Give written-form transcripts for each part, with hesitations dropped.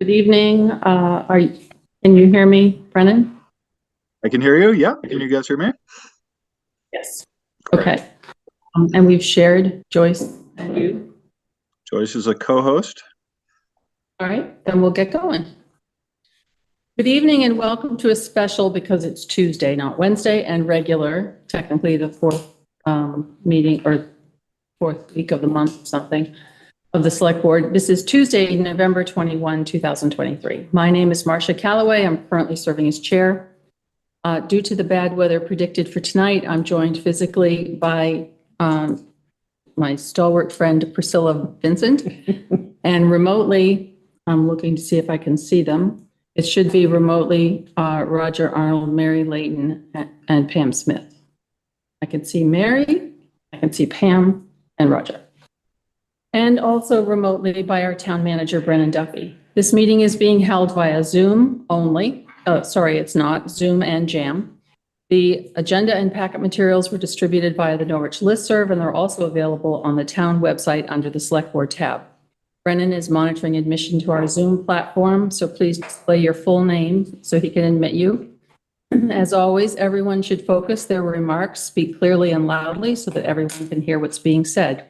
Good evening. Can you hear me, Brennan? I can hear you. Yeah. Can you guys hear me? Yes. Okay. And we've shared Joyce and you. Joyce is a co-host. All right, then we'll get going. Good evening and welcome to a special, because it's Tuesday, not Wednesday, and regular, technically the fourth meeting or fourth week of the month or something of the Select Board. This is Tuesday, November 21, 2023. My name is Marcia Calloway. I'm currently serving as chair. Due to the bad weather predicted for tonight, I'm joined physically by my stalwart friend, Priscilla Vincent, and remotely, I'm looking to see if I can see them. It should be remotely Roger Arnold, Mary Layton, and Pam Smith. I can see Mary, I can see Pam and Roger. And also remotely by our town manager, Brennan Duffy. This meeting is being held via Zoom only. Sorry, it's not, Zoom and Jam. The agenda and packet materials were distributed via the Norwich listserv, and they're also available on the town website under the Select Board tab. Brennan is monitoring admission to our Zoom platform, so please display your full name so he can admit you. As always, everyone should focus their remarks, speak clearly and loudly so that everyone can hear what's being said.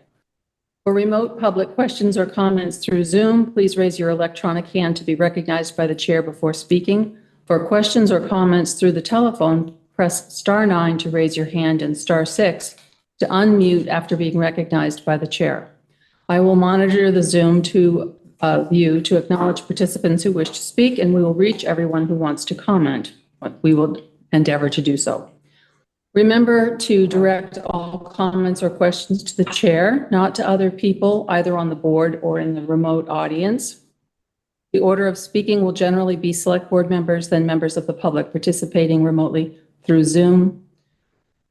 For remote public questions or comments through Zoom, please raise your electronic hand to be recognized by the chair before speaking. For questions or comments through the telephone, press *9 to raise your hand and *6 to unmute after being recognized by the chair. I will monitor the Zoom view to acknowledge participants who wish to speak, and we will reach everyone who wants to comment. We will endeavor to do so. Remember to direct all comments or questions to the chair, not to other people, either on the board or in the remote audience. The order of speaking will generally be Select Board members, then members of the public participating remotely through Zoom.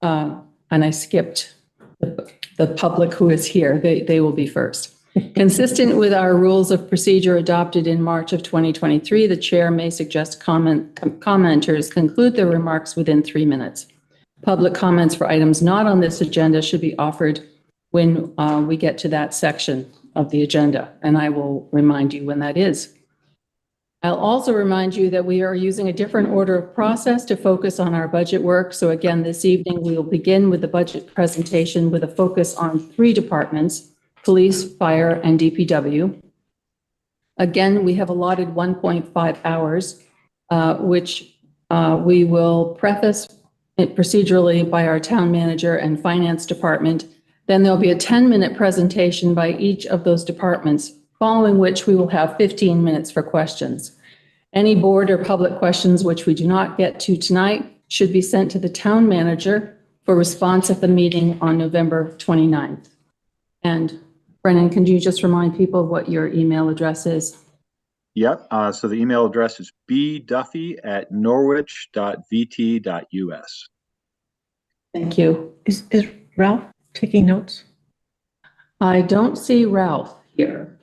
And I skipped the public who is here. They will be first. Consistent with our rules of procedure adopted in March of 2023, the chair may suggest commenters conclude their remarks within 3 minutes. Public comments for items not on this agenda should be offered when we get to that section of the agenda, and I will remind you when that is. I'll also remind you that we are using a different order of process to focus on our budget work. So again, this evening, we will begin with the budget presentation with a focus on 3 departments: police, fire, and DPW. Again, we have allotted 1.5 hours, which we will preface procedurally by our town manager and finance department. Then there'll be a 10-minute presentation by each of those departments, following which we will have 15 minutes for questions. Any board or public questions which we do not get to tonight should be sent to the town manager for response at the meeting on November 29th. And Brennan, can you just remind people what your email address is? Yep. So the email address is bduffy@norwich.vt.us. Thank you. Is Ralph taking notes? I don't see Ralph here.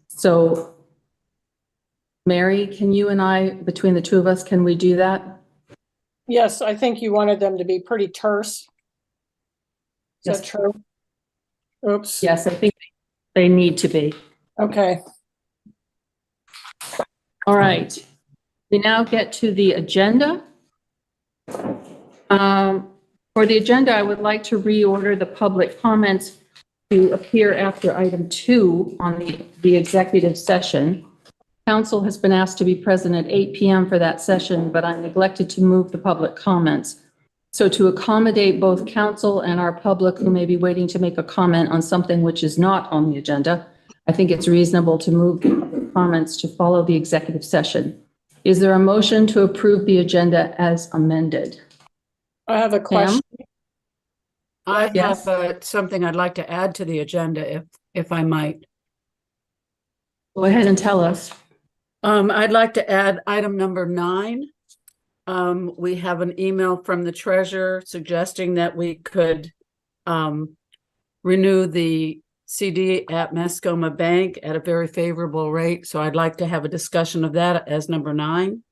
So Mary, can you and I, between the two of us, can we do that? Yes, I think you wanted them to be pretty terse. Is Yes. that true? Oops. Yes, I think they need to be. Okay. All right. We now get to the agenda. For the agenda, I would like to reorder the public comments to appear after item 2 on the executive session. Council has been asked to be present at 8 p.m. for that session, but I neglected to move the public comments. So to accommodate both council and our public who may be waiting to make a comment on something which is not on the agenda, I think it's reasonable to move the public comments to follow the executive session. Is there a motion to approve the agenda as amended? I have a question. I Yes. have something I'd like to add to the agenda, if I might. Go ahead and tell us. I'd like to add item number 9. We have an email from the treasurer suggesting that we could renew the CD at Mascoma Bank at a very favorable rate. So I'd like to have a discussion of that as number 9.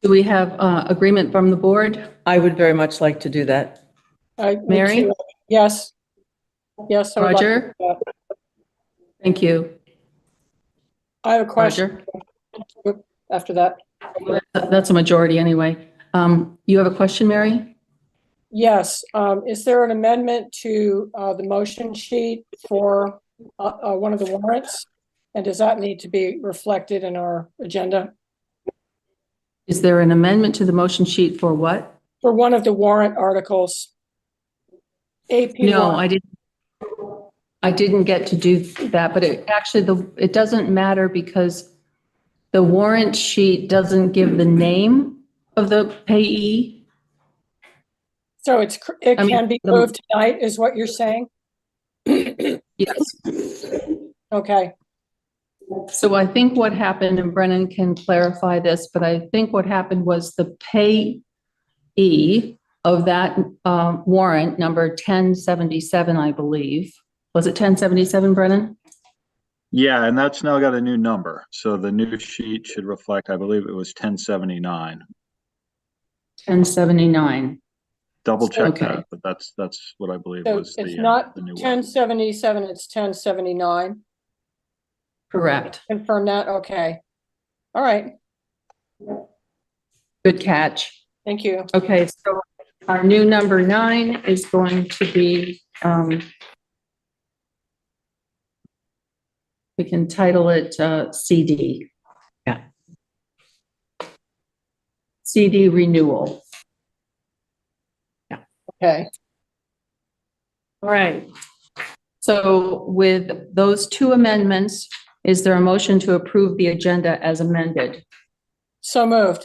Do we have agreement from the board? I would very much like to do that. Me Mary? too. Yes. Yes. I would like Roger? to do that. Thank you. I have a question Roger? after that. That's a majority anyway. You have a question, Mary? Yes, is there an amendment to the motion sheet for one of the warrants? And does that need to be reflected in our agenda? Is there an amendment to the motion sheet for what? For one of the warrant articles? AP No, warrant. I didn't get to do that, but it doesn't matter because the warrant sheet doesn't give the name of the payee. So it I mean, can be moved tonight, is what you're saying? Yes. Okay, So I think what happened, and Brennan can clarify this, but I think what happened was the payee of that warrant number 1077, I believe. Was it 1077, Brennan? Yeah, and that's now got a new number. So the new sheet should reflect, I believe it was 1079. 1079. Double check Okay. that, but that's what I believe so was it's the not new one. 1077, it's 1079. Correct. Confirm that, okay. All right, Good catch. thank you. Okay, so our new number 9 is going to be, we can title it CD. Yeah. CD renewal. Okay, All right. So with those two amendments, is there a motion to approve the agenda as amended? so moved.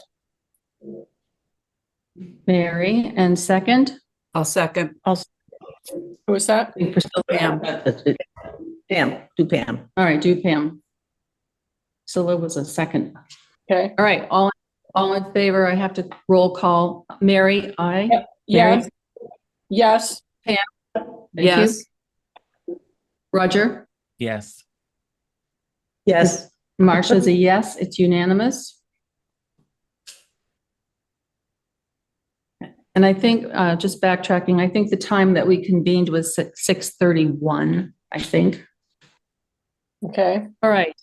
Mary, and second? I'll second. Who was that? Priscilla. Pam. Pam, do Pam. All right, do Pam. Priscilla was a second. Okay, All right, all in favor, I have to roll call. Mary, aye. Yep. Mary? yes, Thank Yes. you. Roger? Yes. Yes, Marcia's a yes, it's unanimous. And I think, just backtracking, I think the time that we convened was 6:31, I think. okay. All right.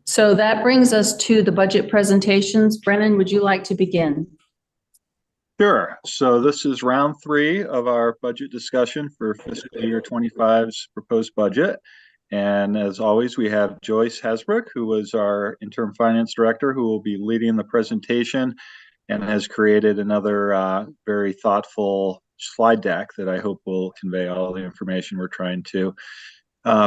So that brings us to the budget presentations. Brennan, would you like to begin? Sure. So this is round 3 of our budget discussion for fiscal year 25's proposed budget. And as always, we have Joyce Hasbrook, who was our interim finance director, who will be leading the presentation and has created another very thoughtful slide deck that I hope will convey all the information we're trying to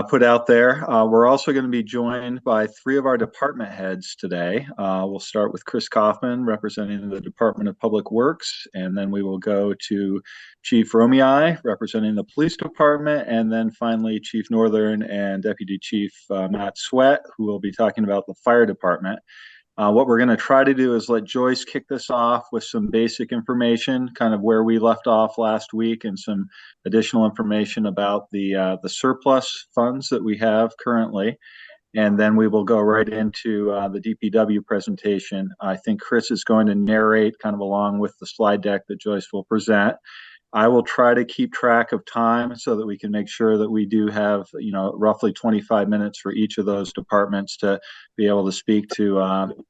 put out there. We're also going to be joined by 3 of our department heads today. We'll start with Chris Kaufman, representing the Department of Public Works, and then we will go to Chief Romei, representing the Police Department, and then finally Chief Northern and Deputy Chief Matt Sweat, who will be talking about the Fire Department. What we're going to try to do is let Joyce kick this off with some basic information, kind of where we left off last week, and some additional information about the surplus funds that we have currently. And then we will go right into the DPW presentation. I think Chris is going to narrate kind of along with the slide deck that Joyce will present. I will try to keep track of time so that we can make sure that we do have, roughly 25 minutes for each of those departments to be able to speak to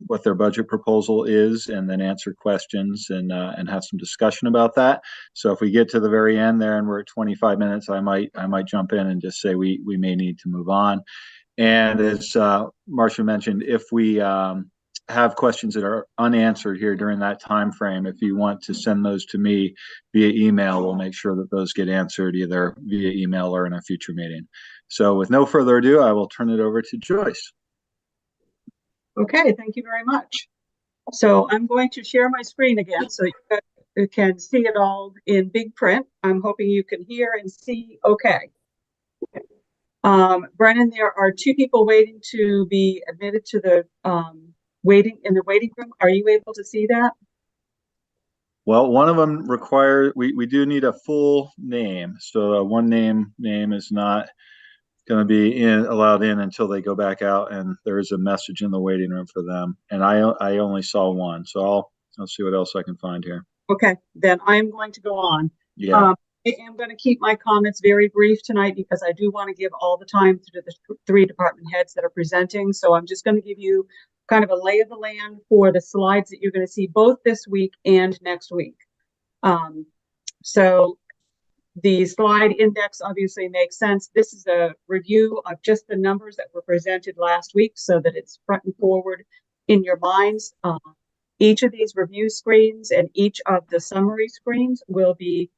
what their budget proposal is, and then answer questions and have some discussion about that. So if we get to the very end there and we're at 25 minutes, I might jump in and just say we may need to move on. And as Marcia mentioned, if we have questions that are unanswered here during that time frame, if you want to send those to me via email, we'll make sure that those get answered either via email or in a future meeting. So with no further ado, I will turn it over to Joyce. okay, thank you very much. So I'm going to share my screen again so you can see it all in big print. I'm hoping you can hear and see okay. Brennan, there are 2 people waiting to be admitted to the waiting room. Are you able to see that? Well, one of them requires, we do need a full name. So one name is not going to be allowed in until they go back out, and there is a message in the waiting room for them. And I only saw one, so I'll see what else I can find here. Okay, then I'm going to go on. Yeah. I am going to keep my comments very brief tonight because I do want to give all the time to the three department heads that are presenting. So I'm just going to give you kind of a lay of the land for the slides that you're going to see both this week and next week. So the slide index obviously makes sense. This is a review of just the numbers that were presented last week so that it's front and forward in your minds. Each of these review screens and each of the summary screens will be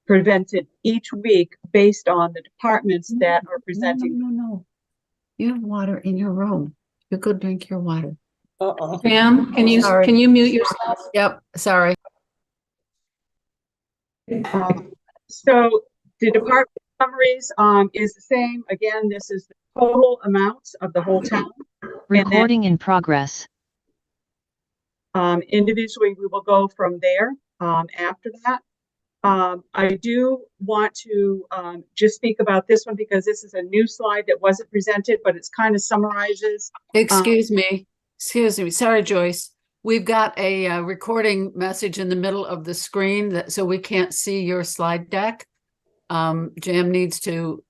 presented each week based on the departments that are presenting. No. You have water in your room. You go drink your water. Pam, Sorry. can you mute yourself? Yep, sorry. So the department summaries is the same. Again, this is the total amounts of the whole town. Recording in progress. Individually, we will go from there after that. I do want to just speak about this one because this is a new slide that wasn't presented, but it's kind of summarizes. Excuse me. Sorry, Joyce. We've got a recording message in the middle of the screen so we can't see your slide deck. Jam needs to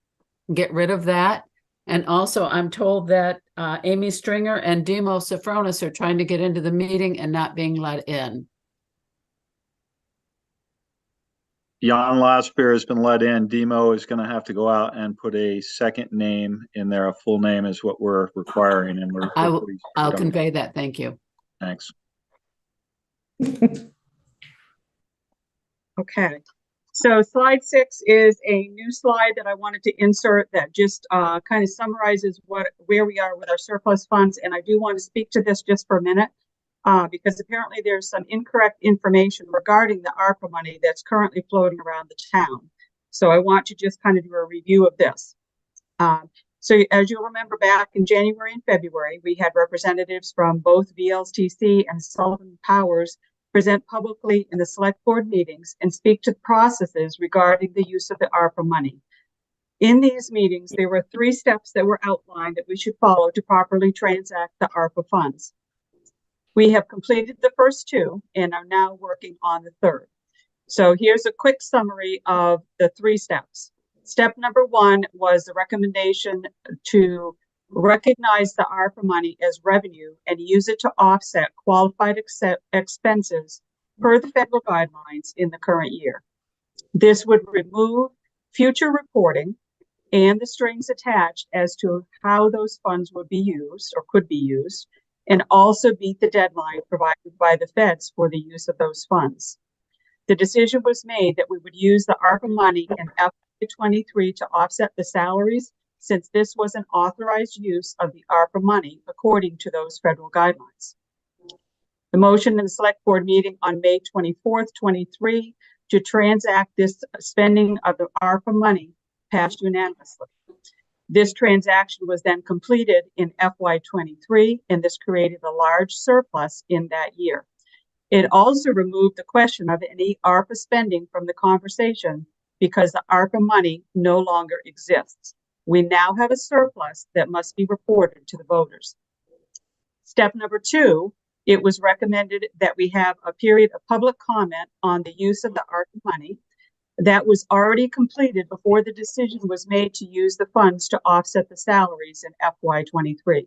get rid of that. And also, I'm told that Amy Stringer and Demo Safronis are trying to get into the meeting and not being let in. Jan Lasper has been let in. Demo is going to have to go out and put a second name in there. A full name is what we're requiring, and I'll convey that. Thank you. Thanks. Okay. So slide 6 is a new slide that I wanted to insert that just kind of summarizes where we are with our surplus funds. And I do want to speak to this just for a minute because apparently there's some incorrect information regarding the ARPA money that's currently floating around the town. So I want to just kind of do a review of this. So as you'll remember, back in January and February, we had representatives from both VLTC and Sullivan Powers present publicly in the select board meetings and speak to the processes regarding the use of the ARPA money. In these meetings, there were 3 steps that were outlined that we should follow to properly transact the ARPA funds. We have completed the first 2 and are now working on the 3rd. So here's a quick summary of the 3 steps. Step number 1 was the recommendation to recognize the ARPA money as revenue and use it to offset qualified expenses per the federal guidelines in the current year. This would remove future reporting and the strings attached as to how those funds would be used or could be used, and also beat the deadline provided by the feds for the use of those funds. The decision was made that we would use the ARPA money in FY23 to offset the salaries, since this was an authorized use of the ARPA money according to those federal guidelines. The motion in the select board meeting on May 24th, 23 to transact this spending of the ARPA money passed unanimously. This transaction was then completed in FY23, and this created a large surplus in that year. It also removed the question of any ARPA spending from the conversation because the ARPA money no longer exists. We now have a surplus that must be reported to the voters. Step number 2, it was recommended that we have a period of public comment on the use of the ARPA money. That was already completed before the decision was made to use the funds to offset the salaries in FY23.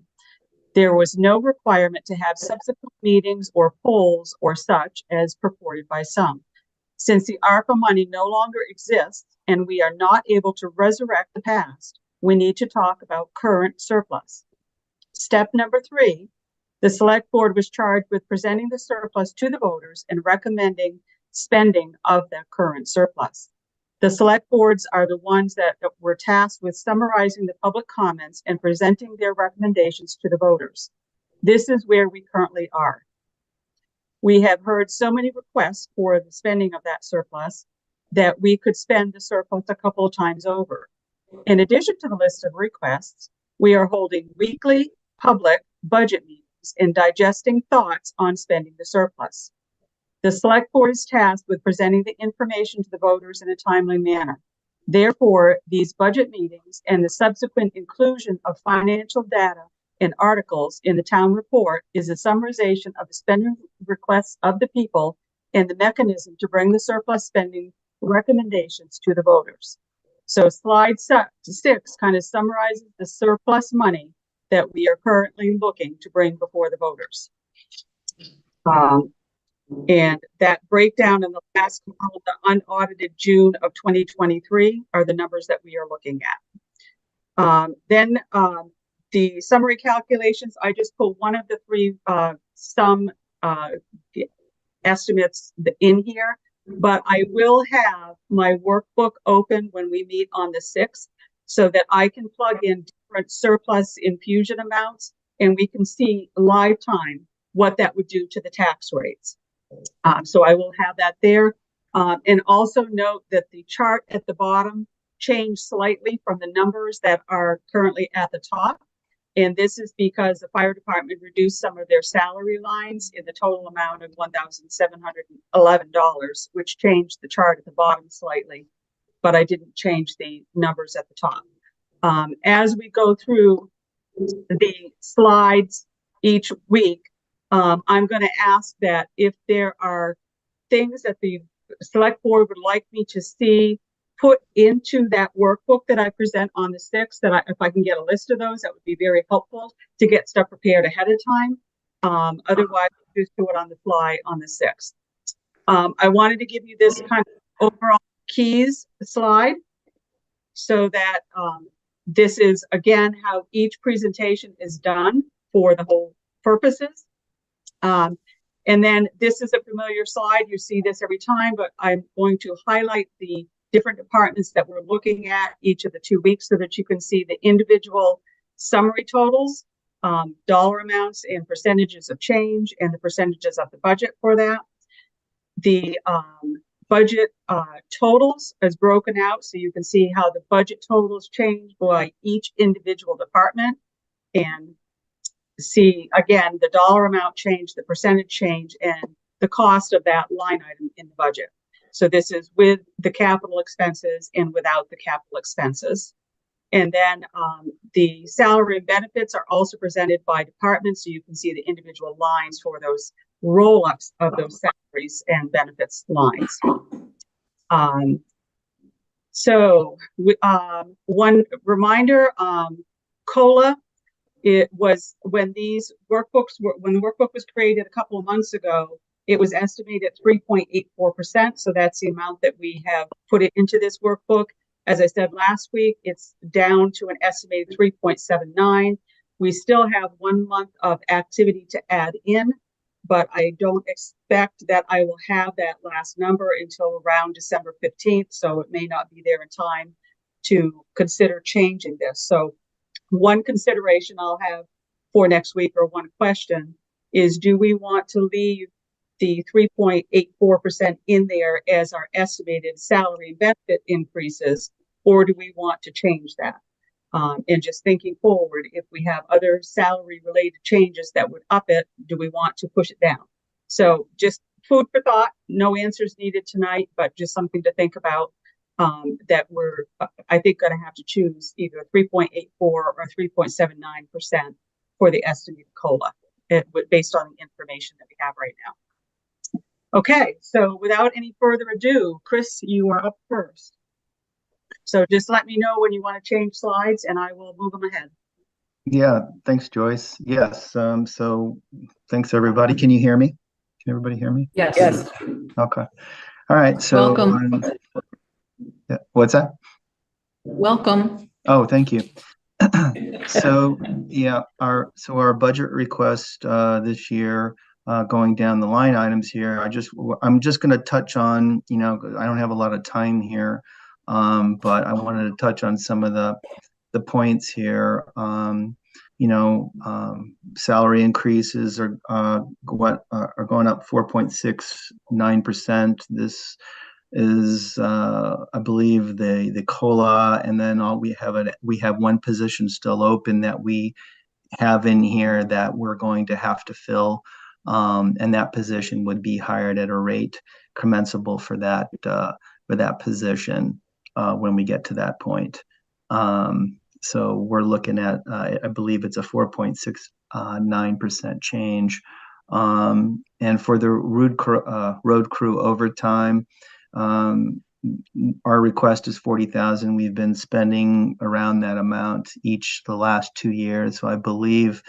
There was no requirement to have subsequent meetings or polls or such as purported by some. Since the ARPA money no longer exists and we are not able to resurrect the past, we need to talk about current surplus. Step number 3, the select board was charged with presenting the surplus to the voters and recommending spending of that current surplus. The select boards are the ones that were tasked with summarizing the public comments and presenting their recommendations to the voters. This is where we currently are. We have heard so many requests for the spending of that surplus that we could spend the surplus a couple of times over. In addition to the list of requests, we are holding weekly public budget meetings and digesting thoughts on spending the surplus. The select board is tasked with presenting the information to the voters in a timely manner. Therefore, these budget meetings and the subsequent inclusion of financial data and articles in the town report is a summarization of the spending requests of the people and the mechanism to bring the surplus spending recommendations to the voters. So slide 6 kind of summarizes the surplus money that we are currently looking to bring before the voters. And that breakdown in the last column, the unaudited June of 2023, are the numbers that we are looking at. Then the summary calculations, I just pulled one of the three sum estimates in here, but I will have my workbook open when we meet on the 6th so that I can plug in different surplus infusion amounts and we can see live time what that would do to the tax rates. So I will have that there. And also note that the chart at the bottom changed slightly from the numbers that are currently at the top. And this is because the fire department reduced some of their salary lines in the total amount of $1,711, which changed the chart at the bottom slightly, but I didn't change the numbers at the top. As we go through the slides each week, I'm going to ask that if there are things that the select board would like me to see put into that workbook that I present on the 6th, that if I can get a list of those, that would be very helpful to get stuff prepared ahead of time. Otherwise, just do it on the fly on the 6th. I wanted to give you this kind of overall keys slide so that this is, again, how each presentation is done for the whole purposes. And then this is a familiar slide. You see this every time, but I'm going to highlight the different departments that we're looking at each of the 2 weeks so that you can see the individual summary totals, dollar amounts and percentages of change and the percentages of the budget for that. The budget totals is broken out so you can see how the budget totals change by each individual department and see, again, the dollar amount change, the percentage change, and the cost of that line item in the budget. So this is with the capital expenses and without the capital expenses. And then the salary and benefits are also presented by department, so you can see the individual lines for those roll-ups of those salaries and benefits lines. So one reminder, COLA, it was when these workbooks were, when the workbook was created a couple of months ago, it was estimated at 3.84%. So that's the amount that we have put it into this workbook. As I said last week, it's down to an estimated 3.79. We still have 1 month of activity to add in, but I don't expect that I will have that last number until around December 15th. So it may not be there in time to consider changing this. So one consideration I'll have for next week, or one question, is do we want to leave the 3.84% in there as our estimated salary and benefit increases, or do we want to change that? And just thinking forward, if we have other salary related changes that would up it, do we want to push it down? So just food for thought, no answers needed tonight, but just something to think about, that we're, I think, going to have to choose either 3.84 or 3.79% for the estimated COLA, based on the information that we have right now. Okay, so without any further ado, Chris, you are up first. So just let me know when you want to change slides and I will move them ahead. Yeah, thanks, Joyce. Yes, so thanks, everybody. Can you hear me? Can everybody hear me? Yes. Yes. Okay. All right, so. Welcome. Yeah, what's that? Welcome. Oh, thank you. So, yeah, our budget request this year, going down the line items here, I'm just going to touch on, I don't have a lot of time here, but I wanted to touch on some of the points here. Salary increases are going up 4.69%. This is I believe the COLA, and then we have one position still open that we have in here that we're going to have to fill, and that position would be hired at a rate commensurable for that position when we get to that point. So we're looking at I believe it's a 4.69% change, and for the road crew overtime, our request is 40,000. We've been spending around that amount each the last 2 years. So I believe,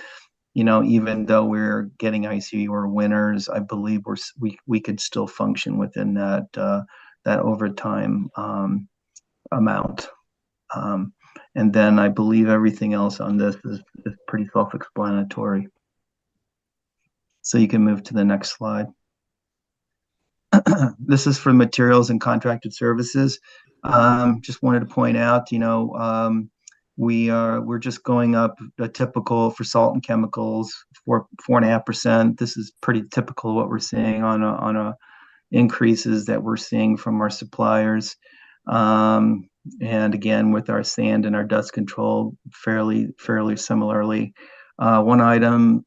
even though we're getting ICU or winners, I believe we could still function within that overtime amount. And then I believe everything else on this is pretty self-explanatory. So you can move to the next slide. This is for materials and contracted services. Just wanted to point out, we're just going up a typical for salt and chemicals 4.5%. This is pretty typical of what we're seeing on a increases that we're seeing from our suppliers. And again, with our sand and our dust control, fairly similarly. One item,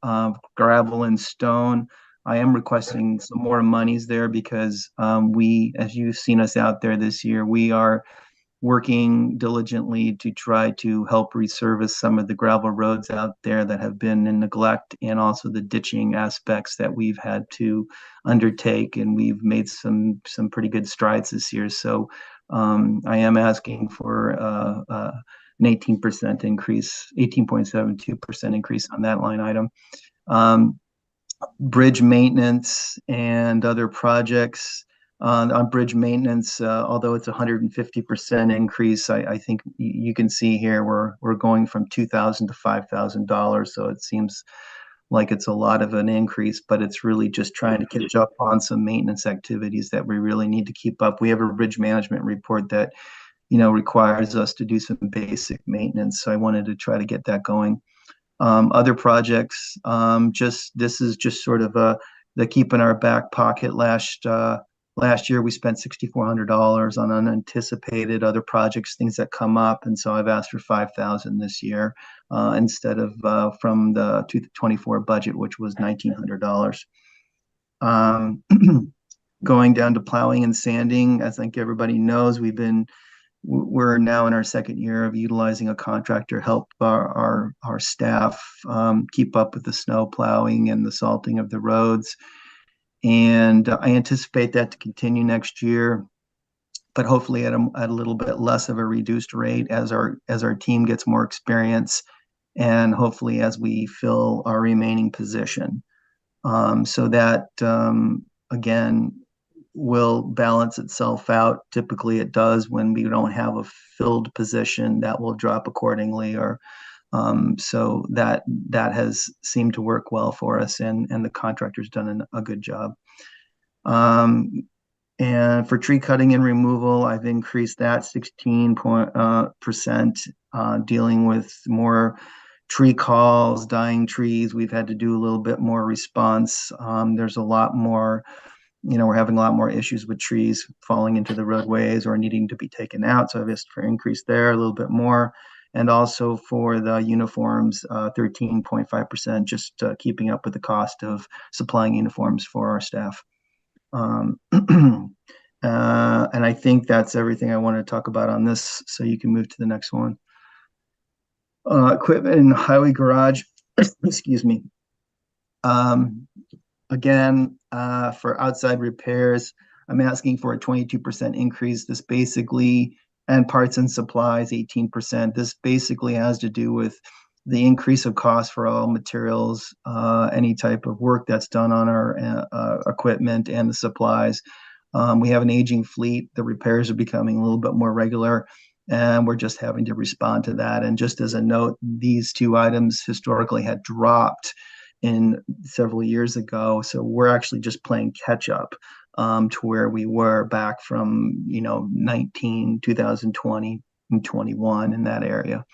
gravel and stone. I am requesting some more monies there because as you've seen us out there this year, we are working diligently to try to help resurface some of the gravel roads out there that have been in neglect, and also the ditching aspects that we've had to undertake, and we've made some pretty good strides this year. So I am asking for an 18% increase, 18.72% increase on that line item. Bridge maintenance and other projects. On bridge maintenance, although it's 150% increase, I think you can see here we're going from $2,000 to $5,000. So it seems like it's a lot of an increase, but it's really just trying to catch up on some maintenance activities that we really need to keep up. We have a bridge management report that requires us to do some basic maintenance. So I wanted to try to get that going. Other projects, this is just sort of the keep in our back pocket. Last year, we spent $6,400 on unanticipated other projects, things that come up. And so I've asked for $5,000 this year instead of from the 2024 budget, which was $1,900. Going down to plowing and sanding, I think everybody knows we're now in our second year of utilizing a contractor to help our staff keep up with the snow plowing and the salting of the roads. And I anticipate that to continue next year, but hopefully at a little bit less of a reduced rate as our team gets more experience, and hopefully as we fill our remaining position. So that again will balance itself out. Typically it does when we don't have a filled position, that will drop accordingly, or so that has seemed to work well for us, and the contractor's done a good job. And for tree cutting and removal, I've increased that 16%, dealing with more tree calls, dying trees. We've had to do a little bit more response. There's a lot more, we're having a lot more issues with trees falling into the roadways or needing to be taken out. So I've asked for increase there a little bit more. And also for the uniforms, 13.5%, just keeping up with the cost of supplying uniforms for our staff. And I think that's everything I want to talk about on this. So you can move to the next one. Equipment and highway garage, excuse me. Again, for outside repairs, I'm asking for a 22% increase. This basically, and parts and supplies, 18%. This basically has to do with the increase of cost for all materials, any type of work that's done on our equipment and the supplies. We have an aging fleet. The repairs are becoming a little bit more regular, and we're just having to respond to that. And just as a note, these two items historically had dropped in several years ago. So we're actually just playing catch up to where we were back from, 2020 and 21 in that area.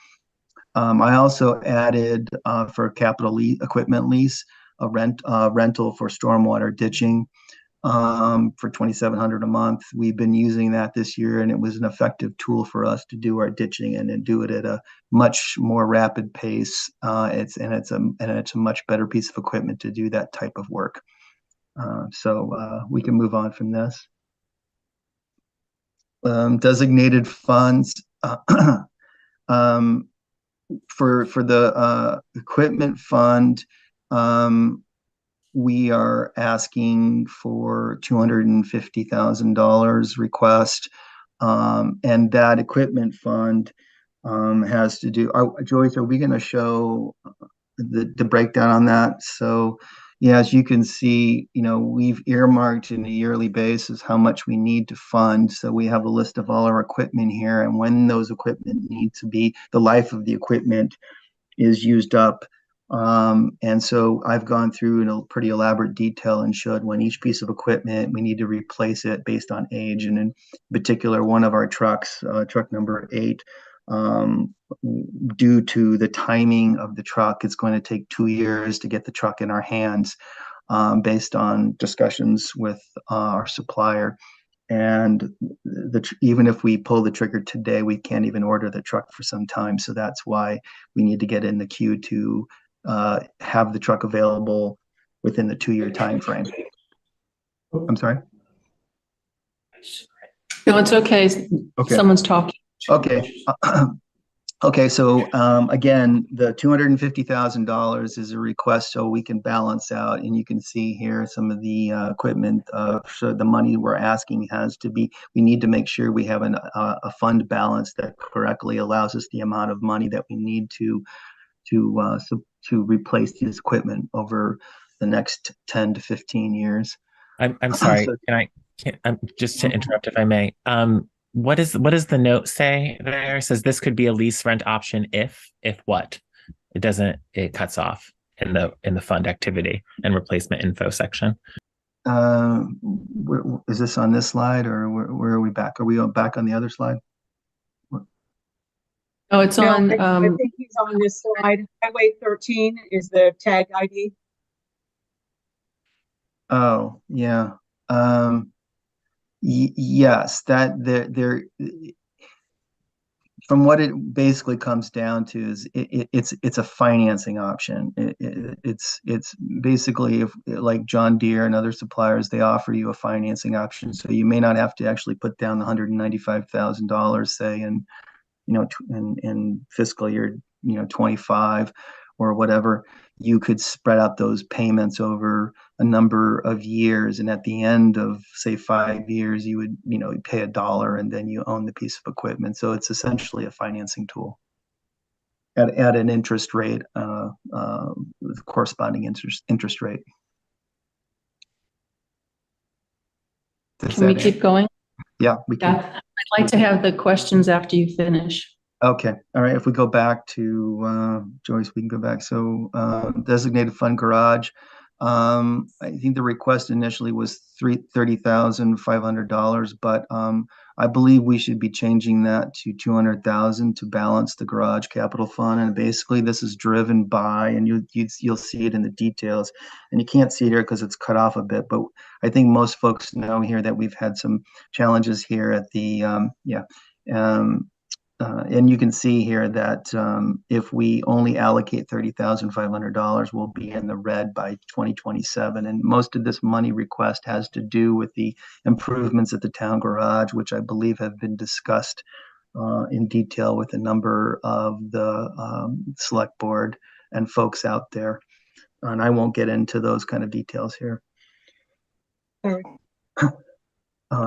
I also added for capital equipment lease, a rental for stormwater ditching for $2,700 a month. We've been using that this year, and it was an effective tool for us to do our ditching and do it at a much more rapid pace. It's a much better piece of equipment to do that type of work. So we can move on from this. Designated funds. For the equipment fund, we are asking for $250,000 request. And that equipment fund has to do, Joyce, are we going to show the breakdown on that? So, yeah, as you can see, we've earmarked in a yearly basis how much we need to fund. So we have a list of all our equipment here, and when those equipment need to be, the life of the equipment is used up. And so I've gone through in a pretty elaborate detail and showed when each piece of equipment, we need to replace it based on age. And in particular, one of our trucks, truck number 8, due to the timing of the truck, it's going to take 2 years to get the truck in our hands, based on discussions with our supplier. And even if we pull the trigger today, we can't even order the truck for some time. So that's why we need to get in the queue to have the truck available within the 2-year time frame. I'm sorry. No, it's okay. Okay. Someone's talking. Okay. Okay, so again, the $250,000 is a request so we can balance out, and you can see here some of the equipment. So the money we're asking has to be, we need to make sure we have a fund balance that correctly allows us the amount of money that we need to replace this equipment over the next 10 to 15 years. I'm sorry. Just to interrupt if I may. What does the note say there? It says this could be a lease rent option if what? It cuts off in the fund activity and replacement info section. Is this on this slide, or where are we back? Are we back on the other slide? Oh, it's on. I think he's on this slide. Highway 13 is the tag ID. Oh, yeah. Yes, that there. From what it basically comes down to is it's a financing option. It's basically, if like John Deere and other suppliers, they offer you a financing option, so you may not have to actually put down the $195,000, say, in fiscal year 25 or whatever. You could spread out those payments over a number of years, and at the end of, say, 5 years, you would pay $1 and then you own the piece of equipment. So it's essentially a financing tool at an interest rate, with corresponding interest rate. Can we keep going? Yeah, we can. Yeah, I'd like to have the questions after you finish. Okay. All right. If we go back to Joyce, we can go back. So designated fund garage. I think the request initially was $30,500, but I believe we should be changing that to $200,000 to balance the garage capital fund. And basically, this is driven by, and you'll see it in the details, and you can't see it here because it's cut off a bit. But I think most folks know here that we've had some challenges here at the and you can see here that if we only allocate $30,500, we'll be in the red by 2027. And most of this money request has to do with the improvements at the town garage, which I believe have been discussed in detail with a number of the select board and folks out there. And I won't get into those kind of details here. Sorry.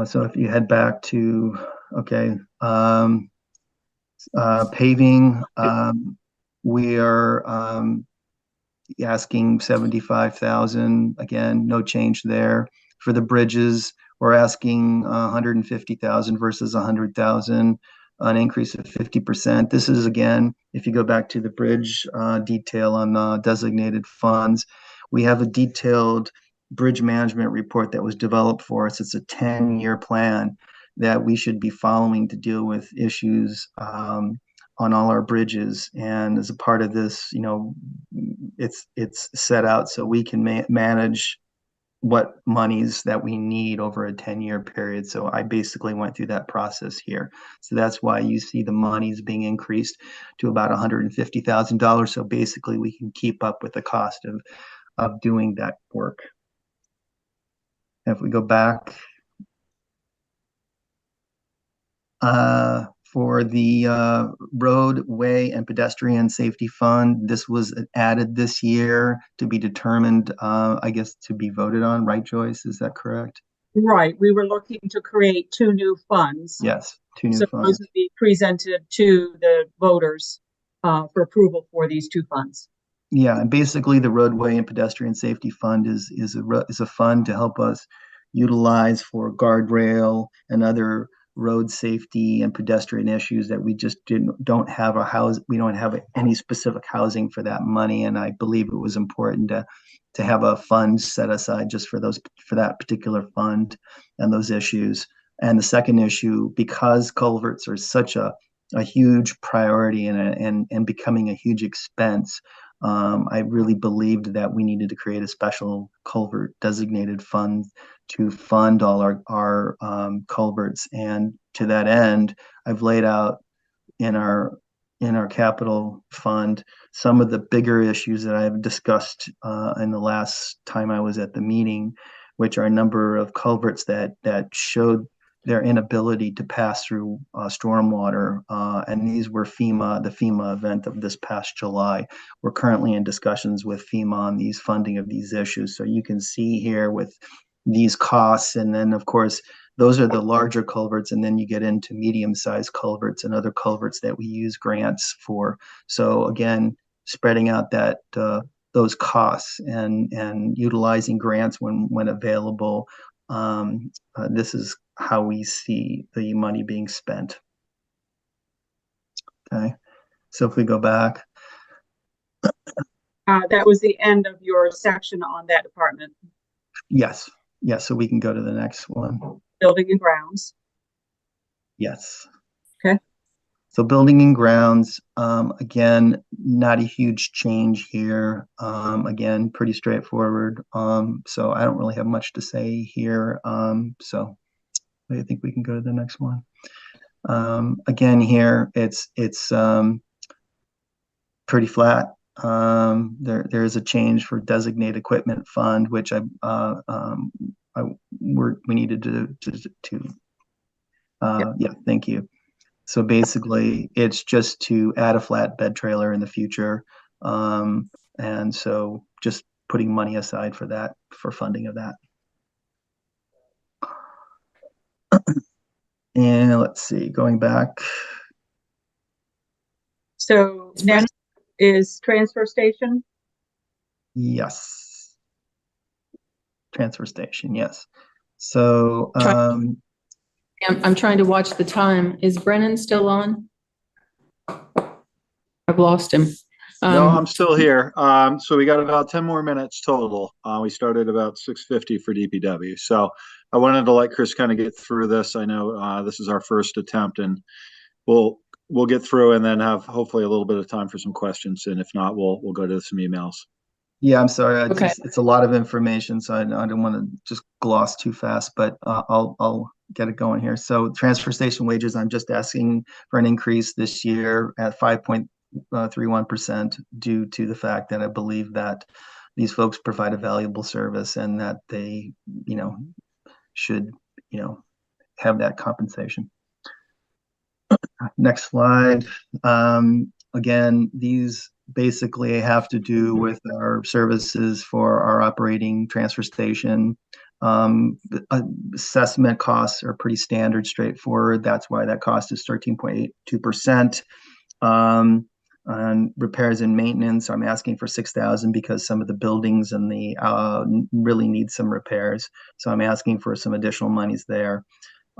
So if you head back to, okay. Paving, we are asking 75,000. Again, no change there. For the bridges, we're asking 150,000 versus 100,000, an increase of 50%. This is, again, if you go back to the bridge detail on designated funds, we have a detailed bridge management report that was developed for us. It's a 10-year plan that we should be following to deal with issues on all our bridges. And as a part of this, it's set out so we can manage what monies that we need over a 10-year period. So I basically went through that process here. So that's why you see the monies being increased to about $150,000. So basically we can keep up with the cost of doing that work. If we go back, for the roadway and pedestrian safety fund, this was added this year to be determined, I guess, to be voted on, right, Joyce? Is that correct? Right, we were looking to create two new funds. Yes, two new So funds. those would be presented to the voters for approval for these two funds. Yeah, and basically the roadway and pedestrian safety fund is a fund to help us utilize for guardrail and other road safety and pedestrian issues that we just don't have a house. We don't have any specific housing for that money, and I believe it was important to have a fund set aside just for that particular fund and those issues. And the second issue, because culverts are such a huge priority and becoming a huge expense. I really believed that we needed to create a special culvert designated fund to fund all our culverts. And to that end, I've laid out in our capital fund some of the bigger issues that I've discussed in the last time I was at the meeting, which are a number of culverts that showed their inability to pass through stormwater, and these were the FEMA event of this past July. We're currently in discussions with FEMA on these funding of these issues. So you can see here with these costs, and then of course, those are the larger culverts, and then you get into medium-sized culverts and other culverts that we use grants for. So again, spreading out that those costs and utilizing grants when available. This is how we see the money being spent. Okay, so if we go back. That was the end of your section on that department. Yes, yes, so we can go to the next one. Building and grounds. Yes. Okay. So building and grounds, again, not a huge change here. Again, pretty straightforward. So I don't really have much to say here. So I think we can go to the next one. Again, here it's pretty flat. There is a change for designated equipment fund, which we needed to yeah, thank you. So basically, it's just to add a flatbed trailer in the future, and so just putting money aside for that, for funding of that. And let's see, going back. So next is transfer station. Yes. Transfer station, yes. So I'm trying to watch the time. Is Brennan still on? I've lost him. No, I'm still here. So we got about 10 more minutes total. We started about 6:50 for DPW. So I wanted to let Chris kind of get through this. I know this is our first attempt, and we'll get through and then have hopefully a little bit of time for some questions. And if not, we'll go to some emails. Yeah, I'm sorry. Okay. It's a lot of information, so I don't want to just gloss too fast, but I'll get it going here. So transfer station wages, I'm just asking for an increase this year at 5.31% due to the fact that I believe that these folks provide a valuable service and that they, should, have that compensation. Next slide. Again, these basically have to do with our services for our operating transfer station. Assessment costs are pretty standard, straightforward. That's why that cost is 13.82%. On repairs and maintenance, I'm asking for 6,000 because some of the buildings and the really need some repairs. So I'm asking for some additional monies there.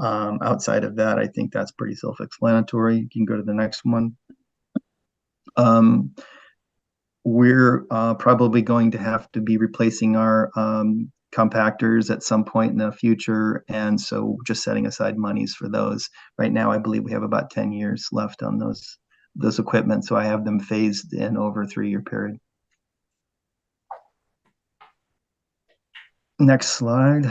Outside of that, I think that's pretty self-explanatory. You can go to the next one. We're probably going to have to be replacing our compactors at some point in the future, and so just setting aside monies for those. Right now, I believe we have about 10 years left on those equipment, so I have them phased in over a 3-year period. Next slide.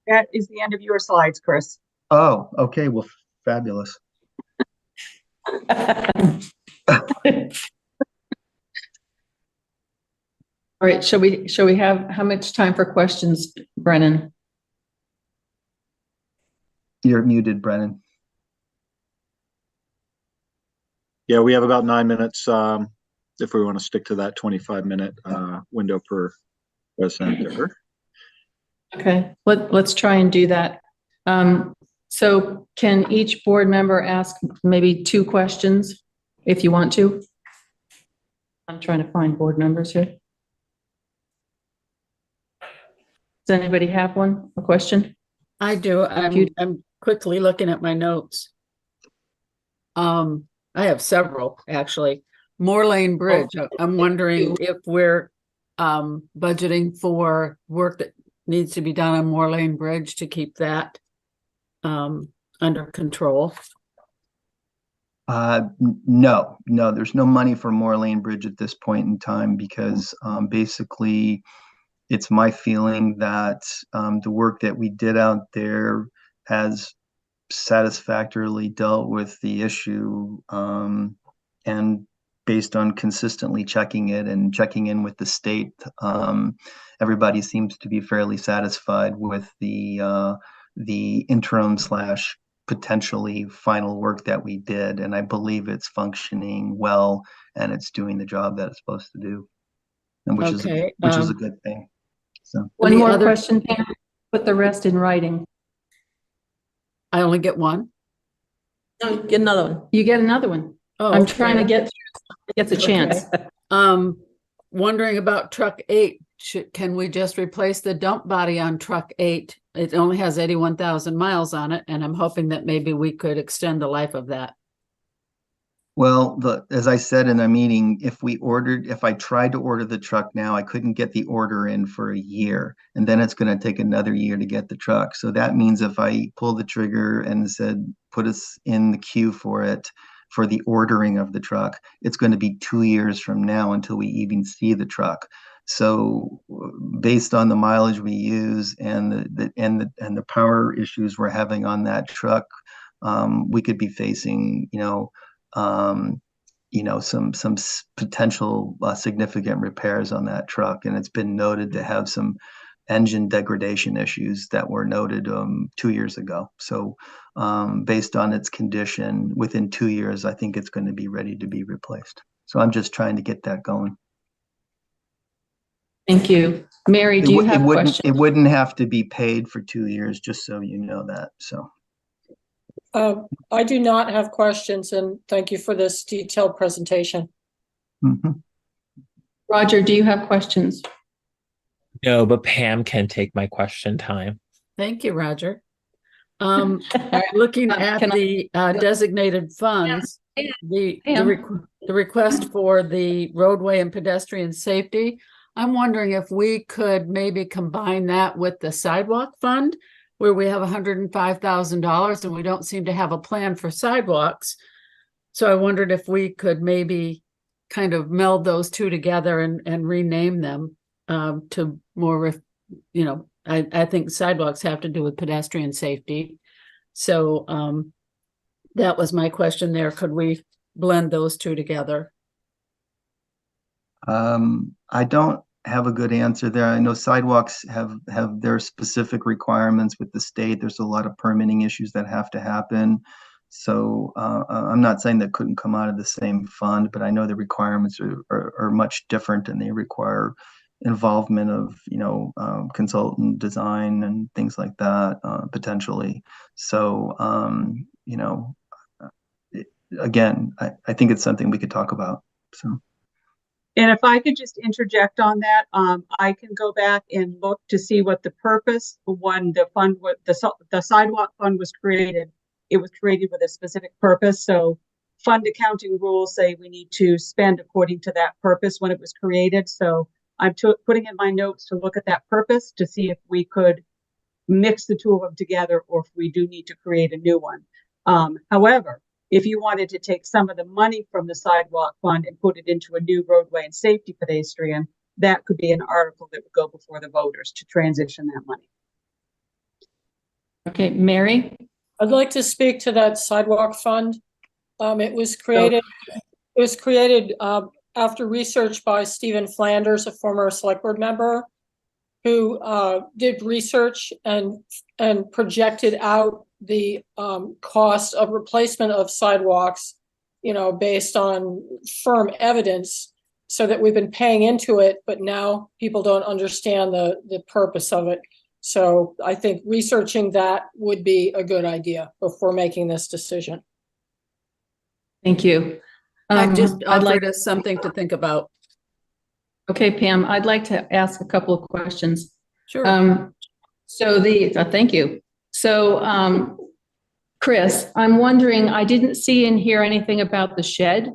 That is the end of your slides, Chris. Oh, okay. Well, fabulous. All right, shall we have, how much time for questions, Brennan? You're muted, Brennan. Yeah, we have about 9 minutes if we want to stick to that 25-minute window per presenter. Okay, let's try and do that. So can each board member ask maybe 2 questions if you want to? I'm trying to find board members here. Does anybody have a question? I do. I'm quickly looking at my notes. I have several, actually. Moore Lane Bridge. I'm wondering if we're budgeting for work that needs to be done on Moore Lane Bridge to keep that under control. No, there's no money for Moore Lane Bridge at this point in time because basically it's my feeling that the work that we did out there has satisfactorily dealt with the issue, and based on consistently checking it and checking in with the state, everybody seems to be fairly satisfied with the interim / potentially final work that we did, and I believe it's functioning well and it's doing the job that it's supposed to do, and which is a good thing. So one more question, Pam. Put the rest in writing. I only get one. No, you get another one. You get another one. Oh, I'm trying to get through. It gets a chance. Wondering about truck 8. Can we just replace the dump body on truck 8? It only has 81,000 miles on it, and I'm hoping that maybe we could extend the life of that. well, as I said in a meeting, if I tried to order the truck now, I couldn't get the order in for a year, and then it's going to take another year to get the truck. So that means if I pull the trigger and said, put us in the queue for the ordering of the truck, it's going to be 2 years from now until we even see the truck. So based on the mileage we use and the power issues we're having on that truck, we could be facing, some potential significant repairs on that truck. And it's been noted to have some engine degradation issues that were noted 2 years ago. So based on its condition, within 2 years, I think it's going to be ready to be replaced. So I'm just trying to get that going. Thank you. Mary, do you have questions? It wouldn't have to be paid for 2 years, just so you know that. So I do not have questions, and thank you for this detailed presentation. mm-hmm. Roger, do you have questions? No, but Pam can take my question time. Thank you, Roger. Looking at the designated funds, the request for the roadway and pedestrian safety, I'm wondering if we could maybe combine that with the sidewalk fund, where we have $105,000 and we don't seem to have a plan for sidewalks. So I wondered if we could maybe kind of meld those two together and rename them to more, I think sidewalks have to do with pedestrian safety. So that was my question there. Could we blend those two together? I don't have a good answer there. I know sidewalks have their specific requirements with the state. There's a lot of permitting issues that have to happen. So I'm not saying that couldn't come out of the same fund, but I know the requirements are much different, and they require involvement of consultant design and things like that potentially. So again, I think it's something we could talk about. So. And if I could just interject on that, I can go back and look to see what the purpose when the sidewalk fund was created. It was created with a specific purpose. So fund accounting rules say we need to spend according to that purpose when it was created. So I'm putting in my notes to look at that purpose to see if we could mix the two of them together, or if we do need to create a new one. However, if you wanted to take some of the money from the sidewalk fund and put it into a new roadway and safety pedestrian, that could be an article that would go before the voters to transition that money. Okay, Mary? I'd like to speak to that sidewalk fund. It was created after research by Stephen Flanders, a former select board member, who did research and projected out the cost of replacement of sidewalks, based on firm evidence, so that we've been paying into it, but now people don't understand the purpose of it. So I think researching that would be a good idea before making this decision. Thank you. I just I'd like, offered us something to think about. okay, Pam, I'd like to ask a couple of questions. Sure. Thank you. So, Chris, I'm wondering, I didn't see in here anything about the shed.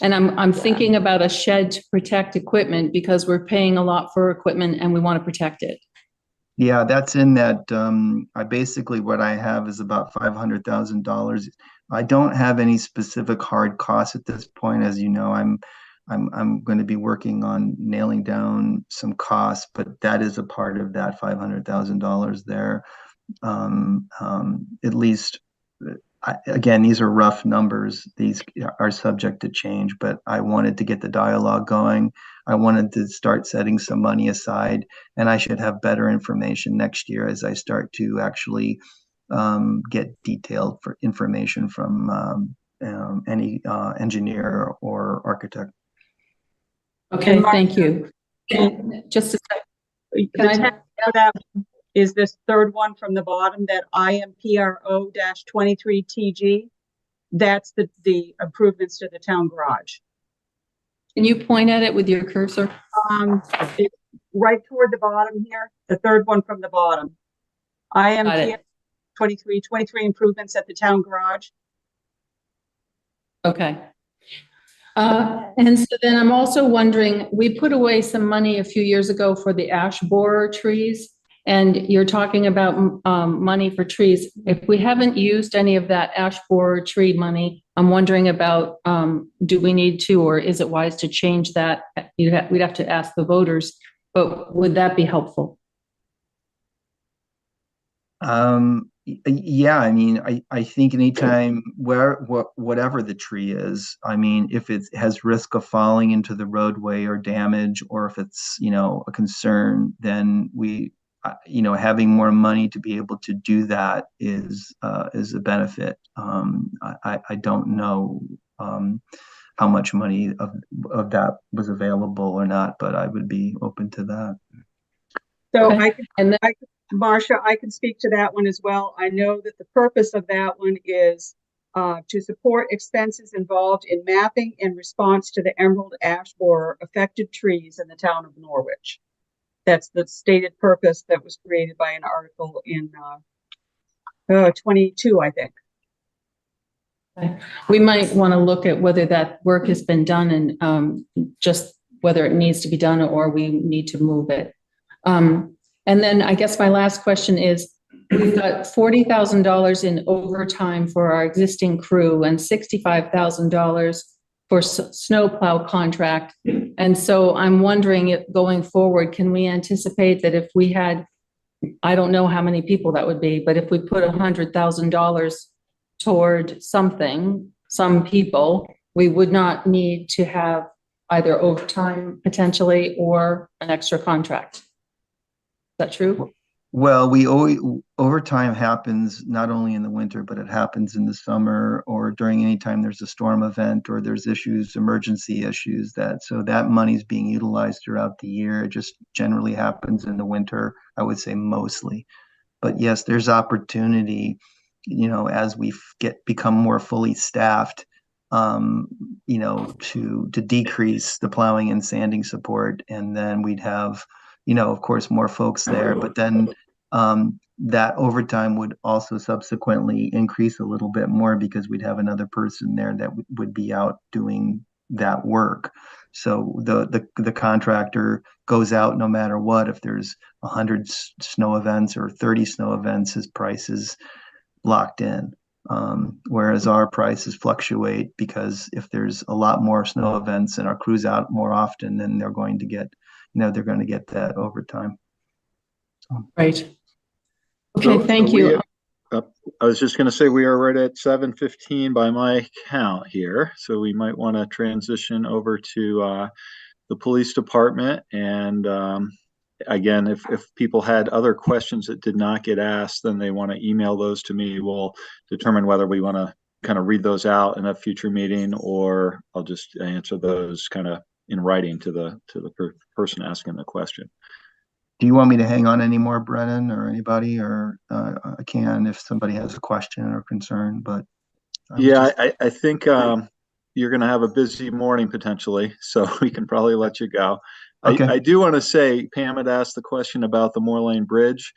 And I'm thinking about a shed to protect equipment because we're paying a lot for equipment and we want to protect it. Yeah, that's in that. I basically what I have is about $500,000. I don't have any specific hard costs at this point. As you know, I'm going to be working on nailing down some costs, but that is a part of that $500,000 there. At least, again, these are rough numbers. These are subject to change, but I wanted to get the dialogue going. I wanted to start setting some money aside, and I should have better information next year as I start to actually get detailed information from any engineer or architect. Okay, thank you. Just a second. The text for that is this third one from the bottom, that IMPRO-23TG. That's the improvements to the town garage. Can you point at it with your cursor? It's right toward the bottom here, the third one from the bottom. IMPRO-23 improvements at the town garage. Okay. And so then I'm also wondering, we put away some money a few years ago for the ash borer trees, and you're talking about money for trees. If we haven't used any of that ash borer tree money, I'm wondering about, do we need to, or is it wise to change that? We'd have to ask the voters, but would that be helpful? Yeah, I mean, I think anytime whatever the tree is, I mean, if it has risk of falling into the roadway or damage, or if it's, a concern, then we, having more money to be able to do that is a benefit. I don't know how much money of that was available or not, but I would be open to that. So Okay. Marcia, I can speak to that one as well. I know that the purpose of that one is to support expenses involved in mapping in response to the emerald ash borer affected trees in the town of Norwich. That's the stated purpose that was created by an article in 22, I think. We might want to look at whether that work has been done and just whether it needs to be done or we need to move it. And then I guess my last question is, we've got $40,000 in overtime for our existing crew and $65,000 for snowplow contract. And so I'm wondering if going forward, can we anticipate that if we had, I don't know how many people that would be, but if we put $100,000 toward something, some people, we would not need to have either overtime potentially or an extra contract. Is that true? Well, overtime happens not only in the winter, but it happens in the summer or during any time there's a storm event or there's emergency issues, so that money's being utilized throughout the year. It just generally happens in the winter, I would say mostly. But yes, there's opportunity, as we become more fully staffed, to decrease the plowing and sanding support, and then we'd have of course, more folks there, but then that overtime would also subsequently increase a little bit more because we'd have another person there that would be out doing that work. So the contractor goes out no matter what. If there's 100 snow events or 30 snow events, his price is locked in. Whereas our prices fluctuate because if there's a lot more snow events and our crew's out more often, then they're going to get that overtime. So. Right. Okay, thank you. I was just going to say we are right at 7:15 by my count here, so we might want to transition over to the police department. And again, if people had other questions that did not get asked, then they want to email those to me. We'll determine whether we want to kind of read those out in a future meeting, or I'll just answer those kind of in writing to the person asking the question. Do you want me to hang on any more, Brennan, or anybody, or I can if somebody has a question or concern, but. Yeah, I think you're going to have a busy morning potentially, so we can probably let you go. Okay. I do want to say, Pam had asked the question about the Moore Lane Bridge.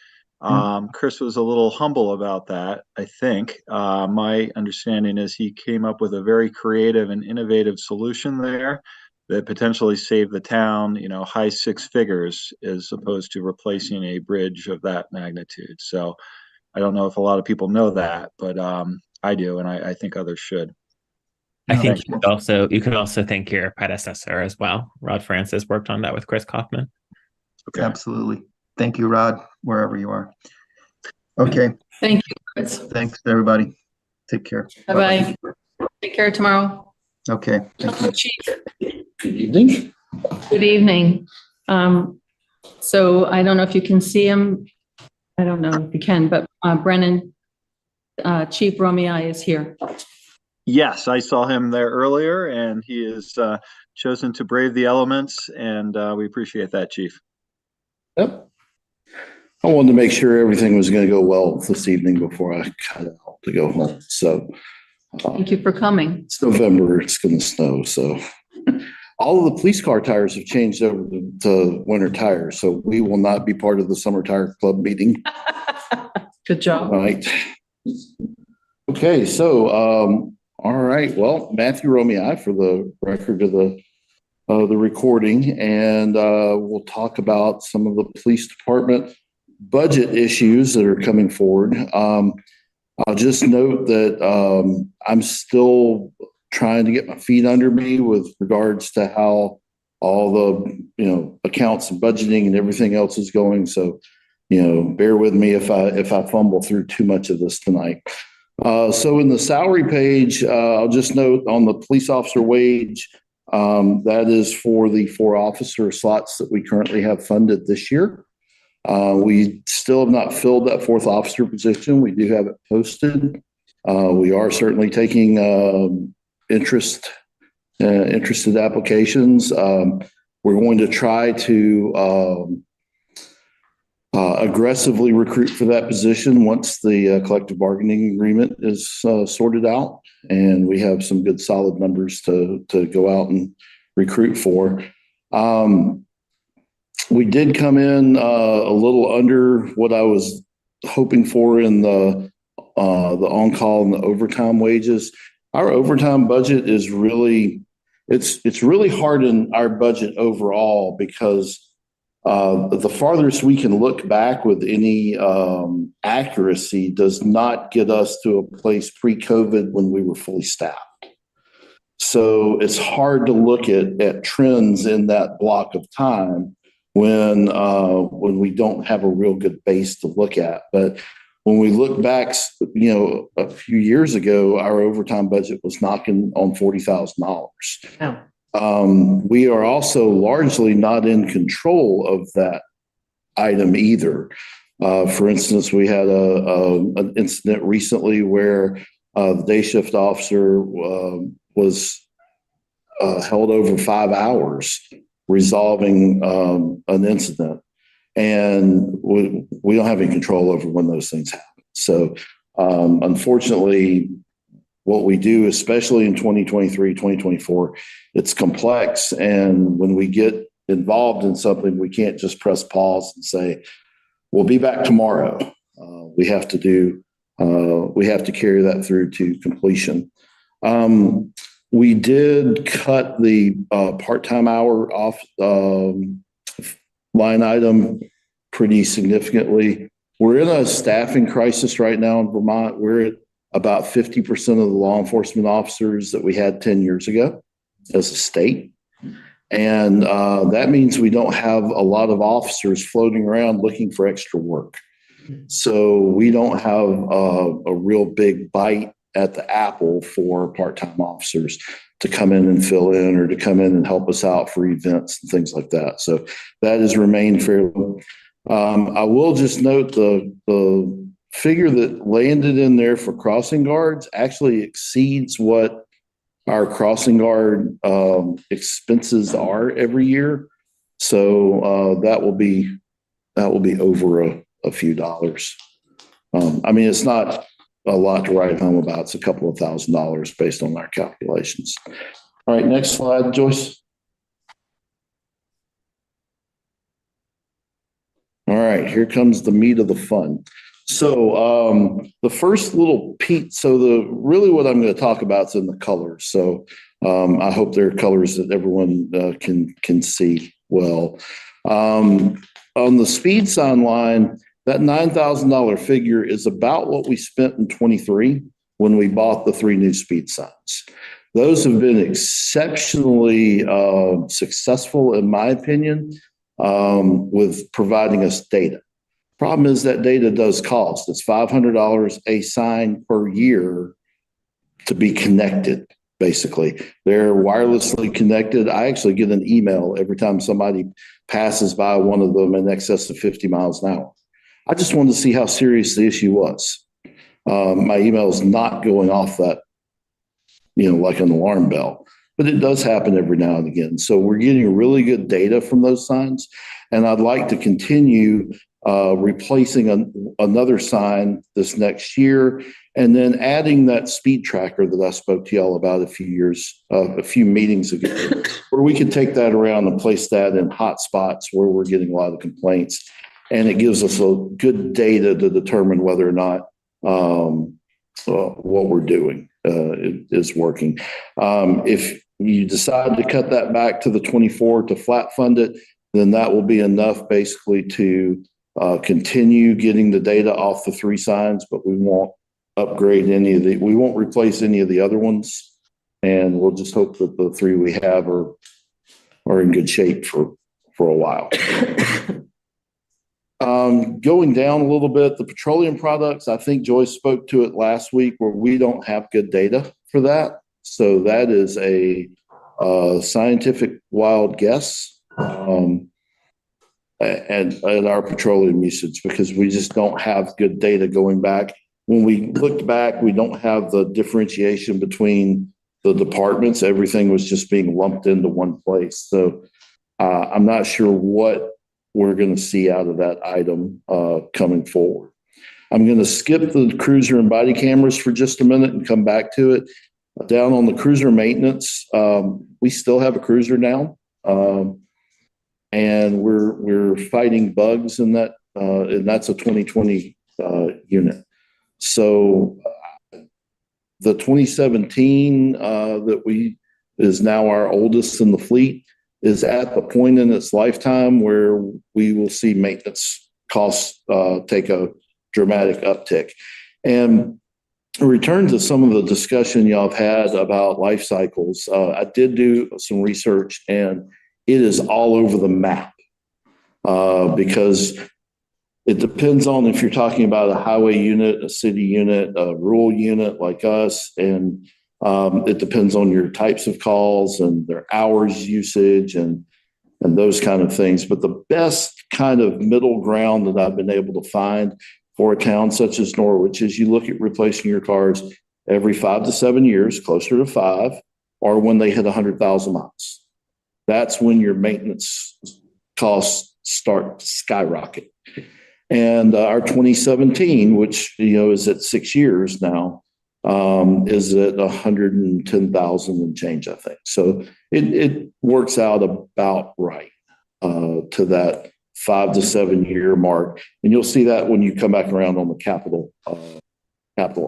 Chris was a little humble about that, I think. My understanding is he came up with a very creative and innovative solution there that potentially saved the town, high six figures as opposed to replacing a bridge of that magnitude. So I don't know if a lot of people know that, but I do, and I think others should. I think Thanks. you could also thank your predecessor as well. Rod Francis worked on that with Chris Kaufman. Okay. Absolutely. Thank you, Rod, wherever you are. Okay. Thank you, Chris. Thanks, everybody. Take care. Bye-bye. Take care tomorrow. Okay. Thank you. Chief. Good evening. Good evening. So I don't know if you can see him. I don't know if you can, but Brennan, Chief Romei is here. Yes, I saw him there earlier, and he has chosen to brave the elements, and we appreciate that, Chief. Yep. I wanted to make sure everything was going to go well this evening before I cut out to go home. So Thank you for coming. it's November. It's going to snow. So all of the police car tires have changed over to winter tires. So we will not be part of the Summer Tire Club meeting. Good job. All right. Okay. So, all right. Well, Matthew Romei for the record of the recording, and we'll talk about some of the police department budget issues that are coming forward. I'll just note that I'm still trying to get my feet under me with regards to how all the accounts and budgeting and everything else is going. So bear with me if I fumble through too much of this tonight. So in the salary page, I'll just note on the police officer wage, that is for the 4 officer slots that we currently have funded this year. We still have not filled that 4th officer position. We do have it posted. We are certainly taking interested applications. We're going to try to aggressively recruit for that position once the collective bargaining agreement is sorted out, and we have some good solid numbers to go out and recruit for. We did come in a little under what I was hoping for in the on-call and the overtime wages. Our overtime budget is really, it's really hard in our budget overall because the farthest we can look back with any accuracy does not get us to a place pre-COVID when we were fully staffed. So it's hard to look at trends in that block of time when we don't have a real good base to look at. But when we look back, a few years ago, our overtime budget was knocking on $40,000. Oh. We are also largely not in control of that item either. For instance, we had an incident recently where the day shift officer was held over 5 hours resolving an incident, and we don't have any control over when those things happen. So unfortunately, what we do, especially in 2023, 2024, it's complex. And when we get involved in something, we can't just press pause and say, we'll be back tomorrow. We have to carry that through to completion. We did cut the part-time hour off line item pretty significantly. We're in a staffing crisis right now in Vermont. We're at about 50% of the law enforcement officers that we had 10 years ago as a state. And that means we don't have a lot of officers floating around looking for extra work. So we don't have a real big bite at the apple for part-time officers to come in and fill in or to come in and help us out for events and things like that. So that has remained fairly low. I will just note the figure that landed in there for crossing guards actually exceeds what our crossing guard expenses are every year. So that will be that will be over a few dollars. I mean, it's not a lot to write home about. It's a couple of $1,000s based on our calculations. All right, next slide, Joyce. All right, here comes the meat of the fun. So the first little piece, so really what I'm going to talk about is in the colors. So I hope they're colors that everyone can see well. On the speed sign line, that $9,000 figure is about what we spent in 23 when we bought the 3 new speed signs. Those have been exceptionally successful, in my opinion, with providing us data. Problem is that data does cost. It's $500 a sign per year to be connected, basically. They're wirelessly connected. I actually get an email every time somebody passes by one of them in excess of 50 miles an hour. I just wanted to see how serious the issue was. My email is not going off that, like an alarm bell, but it does happen every now and again. So we're getting really good data from those signs, and I'd like to continue replacing another sign this next year, and then adding that speed tracker that I spoke to y'all about a few meetings ago, where we can take that around and place that in hot spots where we're getting a lot of complaints. And it gives us a good data to determine whether or not what we're doing is working. If you decide to cut that back to the 24 to flat fund it, then that will be enough basically to continue getting the data off the 3 signs, but we won't we won't replace any of the other ones. And we'll just hope that the 3 we have are in good shape for a while. Going down a little bit, the petroleum products, I think Joyce spoke to it last week, where we don't have good data for that. So that is a scientific wild guess. And our petroleum usage, because we just don't have good data going back. When we looked back, we don't have the differentiation between the departments. Everything was just being lumped into one place. So I'm not sure what we're going to see out of that item coming forward. I'm going to skip the cruiser and body cameras for just a minute and come back to it. Down on the cruiser maintenance, we still have a cruiser now. And we're fighting bugs in that, and that's a 2020 unit. So the 2017 that is now our oldest in the fleet is at the point in its lifetime where we will see maintenance costs take a dramatic uptick. And return to some of the discussion y'all have had about life cycles. I did do some research, and it is all over the map because it depends on if you're talking about a highway unit, a city unit, a rural unit like us, and it depends on your types of calls and their hours usage and those kind of things. But the best kind of middle ground that I've been able to find for a town such as Norwich is you look at replacing your cars every 5 to 7 years, closer to 5, or when they hit 100,000 miles. That's when your maintenance costs start to skyrocket. And our 2017, which is at 6 years now, is at 110,000 and change, I think. So it works out about right to that 5 to 7 year mark, and you'll see that when you come back around on the capital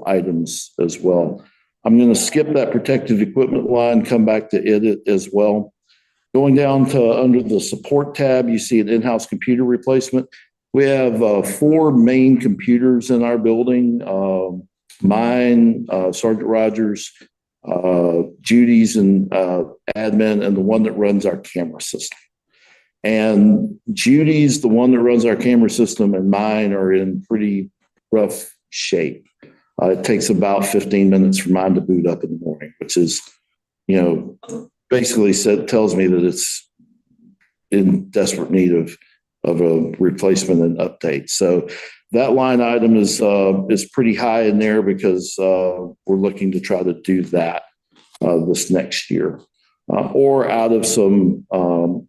items as well. I'm going to skip that protective equipment line, come back to it as well. Going down to under the support tab, you see an in-house computer replacement. We have 4 main computers in our building. Mine, Sergeant Rogers, Judy's and admin, and the one that runs our camera system. And Judy's the one that runs our camera system, and mine are in pretty rough shape. It takes about 15 minutes for mine to boot up in the morning, which is, basically tells me that it's in desperate need of a replacement and update. So that line item is pretty high in there because we're looking to try to do that this next year, or out of some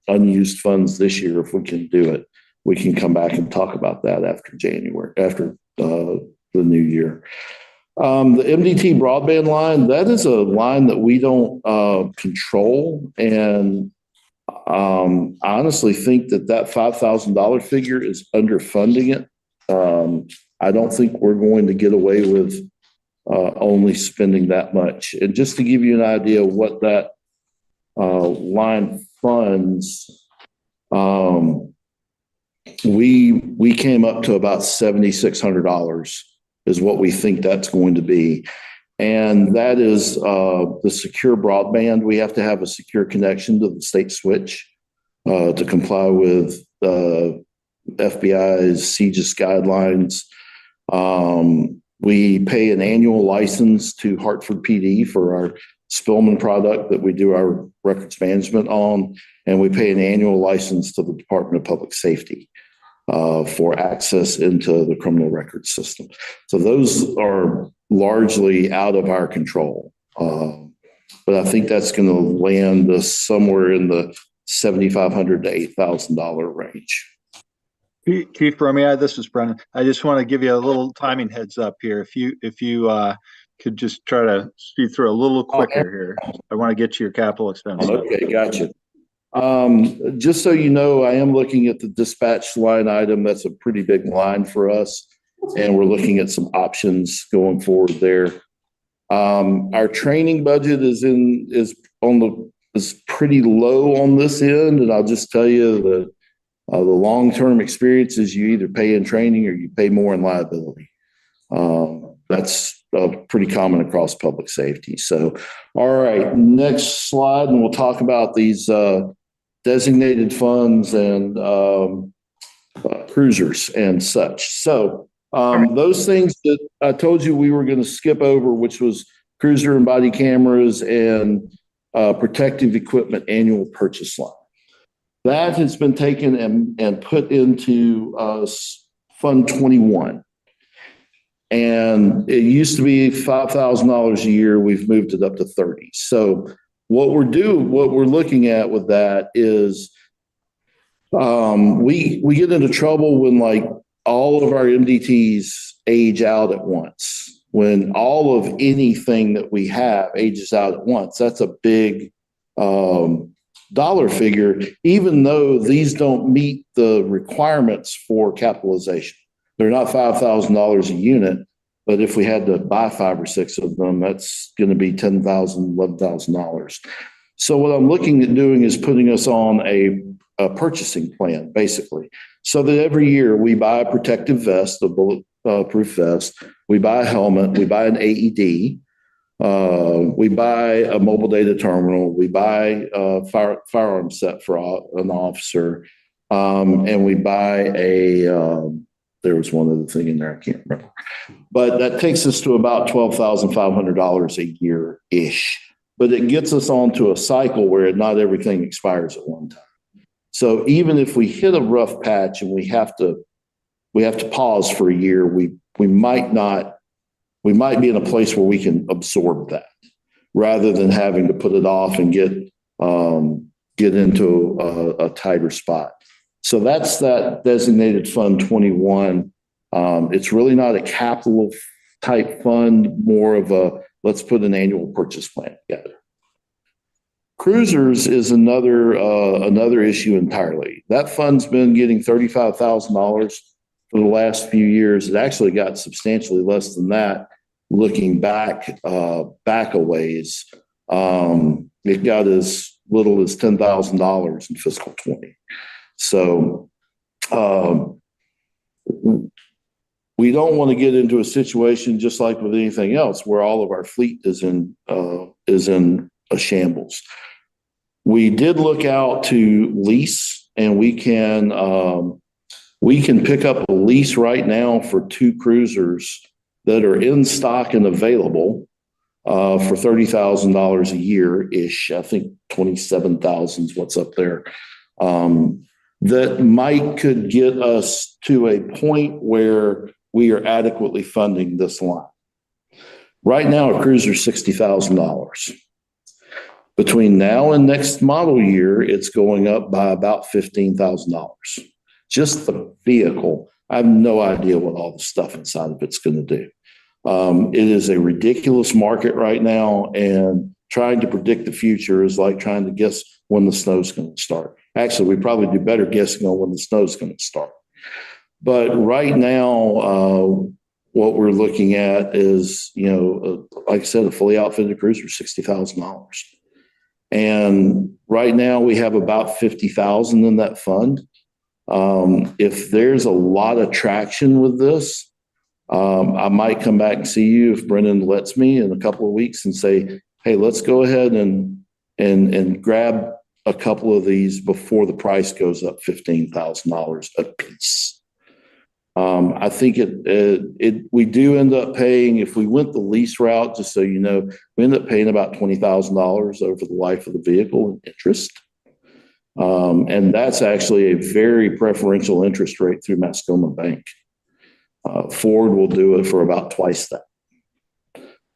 unused funds this year if we can do it. we can come back and talk about that after January, after the new year. The MDT broadband line, that is a line that we don't control. And I honestly think that $5,000 figure is underfunding it. I don't think we're going to get away with only spending that much. And just to give you an idea of what that line funds, we came up to about $7,600 is what we think that's going to be. And that is the secure broadband. We have to have a secure connection to the state switch to comply with FBI's CGIS guidelines. We pay an annual license to Hartford PD for our Spillman product that we do our records management on, and we pay an annual license to the Department of Public Safety for access into the criminal records system. So those are largely out of our control. But I think that's going to land us somewhere in the $7,500 to $8,000 range. Chief Romeo, this is Brennan. I just want to give you a little timing heads up here. If you could just try to speed through a little quicker here. I want to get to your capital expense. Okay, gotcha. Just so you know, I am looking at the dispatch line item. That's a pretty big line for us, and we're looking at some options going forward there. Our training budget is pretty low on this end, and I'll just tell you that the long-term experience is you either pay in training or you pay more in liability. That's pretty common across public safety. So, all right, next slide, and we'll talk about these designated funds and cruisers and such. So those things that I told you we were going to skip over, which was cruiser and body cameras and protective equipment annual purchase line. That has been taken and put into Fund 21. And it used to be $5,000 a year. We've moved it up to 30. So what we're looking at with that is we get into trouble when like all of our MDTs age out at once. When all of anything that we have ages out at once, that's a big dollar figure, even though these don't meet the requirements for capitalization. They're not $5,000 a unit, but if we had to buy 5 or 6 of them, that's going to be $10,000, $11,000. So what I'm looking at doing is putting us on a purchasing plan, basically, so that every year we buy a protective vest, a bulletproof vest, we buy a helmet, we buy an AED, we buy a mobile data terminal, we buy a firearm set for an officer, and we buy there was one other thing in there, I can't remember. But that takes us to about $12,500 a year-ish. But it gets us onto a cycle where not everything expires at one time. So even if we hit a rough patch and we have to pause for a year, we might be in a place where we can absorb that rather than having to put it off and get into a tighter spot. So that's that designated Fund 21. It's really not a capital type fund, more of a let's put an annual purchase plan together. Cruisers is another issue entirely. That fund's been getting $35,000 for the last few years. It actually got substantially less than that. Looking back a ways, it got as little as $10,000 in fiscal 20. So we don't want to get into a situation just like with anything else where all of our fleet is in a shambles. We did look out to lease, and we can pick up a lease right now for 2 cruisers that are in stock and available for $30,000 a year-ish. I think 27,000 is what's up there. That could get us to a point where we are adequately funding this line. Right now, a cruiser is $60,000. Between now and next model year, it's going up by about $15,000. just the vehicle, I have no idea what all the stuff inside of it's going to do. It is a ridiculous market right now, and trying to predict the future is like trying to guess when the snow's going to start. Actually, we probably do better guessing on when the snow's going to start. But right now, what we're looking at is, like I said, a fully outfitted cruiser, $60,000. And right now we have about 50,000 in that fund. If there's a lot of traction with this, I might come back and see you if Brendan lets me in a couple of weeks and say, hey, let's go ahead and grab a couple of these before the price goes up $15,000 a piece. I think we do end up paying, if we went the lease route, just so you know, we end up paying about $20,000 over the life of the vehicle in interest. And that's actually a very preferential interest rate through Mascoma Bank. Ford will do it for about twice that.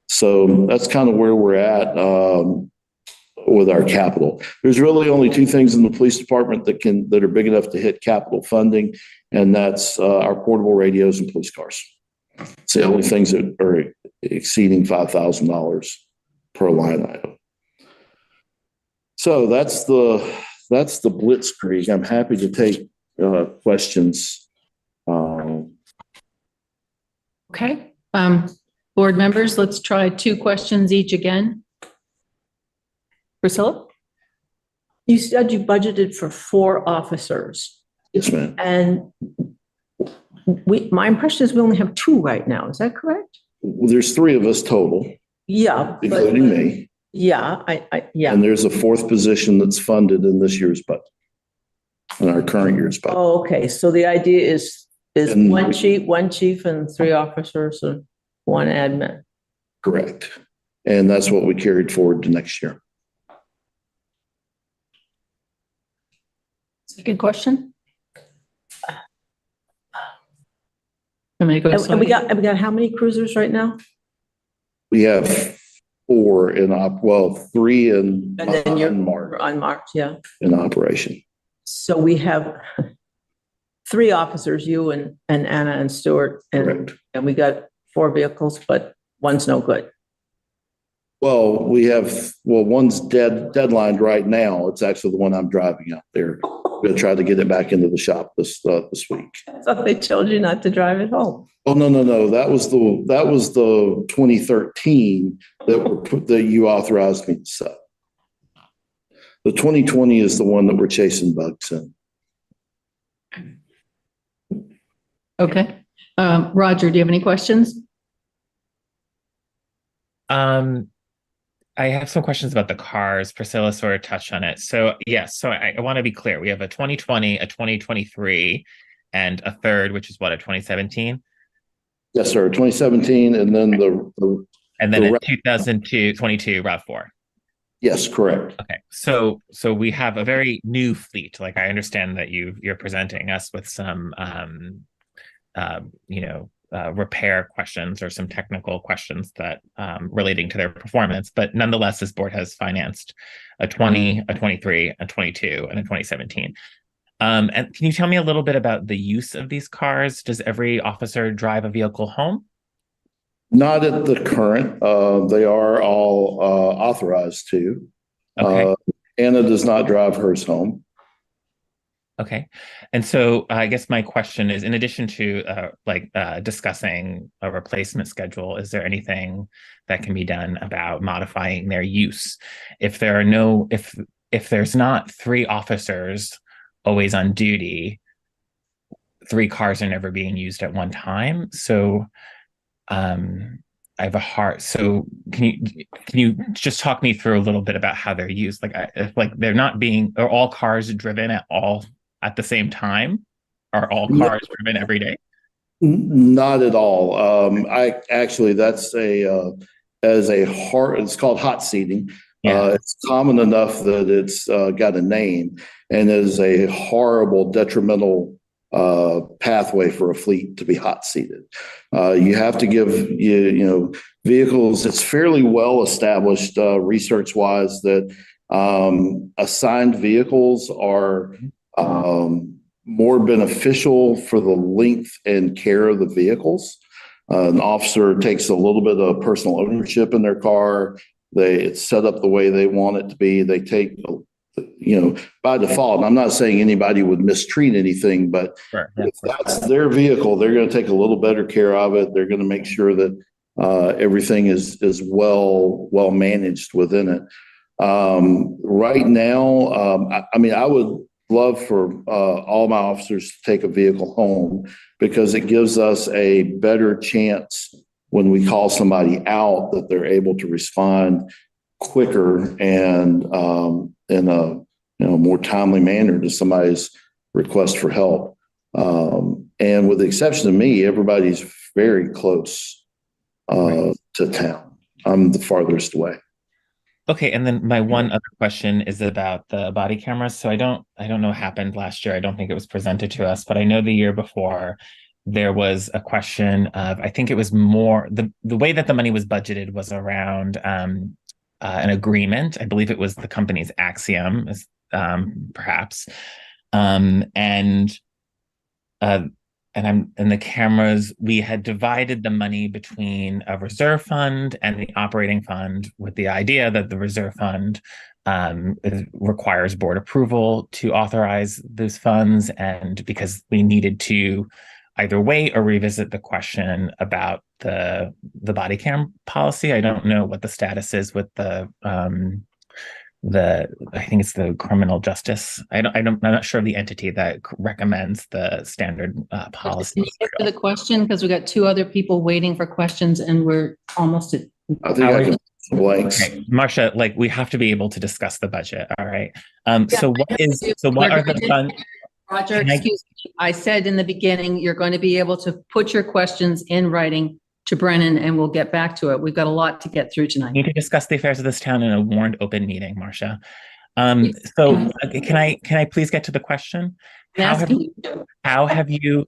So that's kind of where we're at with our capital. There's really only two things in the police department that are big enough to hit capital funding, and that's our portable radios and police cars. It's the only things that are exceeding $5,000 per line item. So that's the blitzkrieg. I'm happy to take questions. Okay. Board members, let's try 2 questions each again. Priscilla? You said you budgeted for 4 officers. Yes, ma'am. And my impression is we only have 2 right now. Is that correct? There's 3 of us total. Yeah. Including me. Yeah, yeah. And there's a 4th position that's funded in this year's budget, in our current year's budget. Oh, okay. So the idea is And one chief and 3 officers and 1 admin. Correct. And that's what we carried forward to next year. Second question? And we got how many cruisers right now? We have 4 in 3 in And then you're March, on March, yeah. in operation. So we have 3 officers, you and Anna and Stuart, Correct. and we got 4 vehicles, but one's no good. Well, one's deadlined right now. It's actually the one I'm driving out there. We're going to try to get it back into the shop this week. I thought they told you not to drive it home. Oh, no. That was the 2013 that you authorized me to sell. The 2020 is the one that we're chasing bugs in. Okay. Roger, do you have any questions? I have some questions about the cars. Priscilla sort of touched on it. So yes, so I want to be clear. We have a 2020, a 2023, and a third, which is what, a 2017? Yes, sir. 2017, and then and then a 2022 RAV4. Yes, correct. Okay, so we have a very new fleet. Like, I understand that you're presenting us with some repair questions or some technical questions that relating to their performance, but nonetheless, this board has financed a 20, a 23, a 22, and a 2017. And can you tell me a little bit about the use of these cars? Does every officer drive a vehicle home? Not at the current. They are all authorized to. Okay. Anna does not drive hers home. Okay. And so I guess my question is, in addition to discussing a replacement schedule, is there anything that can be done about modifying their use? If there's not 3 officers always on duty, 3 cars are never being used at one time. So I have a heart. So can you just talk me through a little bit about how they're used? They're not being, are all cars driven at the same time? Are all cars driven every day? Not at all. That's it's called hot seating. Yeah. It's common enough that it's got a name, and is a horrible, detrimental pathway for a fleet to be hot seated. You have to give vehicles. It's fairly well established research wise that assigned vehicles are more beneficial for the length and care of the vehicles. An officer takes a little bit of personal ownership in their car. It's set up the way they want it to be. They take, by default, and I'm not saying anybody would mistreat anything, but Sure. if that's their vehicle, they're going to take a little better care of it. They're going to make sure that everything is well managed within it. Right now, I would love for all my officers to take a vehicle home, because it gives us a better chance when we call somebody out that they're able to respond quicker and in a more timely manner to somebody's request for help. And with the exception of me, everybody's very close to town. I'm the farthest away. Okay, and then my one other question is about the body cameras. So I don't know what happened last year. I don't think it was presented to us, but I know the year before there was a question of, I think it was more the way that the money was budgeted was around an agreement. I believe it was the company's Axiom, perhaps, and the cameras, we had divided the money between a reserve fund and the operating fund, with the idea that the reserve fund requires board approval to authorize those funds, and because we needed to either wait or revisit the question about the body cam policy. I don't know what the status is with I think it's the criminal justice. I'm not sure of the entity that recommends the standard policy. Can you get to the question, because we got two other people waiting for questions and we're almost at. I think I can blanks. Okay. Marcia, we have to be able to discuss the budget. All right. So what are the funds? Roger, excuse me. I said in the beginning, you're going to be able to put your questions in writing to Brennan, and we'll get back to it. We've got a lot to get through tonight. We need to discuss the affairs of this town in a warned open meeting, Marcia. So can I please get to the question? How have you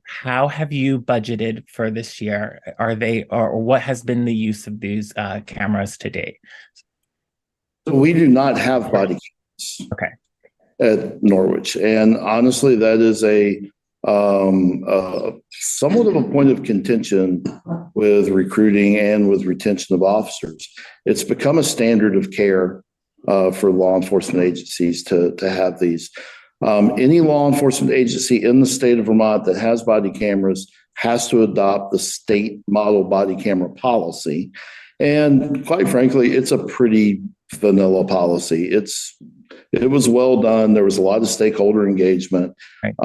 budgeted for this year? Or what has been the use of these cameras to date? So we do not have body cameras. Okay. At Norwich, and honestly, that is a somewhat of a point of contention with recruiting and with retention of officers. It's become a standard of care for law enforcement agencies to have these. Any law enforcement agency in the state of Vermont that has body cameras has to adopt the state model body camera policy. And quite frankly, it's a pretty vanilla policy. It was well done. There was a lot of stakeholder engagement. Right.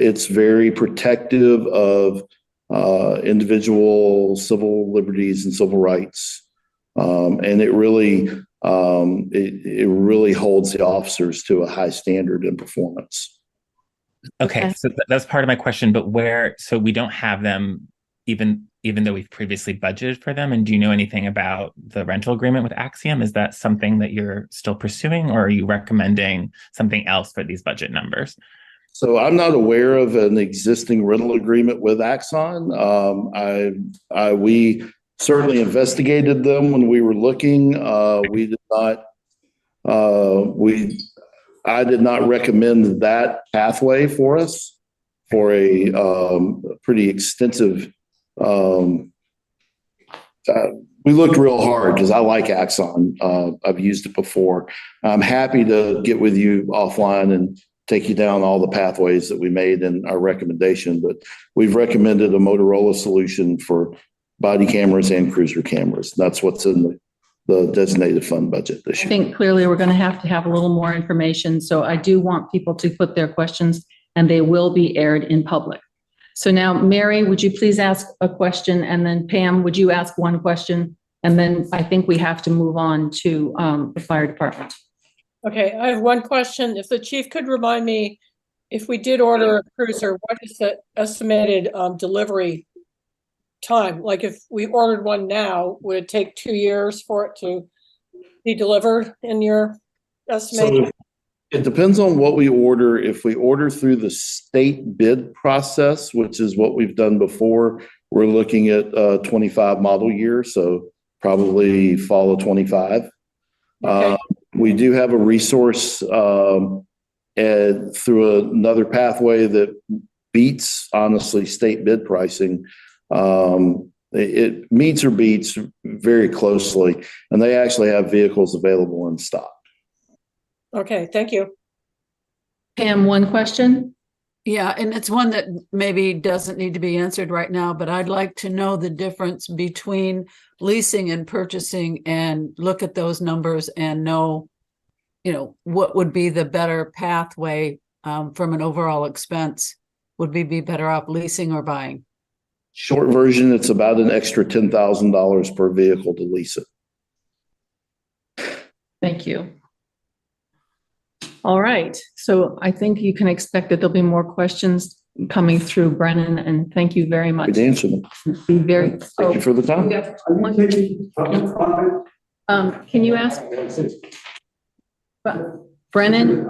It's very protective of individual civil liberties and civil rights. And it really holds the officers to a high standard in performance. Okay. So that's part of my question, but so we don't have them even though we've previously budgeted for them? And do you know anything about the rental agreement with Axiom? Is that something that you're still pursuing, or are you recommending something else for these budget numbers? So I'm not aware of an existing rental agreement with Axon. We certainly investigated them when we were looking. We did not. I did not recommend that pathway for us for a pretty extensive. We looked real hard because I like Axon. I've used it before. I'm happy to get with you offline and take you down all the pathways that we made in our recommendation, but we've recommended a Motorola solution for body cameras and cruiser cameras. That's what's in the designated fund budget this year. I think clearly we're going to have a little more information. So I do want people to put their questions, and they will be aired in public. So now, Mary, would you please ask a question? And then Pam, would you ask one question? And then I think we have to move on to the fire department. Okay, I have one question. If the chief could remind me, if we did order a cruiser, what is the estimated delivery time? Like if we ordered one now, would it take 2 years for it to be delivered in your estimation? So it depends on what we order. If we order through the state bid process, which is what we've done before, we're looking at 25 model year, so probably fall of 25. Okay. We do have a resource and through another pathway that beats, honestly, state bid pricing. It meets or beats very closely, and they actually have vehicles available in stock. Okay, thank you. Pam, one question? Yeah, and it's one that maybe doesn't need to be answered right now, but I'd like to know the difference between leasing and purchasing and look at those numbers and know, what would be the better pathway from an overall expense. Would we be better off leasing or buying? Short version, it's about an extra $10,000 per vehicle to lease it. Thank you. All right, so I think you can expect that there'll be more questions coming through, Brennan, and thank you very much. Good answer them. Be very. Thank you for the time. Can you ask? Brennan?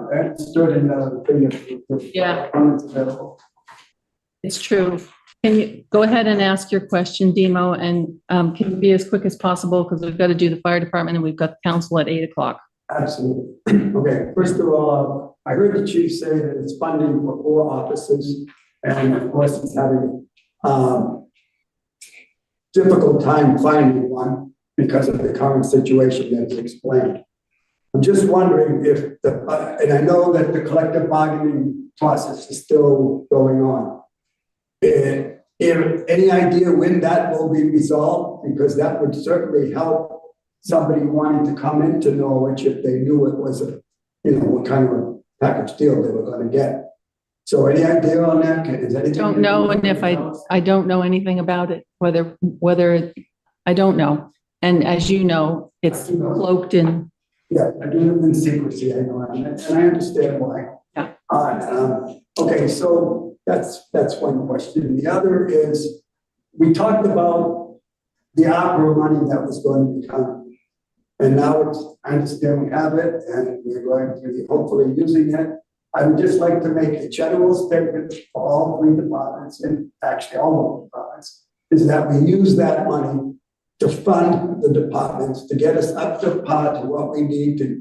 Yeah. It's true. Can you go ahead and ask your question, Demo, and can you be as quick as possible because we've got to do the fire department and we've got the council at 8 o'clock. Absolutely. Okay, first of all, I heard the chief say that it's funding for 4 offices, and of course it's having difficult time finding one because of the current situation that he explained. I'm just wondering if and I know that the collective bargaining process is still going on. Any idea when that will be resolved? Because that would certainly help somebody wanting to come into Norwich if they knew it was what kind of a package deal they were going to get. So any idea on that? Is anything? Don't know, and if I don't know anything about it, whether I don't know. And as you know, it's cloaked in. Yeah, I do live in secrecy. I know, and I understand why. Yeah. Okay, so that's one question. The other is we talked about the opera money that was going to come. And now I understand we have it and we're going to be hopefully using it. I would just like to make a general statement for all 3 departments, and actually all of the departments, is that we use that money to fund the departments, to get us up to par to what we need to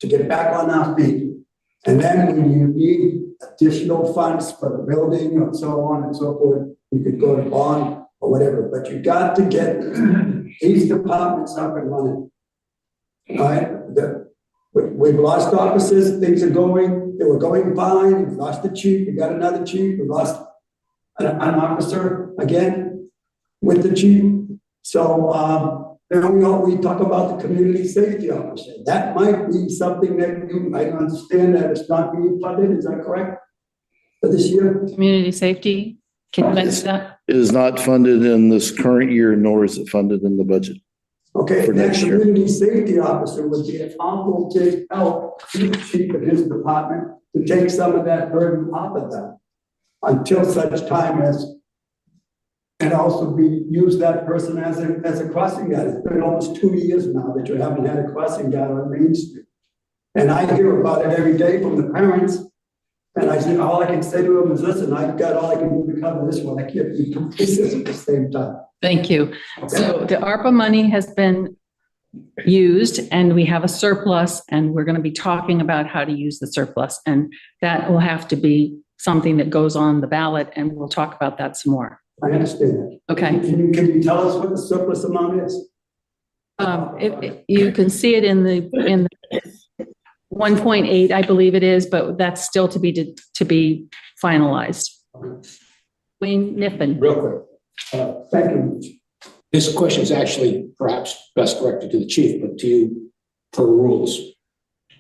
get back on our feet. And then when you need additional funds for the building and so on and so forth, you could go to bond or whatever, but you got to get these departments up and running. All right, we've lost officers, they were going fine, we lost the chief, we got another chief, we lost an officer again with the chief. So then we talk about the community safety officer. That might be something that you might understand that it's not being funded, is that correct? For this year? Community safety, can you mention that? It is not funded in this current year, nor is it funded in the budget. Okay, for that next year. community safety officer would be an awful big help to the chief of his department to take some of that burden off of them until such time as, and also use that person as a crossing guard. It's been almost 2 years now that you haven't had a crossing guard on Main Street. And I hear about it every day from the parents. And I said, all I can say to them is, listen, I've got all I can do to cover this one. I can't do 2 pieces at the same time. Thank you. So the ARPA money has been used and we have a surplus, and we're going to be talking about how to use the surplus. And that will have to be something that goes on the ballot, and we'll talk about that some more. I understand that. Okay. Can you tell us what the surplus amount is? You can see it in the 1.8, I believe it is, but that's still to be finalized. Wayne Niffen. Real quick. Thank you. This question is actually perhaps best directed to the chief, but to you per rules.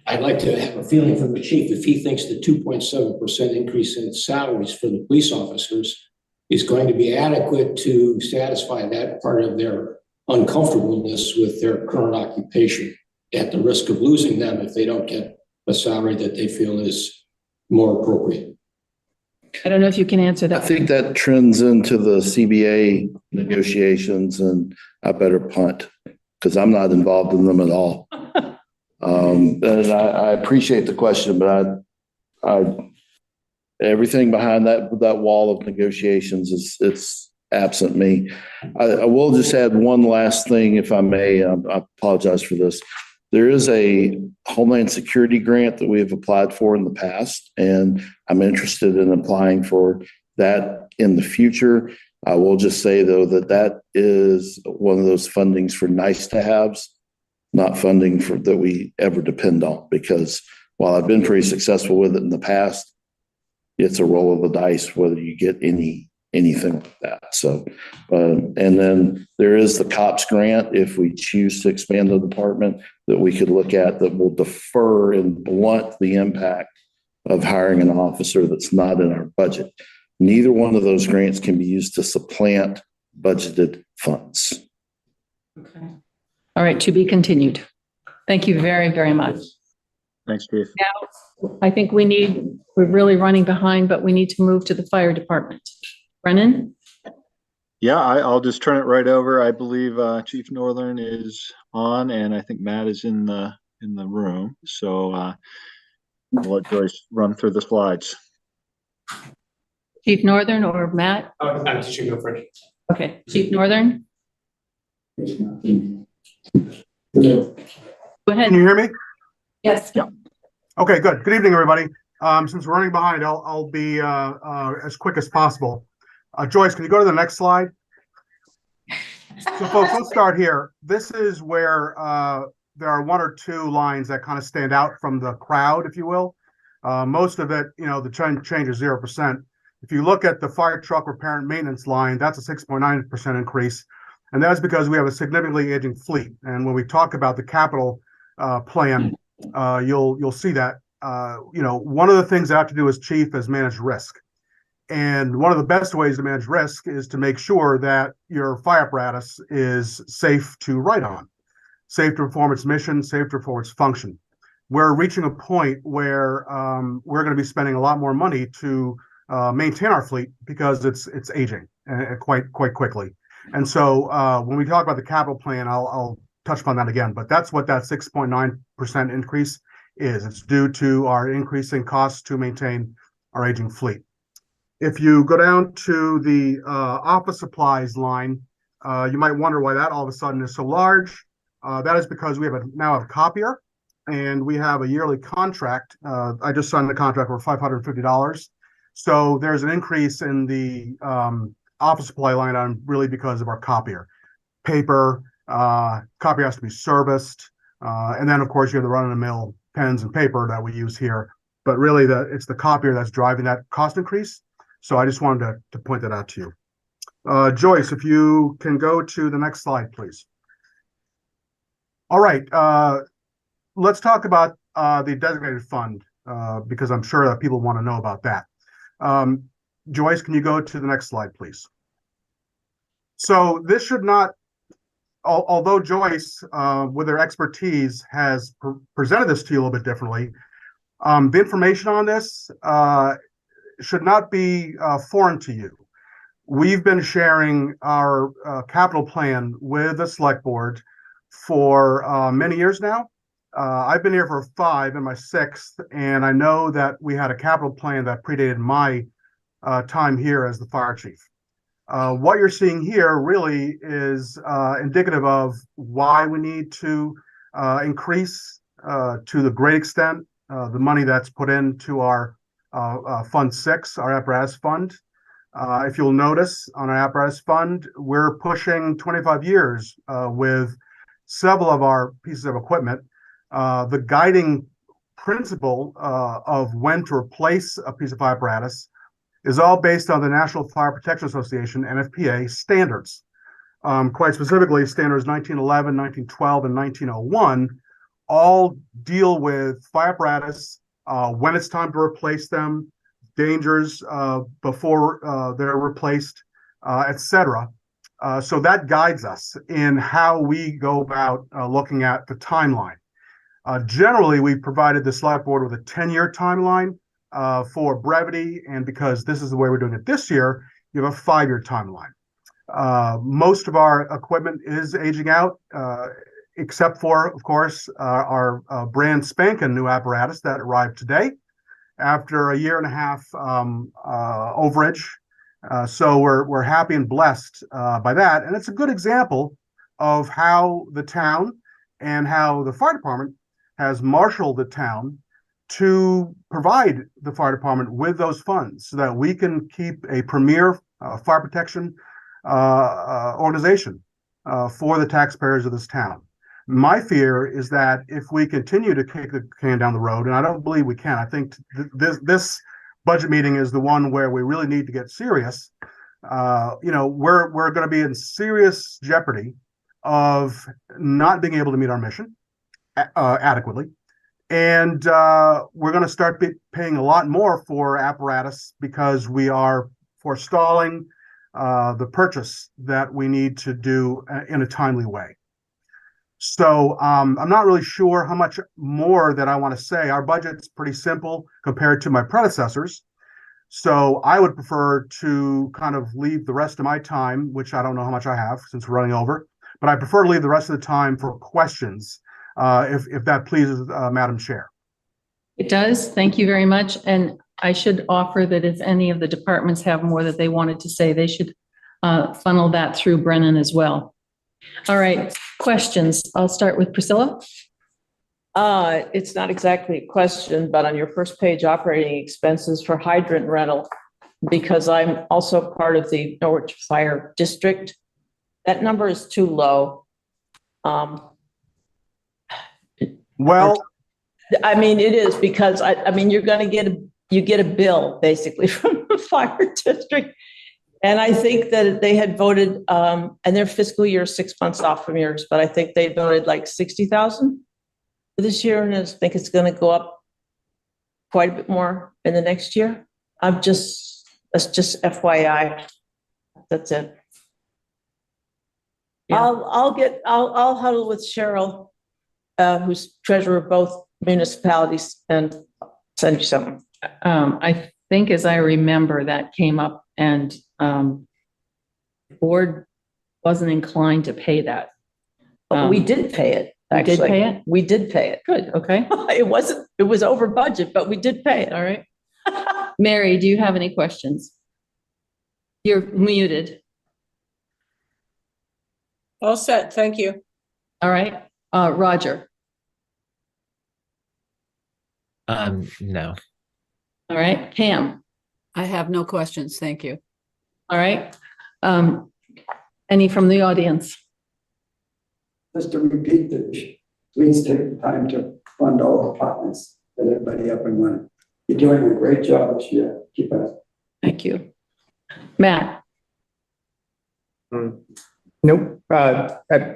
I'd like to have a feeling from the chief if he thinks the 2.7% increase in salaries for the police officers is going to be adequate to satisfy that part of their uncomfortableness with their current occupation at the risk of losing them if they don't get a salary that they feel is more appropriate. I don't know if you can answer that. I think that trends into the CBA negotiations, and I better punt because I'm not involved in them at all. And I appreciate the question, but everything behind that wall of negotiations it's absent me. I will just add one last thing, if I may. I apologize for this. There is a Homeland Security grant that we have applied for in the past, and I'm interested in applying for that in the future. I will just say, though, that that is one of those fundings for nice to haves, not funding for that we ever depend on, because while I've been pretty successful with it in the past, it's a roll of the dice whether you get anything like that. So, and then there is the COPS grant if we choose to expand the department that we could look at that will defer and blunt the impact of hiring an officer that's not in our budget. Neither one of those grants can be used to supplant budgeted funds. Okay. All right, to be continued. Thank you very, very much. Thanks, Chief. Now, I think we're really running behind, but we need to move to the fire department. Brennan? Yeah, I'll just turn it right over. I believe Chief Northern is on, and I think Matt is in the room. So I'll let Joyce run through the slides. Chief Northern or Matt? I'm teaching go first. Okay, Chief Northern? Go ahead. Can you hear me? Yes. Yeah. Okay, good. Good evening, everybody. Since we're running behind, I'll be as quick as possible. Joyce, can you go to the next slide? So folks, let's start here. This is where there are one or two lines that kind of stand out from the crowd, if you will. Most of it, the change is 0%. If you look at the fire truck repair and maintenance line, that's a 6.9% increase. And that's because we have a significantly aging fleet. And when we talk about the capital plan, you'll see that, one of the things I have to do as chief is manage risk. And one of the best ways to manage risk is to make sure that your fire apparatus is safe to ride on, safe to perform its mission, safe to perform its function. We're reaching a point where we're going to be spending a lot more money to maintain our fleet because it's aging quite quickly. And so when we talk about the capital plan, I'll touch upon that again, but that's what that 6.9% increase is. It's due to our increasing costs to maintain our aging fleet. If you go down to the office supplies line, you might wonder why that all of a sudden is so large. That is because we now have a copier, and we have a yearly contract. I just signed the contract for $550. So there's an increase in the office supply line item really because of our copier. Paper, copy has to be serviced. And then, of course, you have the run-of-the-mill pens and paper that we use here. But really, it's the copier that's driving that cost increase. So I just wanted to point that out to you. Joyce, if you can go to the next slide, please. All right. Let's talk about the designated fund, because I'm sure that people want to know about that. Joyce, can you go to the next slide, please? So this should not, although Joyce, with her expertise, has presented this to you a little bit differently, the information on this should not be foreign to you. We've been sharing our capital plan with the select board for many years now. I've been here for 5 and my 6th, and I know that we had a capital plan that predated my time here as the fire chief. What you're seeing here really is indicative of why we need to increase to the great extent the money that's put into our Fund 6, our apparatus fund. If you'll notice on our apparatus fund, we're pushing 25 years with several of our pieces of equipment. The guiding principle of when to replace a piece of apparatus is all based on the National Fire Protection Association, NFPA, standards. Quite specifically, standards 1911, 1912, and 1901 all deal with fire apparatus, when it's time to replace them, dangers before they're replaced, etc. So that guides us in how we go about looking at the timeline. Generally, we provided the select board with a 10-year timeline for brevity, and because this is the way we're doing it this year, you have a 5-year timeline. Most of our equipment is aging out, except for, of course, our brand spanking new apparatus that arrived today after a 1.5 year overage. So we're happy and blessed by that, and it's a good example of how the town and how the fire department has marshaled the town to provide the fire department with those funds so that we can keep a premier fire protection organization for the taxpayers of this town. My fear is that if we continue to kick the can down the road, and I don't believe we can, I think this budget meeting is the one where we really need to get serious. We're going to be in serious jeopardy of not being able to meet our mission adequately. And we're going to start paying a lot more for apparatus because we are forestalling the purchase that we need to do in a timely way. So I'm not really sure how much more that I want to say. Our budget's pretty simple compared to my predecessors. So I would prefer to kind of leave the rest of my time, which I don't know how much I have since we're running over, but I prefer to leave the rest of the time for questions, if that pleases Madam Chair. It does. Thank you very much. And I should offer that if any of the departments have more that they wanted to say, they should funnel that through Brennan as well. All right, questions. I'll start with Priscilla. It's not exactly a question, but on your first page, operating expenses for hydrant rental, because I'm also part of the Norwich Fire District, that number is too low. Well, I mean, it is because I mean, you're going to get a bill basically from the fire district. And I think that they had voted, and their fiscal year is 6 months off from yours, but I think they voted like 60,000 for this year. And I think it's going to go up quite a bit more in the next year. That's just FYI. That's it. Yeah. I'll huddle with Cheryl, who's treasurer of both municipalities, and send you something. I think, as I remember, that came up, and the board wasn't inclined to pay that. We did pay it. Actually. We did pay it? We did pay it. Good. Okay. It was over budget, but we did pay it. All right. Mary, do you have any questions? You're muted. All set. Thank you. All right. Roger. No. All right. Pam. I have no questions. Thank you. All right. Any from the audience? Just to repeat that, please take the time to fund all departments, get everybody up and running. You're doing a great job this year. Keep it up. Thank you. Matt. Nope. I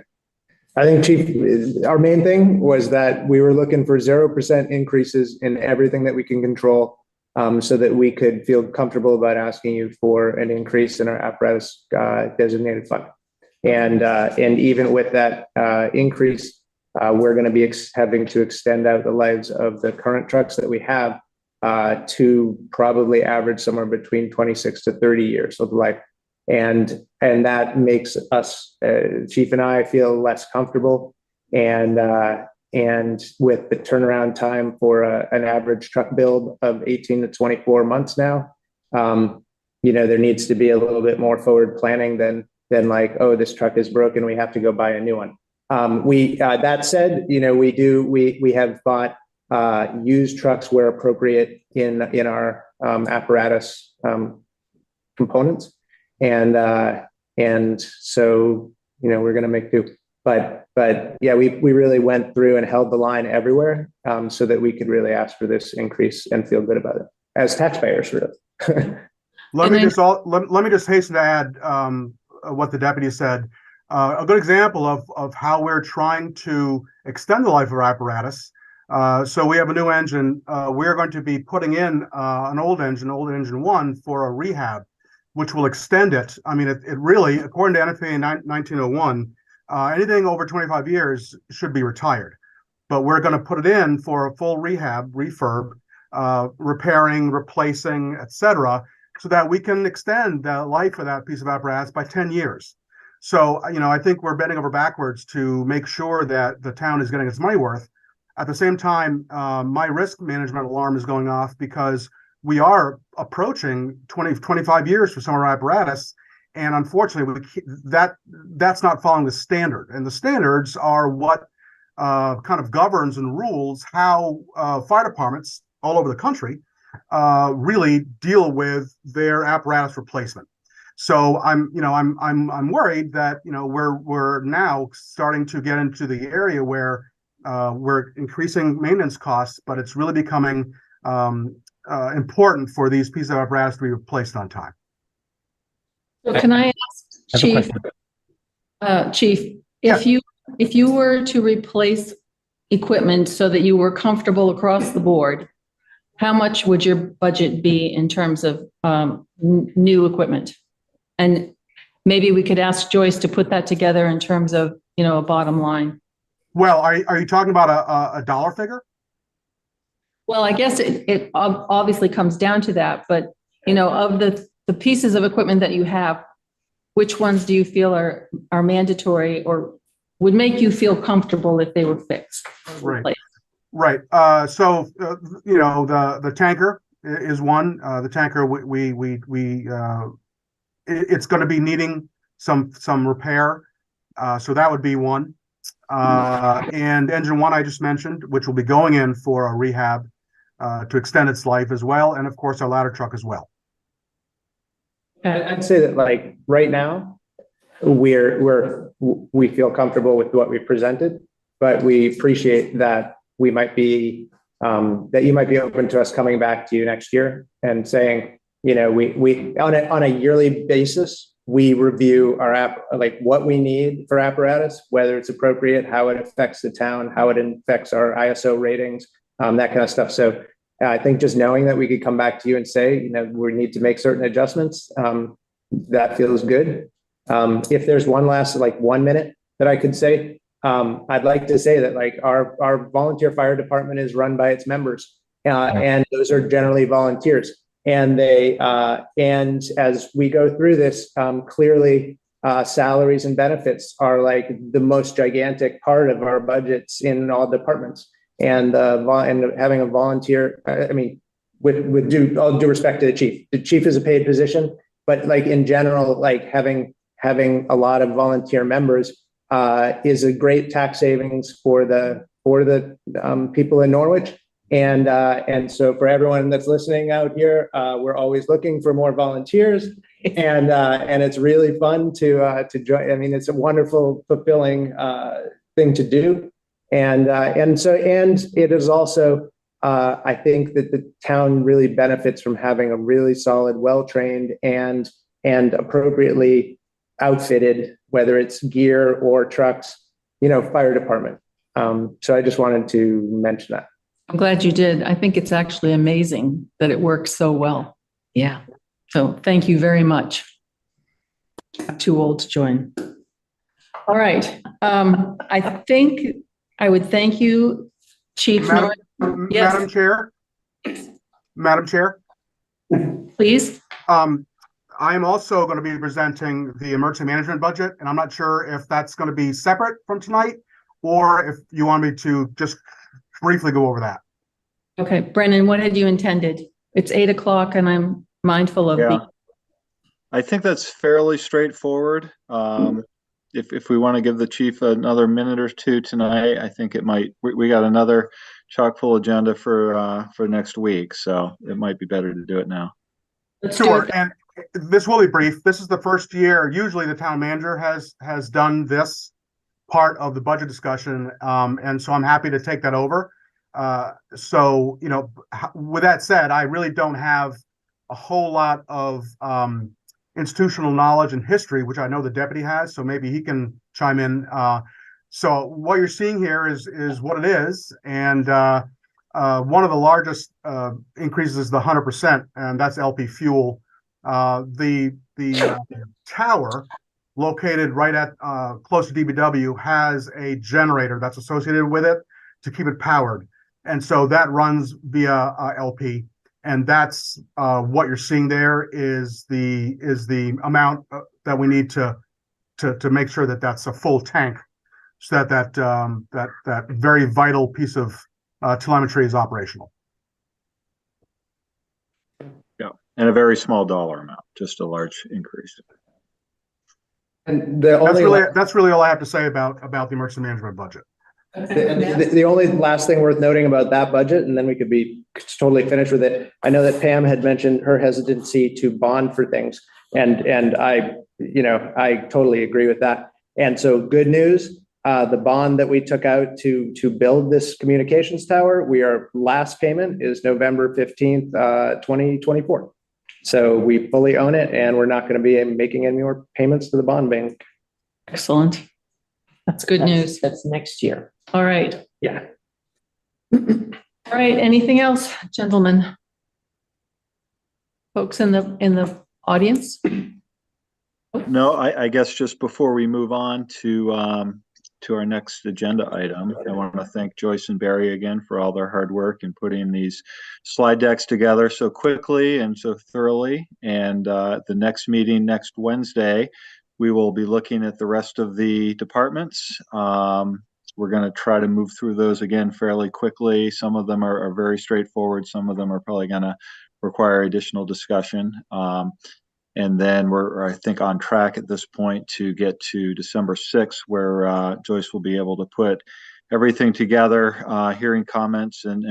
think, Chief, our main thing was that we were looking for 0% increases in everything that we can control, so that we could feel comfortable about asking you for an increase in our apparatus designated fund. And even with that increase, we're going to be having to extend out the lives of the current trucks that we have to probably average somewhere between 26 to 30 years of life. And that makes us, Chief and I, feel less comfortable. And with the turnaround time for an average truck build of 18 to 24 months now, there needs to be a little bit more forward planning than like, oh, this truck is broken, we have to go buy a new one. That said, we have bought used trucks where appropriate in our apparatus components. And so, we're going to make do, but yeah, we really went through and held the line everywhere, so that we could really ask for this increase and feel good about it as taxpayers, really. Let me just hasten to add what the deputy said. A good example of how we're trying to extend the life of our apparatus. So we have a new engine. We're going to be putting in an old engine 1, for a rehab, which will extend it. I mean, it really, according to NFPA 1901, anything over 25 years should be retired. But we're going to put it in for a full rehab, refurb, repairing, replacing, etc., so that we can extend the life of that piece of apparatus by 10 years. So, I think we're bending over backwards to make sure that the town is getting its money worth. At the same time, my risk management alarm is going off because we are approaching 25 years for some of our apparatus. And unfortunately, that's not following the standard. And the standards are what kind of governs and rules how fire departments all over the country really deal with their apparatus replacement. So I'm worried that we're now starting to get into the area where we're increasing maintenance costs, but it's really becoming important for these pieces of apparatus to be replaced on time. So can I ask, Chief? Chief, if you were to replace equipment so that you were comfortable across the board, how much would your budget be in terms of new equipment? And maybe we could ask Joyce to put that together in terms of, a bottom line. Well, are you talking about a dollar figure? Well, I guess it obviously comes down to that, but, of the pieces of equipment that you have, which ones do you feel are mandatory or would make you feel comfortable if they were fixed? Right. Right. So, the tanker is one. The tanker, it's going to be needing some repair. So that would be one. And engine one I just mentioned, which will be going in for a rehab to extend its life as well. And of course, our ladder truck as well. I'd say that right now, we feel comfortable with what we presented, but we appreciate that you might be open to us coming back to you next year and saying, we on a yearly basis, we review our what we need for apparatus, whether it's appropriate, how it affects the town, how it affects our ISO ratings, that kind of stuff. So I think just knowing that we could come back to you and say, we need to make certain adjustments, that feels good. If there's one last 1 minute that I could say, I'd like to say that our volunteer fire department is run by its members, and those are generally volunteers. And and as we go through this, clearly salaries and benefits are the most gigantic part of our budgets in all departments. And having a volunteer, with all due respect to the chief is a paid position, but in general, having a lot of volunteer members is a great tax savings for the people in Norwich. And so for everyone that's listening out here, we're always looking for more volunteers, and it's really fun to join. It's a wonderful, fulfilling thing to do, and it is also I think that the town really benefits from having a really solid, well-trained and appropriately outfitted, whether it's gear or trucks, fire department. So I just wanted to mention that. I'm glad you did. I think it's actually amazing that it works so well. Yeah. So thank you very much. I'm too old to join. All right. I think I would thank you, Chief. Yes. Madam Chair. Please. I am also going to be presenting the emergency management budget, and I'm not sure if that's going to be separate from tonight or if you want me to just briefly go over that. Okay, Brennan, what had you intended? It's 8 o'clock and I'm mindful of I think that's fairly straightforward. If we want to give the chief another minute or two tonight, I think it might, we got another chock full agenda for next week. So it might be better to do it now. Sure. And this will be brief. This is the first year. Usually the town manager has done this part of the budget discussion. And so I'm happy to take that over. So, with that said, I really don't have a whole lot of institutional knowledge and history, which I know the deputy has, so maybe he can chime in. So what you're seeing here is what it is. And one of the largest increases is the 100%, and that's LP fuel. The tower located right at close to DBW has a generator that's associated with it to keep it powered. And so that runs via LP, and that's what you're seeing there is the amount that we need to make sure that that's a full tank, so that very vital piece of telemetry is operational. Yeah, and a very small dollar amount, just a large increase. And that's really all I have to say about the emergency management budget. The only last thing worth noting about that budget, and then we could be totally finished with it. I know that Pam had mentioned her hesitancy to bond for things, and I totally agree with that. And so, good news: the bond that we took out to build this communications tower, our last payment is November 15th, 2024. So we fully own it, and we're not going to be making any more payments to the bond bank. Excellent. That's good news. That's next year. All right. Yeah. All right. Anything else, gentlemen? Folks in the audience? No, I guess just before we move on to our next agenda item, I want to thank Joyce and Barry again for all their hard work in putting these slide decks together so quickly and so thoroughly. And the next meeting next Wednesday, we will be looking at the rest of the departments. We're going to try to move through those again fairly quickly. Some of them are very straightforward. Some of them are probably going to require additional discussion. And then we're, I think, on track at this point to get to December 6th, where Joyce will be able to put everything together, hearing comments and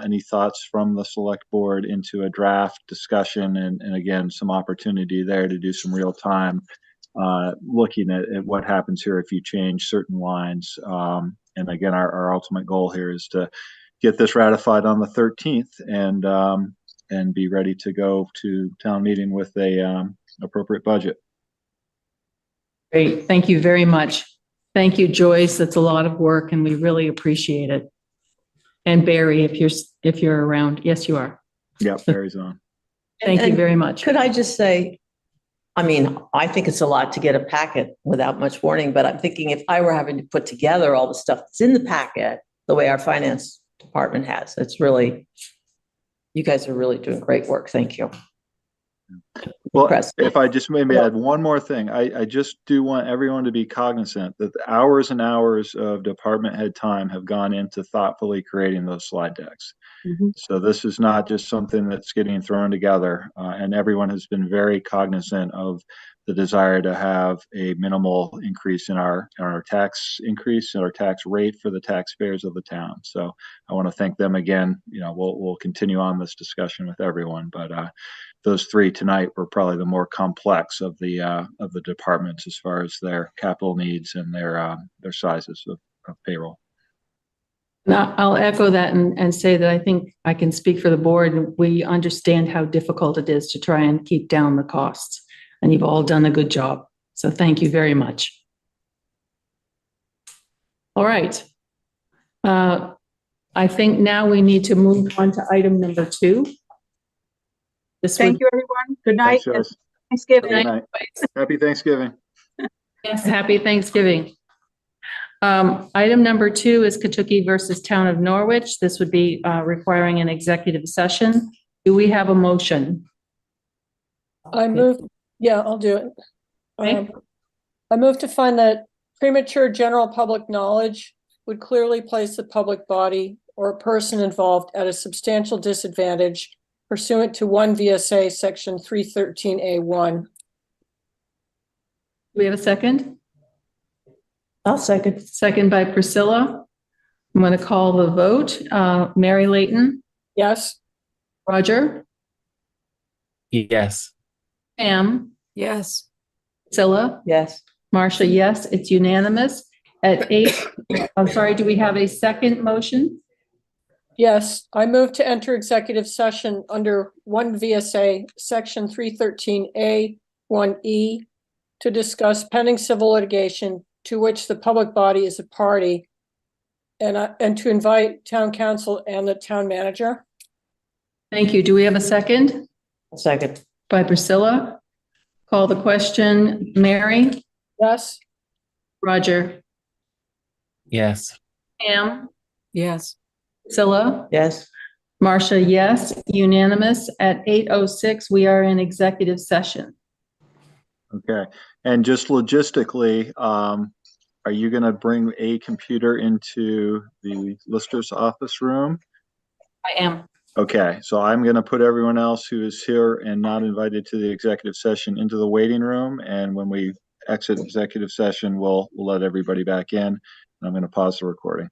any thoughts from the select board into a draft discussion. And again, some opportunity there to do some real time looking at what happens here if you change certain lines. And again, our ultimate goal here is to get this ratified on the 13th and be ready to go to town meeting with a appropriate budget. Great. Thank you very much. Thank you, Joyce. That's a lot of work and we really appreciate it. And Barry, if you're around. Yes, you are. Yeah, Barry's on. Thank you very much. Could I just say, I mean, I think it's a lot to get a packet without much warning, but I'm thinking if I were having to put together all the stuff that's in the packet, the way our finance department has, it's really, you guys are really doing great work. Thank you. Well, if I just maybe add one more thing, I just do want everyone to be cognizant that the hours and hours of department head time have gone into thoughtfully creating those slide decks. Mm-hmm. So this is not just something that's getting thrown together, and everyone has been very cognizant of the desire to have a minimal increase in our tax increase and our tax rate for the taxpayers of the town. So I want to thank them again. You know, we'll continue on this discussion with everyone, but those three tonight were probably the more complex of the departments as far as their capital needs and their sizes of payroll. Now, I'll echo that and say that I think I can speak for the board. We understand how difficult it is to try and keep down the costs, and you've all done a good job. So thank you very much. All right. I think now we need to move on to item number 2. Thank you, everyone. Good night. Thanks, Thanksgiving. Good night. Happy Thanksgiving. Yes, happy Thanksgiving. Item number 2 is Katucki versus Town of Norwich. This would be requiring an executive session. Do we have a motion? I move, yeah, I'll do it. I move to find that premature general public knowledge would clearly place the public body or a person involved at a substantial disadvantage pursuant to 1 V.S.A. section 313A1. Do we have a second? I'll second. Second by Priscilla. I'm going to call the vote. Mary Layton? Yes. Roger? Yes. Pam? Yes. Priscilla? Yes. Marcia, yes. It's unanimous. At 8, I'm sorry, do we have a second motion? Yes, I move to enter executive session under 1 V.S.A. section 313A1E to discuss pending civil litigation to which the public body is a party and to invite town council and the town manager. Thank you. Do we have a second? A second. By Priscilla. Call the question. Mary? Yes. Roger? Yes. Pam? Yes. Priscilla? Yes. Marcia, yes. Unanimous. At 8:06, we are in executive session. Okay. And just logistically, are you going to bring a computer into the Lister's office room? I am. Okay. So I'm going to put everyone else who is here and not invited to the executive session into the waiting room. And when we exit executive session, we'll let everybody back in. And I'm going to pause the recording.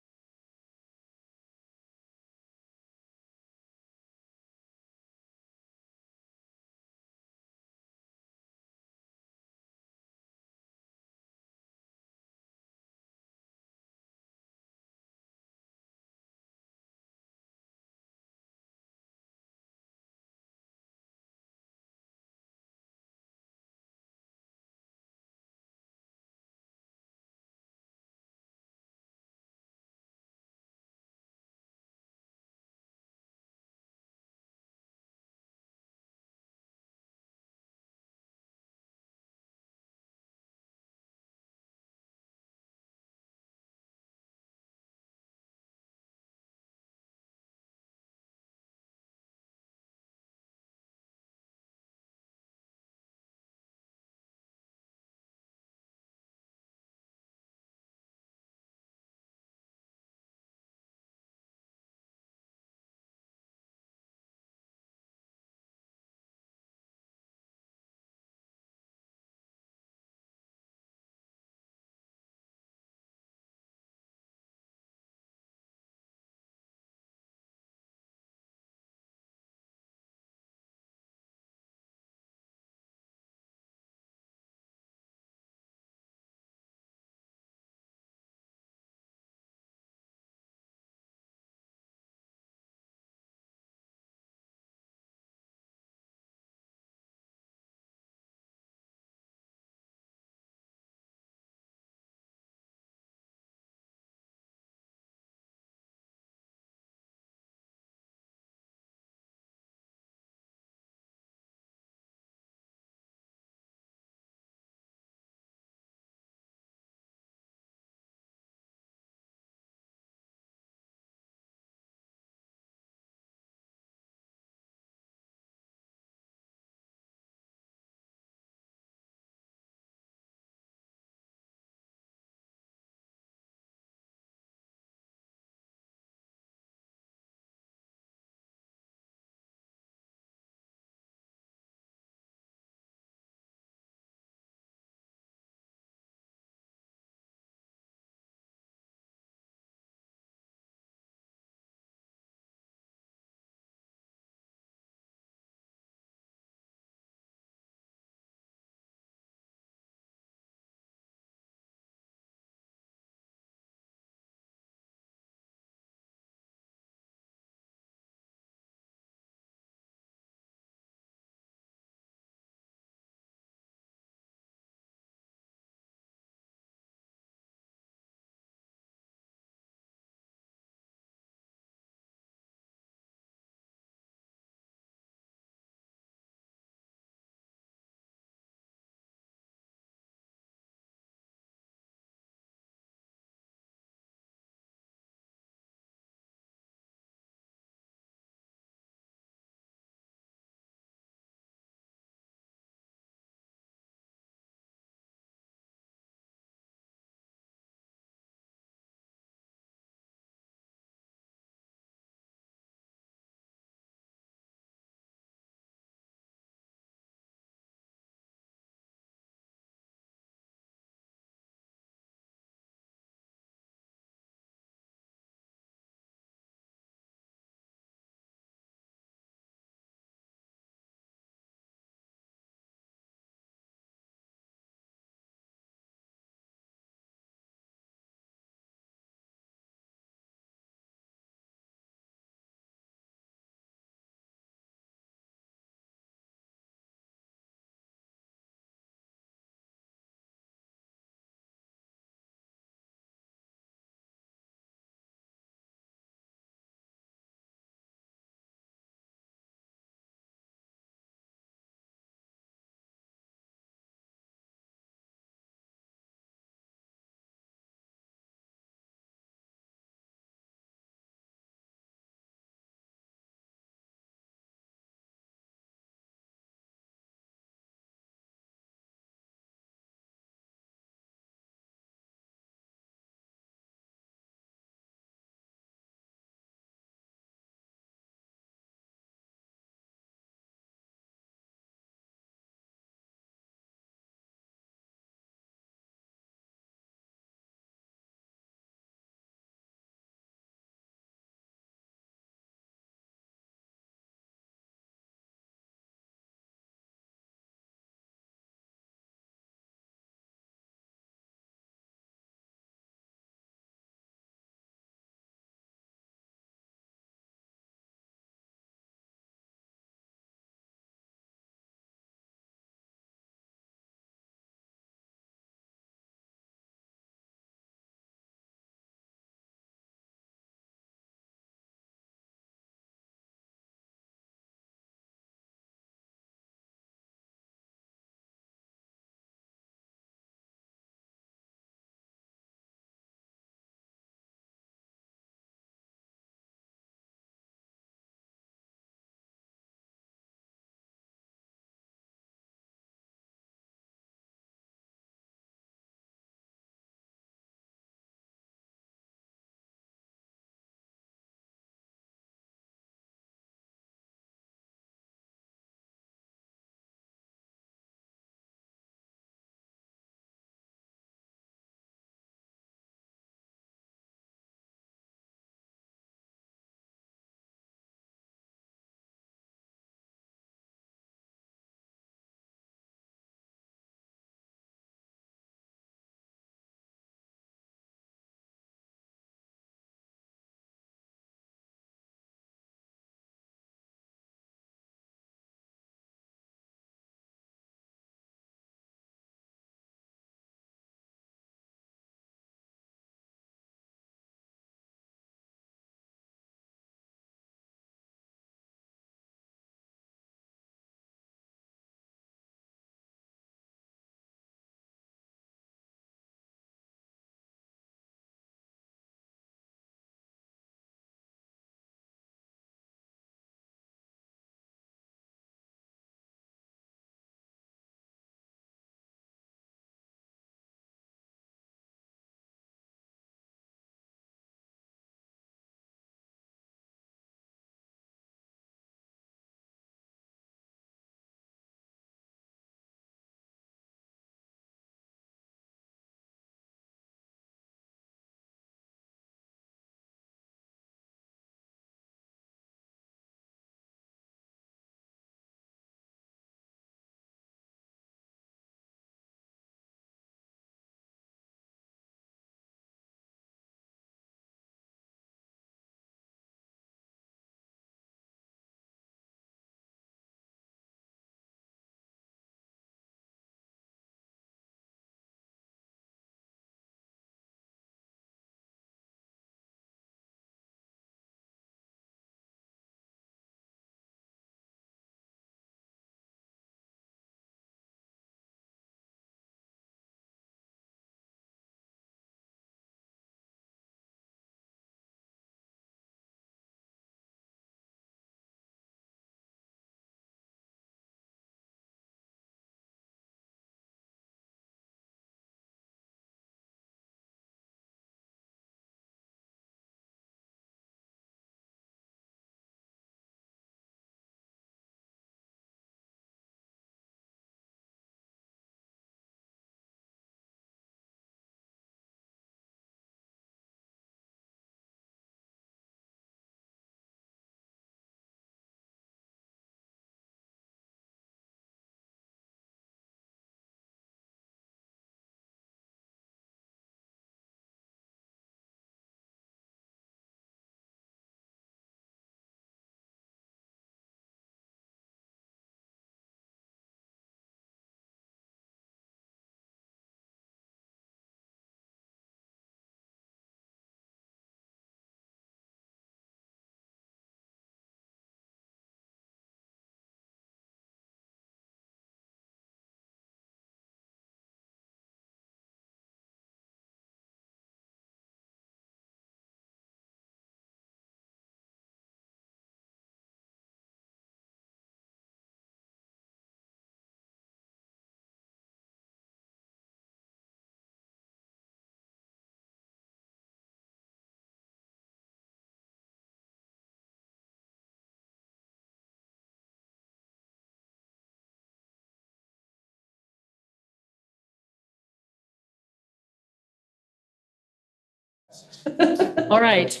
All right,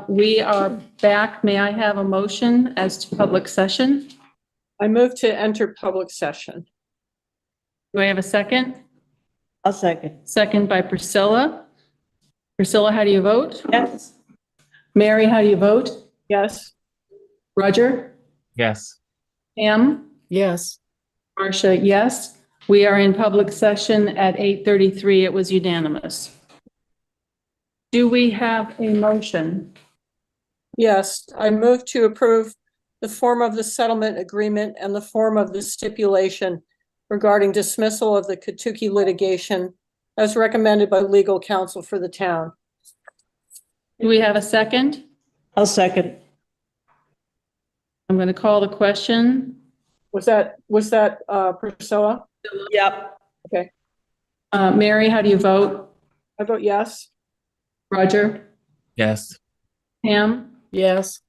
we are back. May I have a motion as to public session? I move to enter public session. Do I have a second? I'll second. Second by Priscilla. Priscilla, how do you vote? Yes. Mary, how do you vote? Yes. Roger? Yes. Pam? Yes. Marcia, yes. We are in public session at 8:33. It was unanimous. Do we have a motion? Yes, I move to approve the form of the settlement agreement and the form of the stipulation regarding dismissal of the Katucki litigation as recommended by legal counsel for the town. Do we have a second? I'll second. I'm going to call the question. Was that Priscilla? Yep. Okay. Mary, how do you vote? I vote yes. Roger? Yes. Pam? Yes.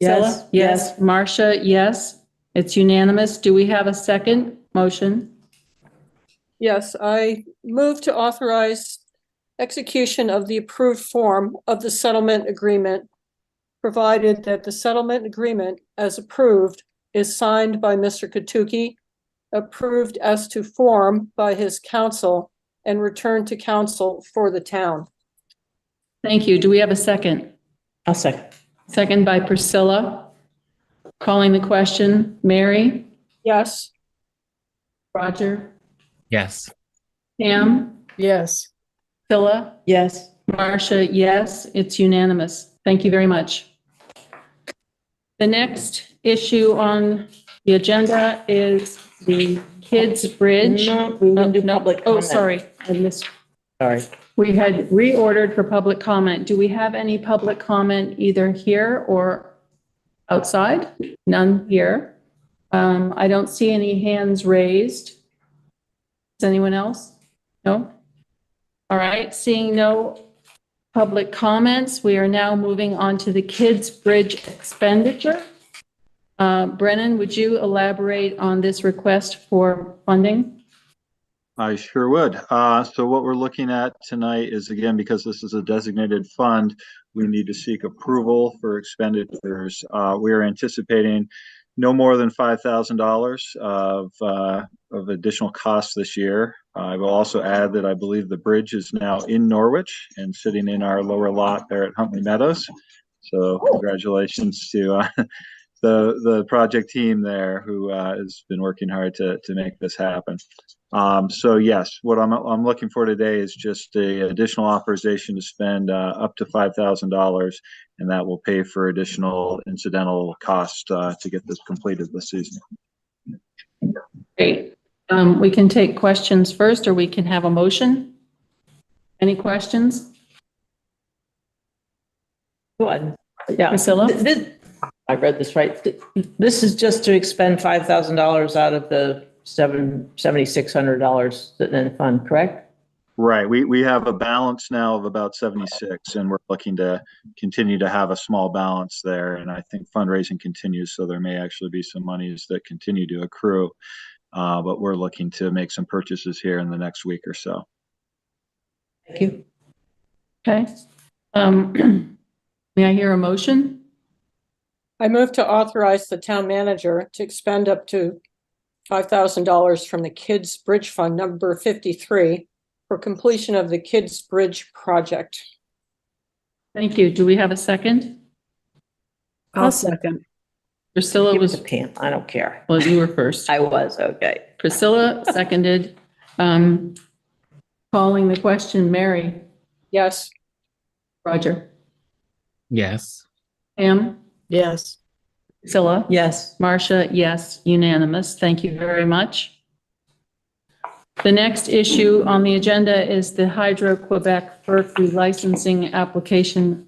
Priscilla? Yes. Marcia, yes. It's unanimous. Do we have a second motion? Yes, I move to authorize execution of the approved form of the settlement agreement, provided that the settlement agreement as approved is signed by Mr. Katucki, approved as to form by his counsel, and returned to counsel for the town. Thank you. Do we have a second? I'll second. Second by Priscilla. Calling the question. Mary? Yes. Roger? Yes. Pam? Yes. Priscilla? Yes. Marcia, yes. It's unanimous. Thank you very much. The next issue on the agenda is the Kids Bridge. No, we didn't do public Oh, comment. sorry. I missed. Sorry. We had reordered for public comment. Do we have any public comment either here or outside? None here. I don't see any hands raised. Is anyone else? No? All right, seeing no public comments, we are now moving on to the Kids Bridge expenditure. Brennan, would you elaborate on this request for funding? I sure would. So what we're looking at tonight is, again, because this is a designated fund, we need to seek approval for expenditures. We are anticipating no more than $5,000 of additional costs this year. I will also add that I believe the bridge is now in Norwich and sitting in our lower lot there at Huntley Meadows. So congratulations to the project team there who has been working hard to make this happen. So yes, what I'm looking for today is just a additional authorization to spend up to $5,000, and that will pay for additional incidental costs to get this completed this season. Great. We can take questions first, or we can have a motion. Any questions? Go on. Yeah. Priscilla? I read this right. This is just to expend $5,000 out of the $7,600 in the fund, correct? Right. We have a balance now of about 76, and we're looking to continue to have a small balance there. And I think fundraising continues, so there may actually be some monies that continue to accrue. But we're looking to make some purchases here in the next week or so. Thank you. Okay. May I hear a motion? I move to authorize the town manager to expend up to $5,000 from the Kids Bridge Fund number 53 for completion of the Kids Bridge project. Thank you. Do we have a second? I'll second. Priscilla was, Pam. I don't care. well, you were first. I was, okay. Priscilla seconded. Calling the question, Mary? Yes. Roger? Yes. Pam? Yes. Priscilla? Yes. Marcia, yes, unanimous. Thank you very much. The next issue on the agenda is the Hydro Quebec FERC relicensing application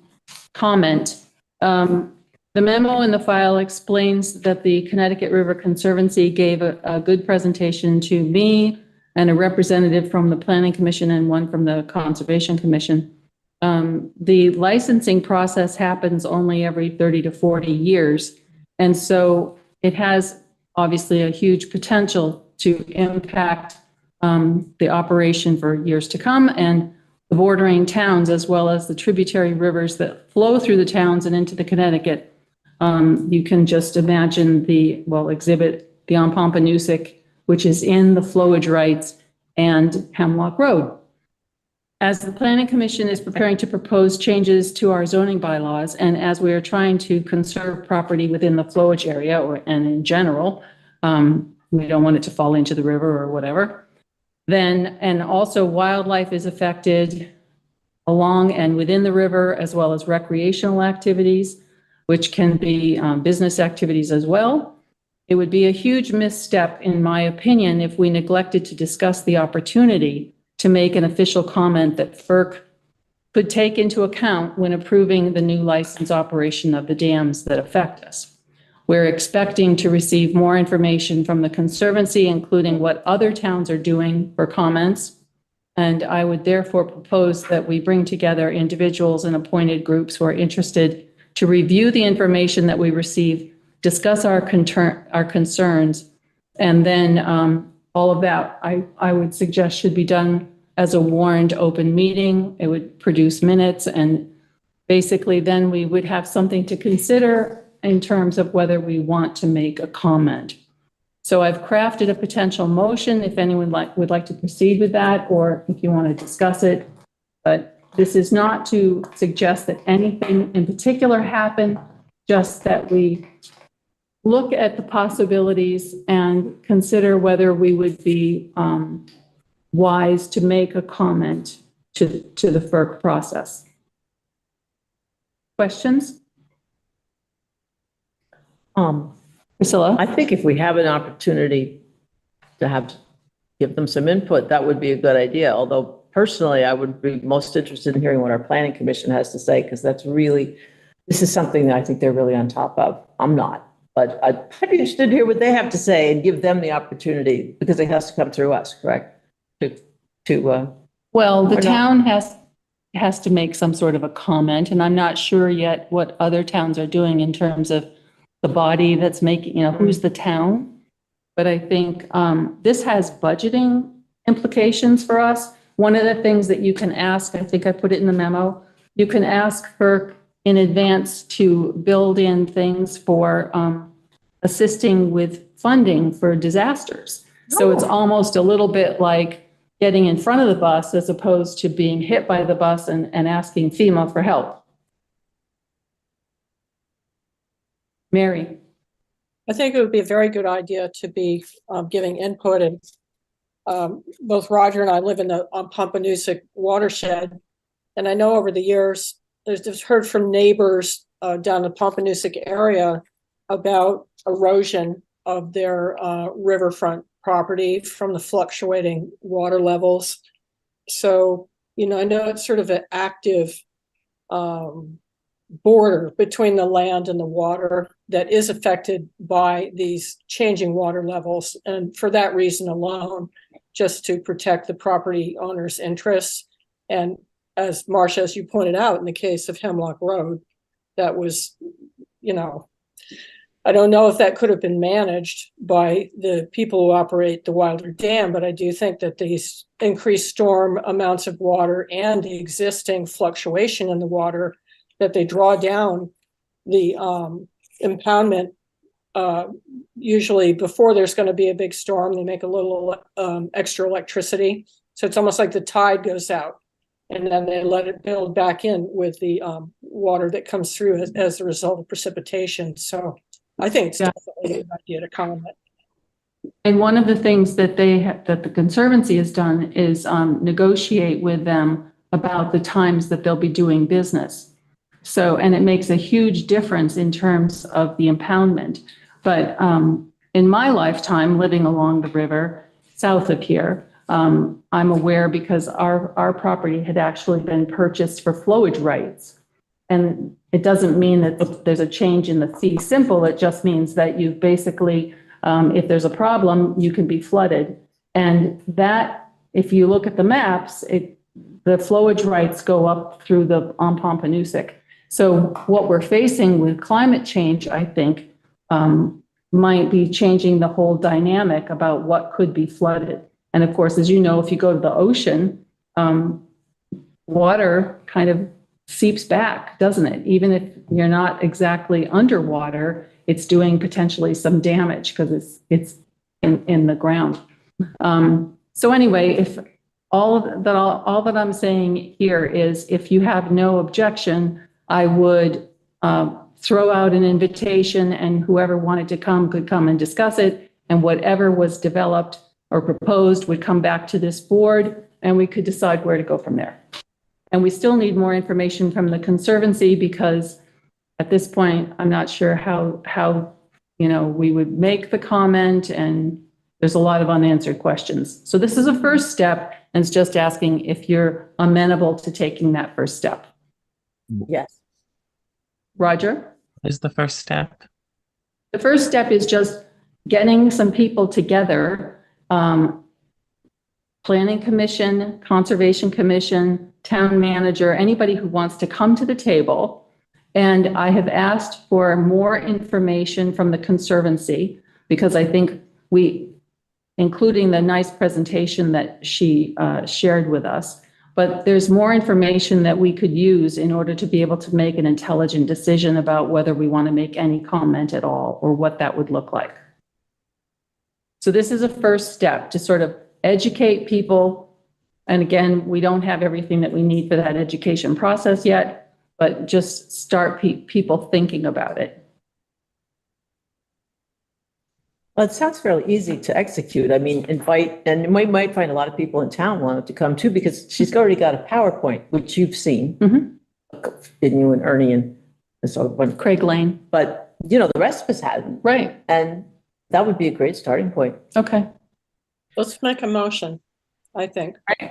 comment. The memo in the file explains that the Connecticut River Conservancy gave a good presentation to me and a representative from the Planning Commission and one from the Conservation Commission. The licensing process happens only every 30 to 40 years. And so it has obviously a huge potential to impact the operation for years to come. And the bordering towns, as well as the tributary rivers that flow through the towns and into the Connecticut. You can just imagine exhibit the Pompanusick, which is in the flowage rights, and Hemlock Road. As the Planning Commission is preparing to propose changes to our zoning bylaws, and as we are trying to conserve property within the flowage area and in general, we don't want it to fall into the river or whatever, and also wildlife is affected along and within the river, as well as recreational activities, which can be business activities as well. It would be a huge misstep, in my opinion, if we neglected to discuss the opportunity to make an official comment that FERC could take into account when approving the new license operation of the dams that affect us. We're expecting to receive more information from the Conservancy, including what other towns are doing for comments. And I would therefore propose that we bring together individuals and appointed groups who are interested to review the information that we receive, discuss our concerns, and then all of that, I would suggest, should be done as a warned open meeting. It would produce minutes, and basically then we would have something to consider in terms of whether we want to make a comment. So I've crafted a potential motion if anyone would like to proceed with that, or if you want to discuss it. But this is not to suggest that anything in particular happened, just that we look at the possibilities and consider whether we would be wise to make a comment to the FERC process. Questions? Priscilla? I think if we have an opportunity to give them some input, that would be a good idea. Although personally, I would be most interested in hearing what our Planning Commission has to say, because this is something that I think they're really on top of. I'm not, but I'd be interested to hear what they have to say and give them the opportunity, because it has to come through us, correct? Well, the town has to make some sort of a comment, and I'm not sure yet what other towns are doing in terms of the body that's making, who's the town. But I think this has budgeting implications for us. One of the things that you can ask, I think I put it in the memo, you can ask FERC in advance to build in things for assisting with funding for disasters. So it's almost a little bit like getting in front of the bus as opposed to being hit by the bus and asking FEMA for help. Mary. I think it would be a very good idea to be giving input, and both Roger and I live in the Pompanusick watershed, and I know over the years there's heard from neighbors down the Pompanusick area about erosion of their riverfront property from the fluctuating water levels. So, I know it's sort of an active border between the land and the water that is affected by these changing water levels. And for that reason alone, just to protect the property owner's interests. And as Marcia, as you pointed out, in the case of Hemlock Road, that was, I don't know if that could have been managed by the people who operate the Wilder Dam, but I do think that these increased storm amounts of water and the existing fluctuation in the water, that they draw down the impoundment usually before there's going to be a big storm. They make a little extra electricity. So it's almost like the tide goes out, and then they let it build back in with the water that comes through as a result of precipitation. So I think it's definitely a good idea to comment. And one of the things that that the Conservancy has done is negotiate with them about the times that they'll be doing business. So, and it makes a huge difference in terms of the impoundment. But in my lifetime, living along the river south of here, I'm aware, because our property had actually been purchased for flowage rights. And it doesn't mean that there's a change in the fee simple. It just means that you basically, if there's a problem, you can be flooded. And that, if you look at the maps, the flowage rights go up through the Pompanusick. So what we're facing with climate change, I think, might be changing the whole dynamic about what could be flooded. And of course, as you know, if you go to the ocean, water kind of seeps back, doesn't it? Even if you're not exactly underwater, it's doing potentially some damage because it's in the ground. So anyway, if all that I'm saying here is, if you have no objection, I would throw out an invitation, and whoever wanted to come could come and discuss it, and whatever was developed or proposed would come back to this board, and we could decide where to go from there. And we still need more information from the Conservancy, because at this point, I'm not sure how we would make the comment, and there's a lot of unanswered questions. So this is a first step, and it's just asking if you're amenable to taking that first step. Yes. Roger? What is the first step? The first step is just getting some people together, Planning Commission, Conservation Commission, Town Manager, anybody who wants to come to the table. And I have asked for more information from the Conservancy, because I think including the nice presentation that she shared with us, but there's more information that we could use in order to be able to make an intelligent decision about whether we want to make any comment at all, or what that would look like. So this is a first step to sort of educate people. And again, we don't have everything that we need for that education process yet, but just start people thinking about it. Well, it sounds fairly easy to execute. I mean, invite, and we might find a lot of people in town wanted to come too, because she's already got a PowerPoint, which you've seen, didn't you, and Ernie and so on. Craig Lane. But, the rest of us hadn't. Right. And that would be a great starting point. Okay. Let's make a motion, I think. Right.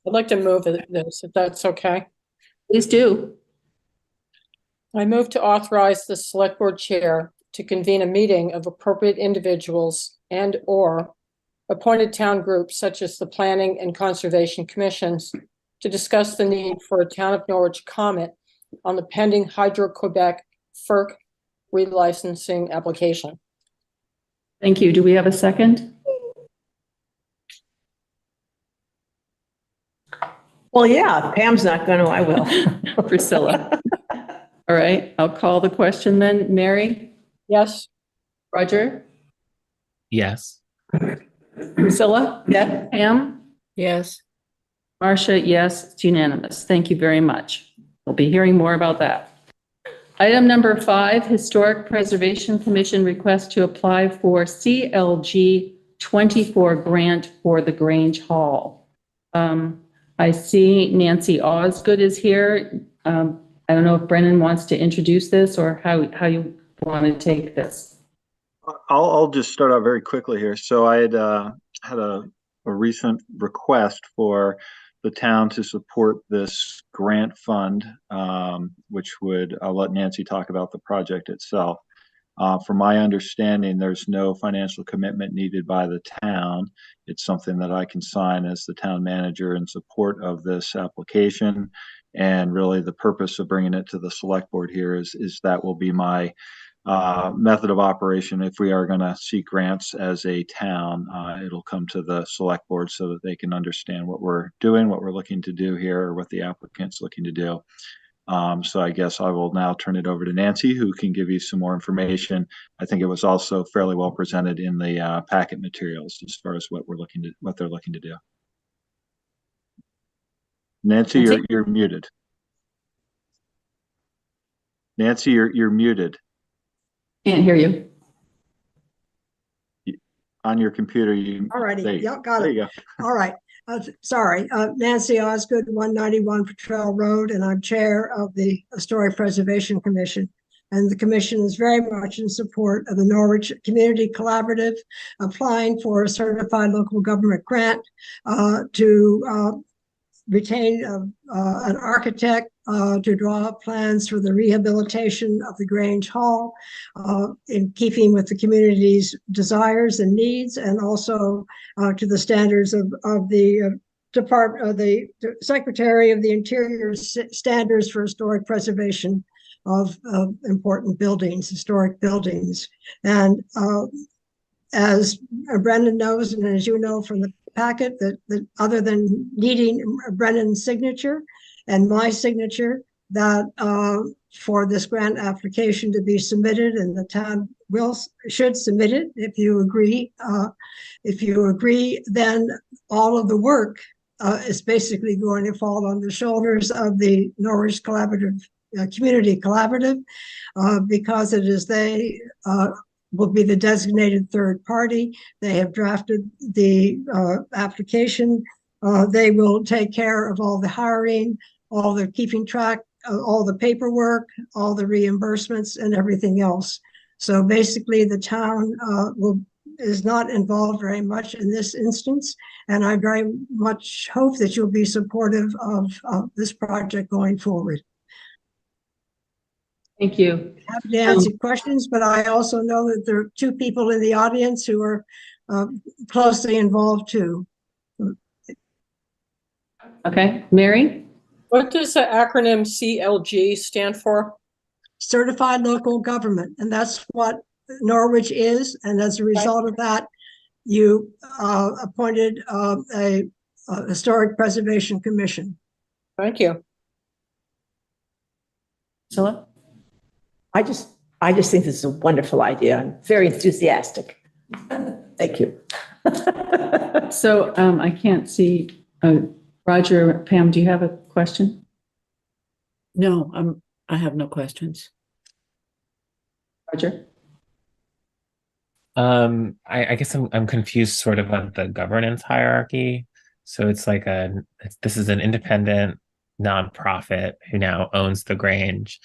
I'd like to move this, if that's okay. Please do. I move to authorize the Select Board Chair to convene a meeting of appropriate individuals and/or appointed town groups such as the Planning and Conservation Commissions to discuss the need for a Town of Norwich comment on the pending Hydro-Quebec FERC relicensing application. Thank you. Do we have a second? Well, yeah, if Pam's not going to, I will. Priscilla. All right, I'll call the question then. Mary? Yes. Roger? Yes. Priscilla? Yeah. Pam? Yes. Marcia, yes, it's unanimous. Thank you very much. We'll be hearing more about that. Item number 5, Historic Preservation Commission request to apply for CLG’24 grant for the Grange Hall. I see Nancy Osgood is here. I don't know if Brennan wants to introduce this, or how you want to take this. I'll just start out very quickly here. So I had had a recent request for the town to support this grant fund, which I'll let Nancy talk about the project itself. From my understanding, there's no financial commitment needed by the town. It's something that I can sign as the town manager in support of this application. And really the purpose of bringing it to the select board here is that will be my method of operation. If we are going to seek grants as a town, it'll come to the select board so that they can understand what we're doing, what we're looking to do here, or what the applicant's looking to do. So I guess I will now turn it over to Nancy, who can give you some more information. I think it was also fairly well presented in the packet materials as far as what they're looking to do. Nancy, you're muted. Nancy, you're muted. Can't hear you. On your computer, All righty. Yep, got it. There you go. All right. Sorry. Nancy Osgood, 191 Patrol Road, and I'm chair of the Historic Preservation Commission. And the commission is very much in support of the Norwich Community Collaborative applying for a certified local government grant to retain an architect to draw up plans for the rehabilitation of the Grange Hall in keeping with the community's desires and needs, and also to the standards of the Department of the Secretary of the Interior's standards for historic preservation of important buildings, historic buildings. And as Brendan knows, and as you know from the packet, that other than needing Brennan's signature, and my signature that for this grant application to be submitted, and the town should submit it if you agree. If you agree, then all of the work is basically going to fall on the shoulders of the Norwich Collaborative Community Collaborative, because it is they will be the designated third party. They have drafted the application. They will take care of all the hiring, all the keeping track, all the paperwork, all the reimbursements, and everything else. So basically, the town is not involved very much in this instance, and I very much hope that you'll be supportive of this project going forward. Thank you. Happy to answer questions, but I also know that there are two people in the audience who are closely involved too. Okay, Mary? What does the acronym CLG stand for? Certified Local Government, and that's what Norwich is. And as a result of that, you appointed a Historic Preservation Commission. Thank you. Priscilla? I just think this is a wonderful idea. I'm very enthusiastic. Thank you. So I can't see, Roger, Pam, do you have a question? No, I have no questions. Roger? I guess I'm confused sort of on the governance hierarchy. So it's like this is an independent nonprofit who now owns the Grange,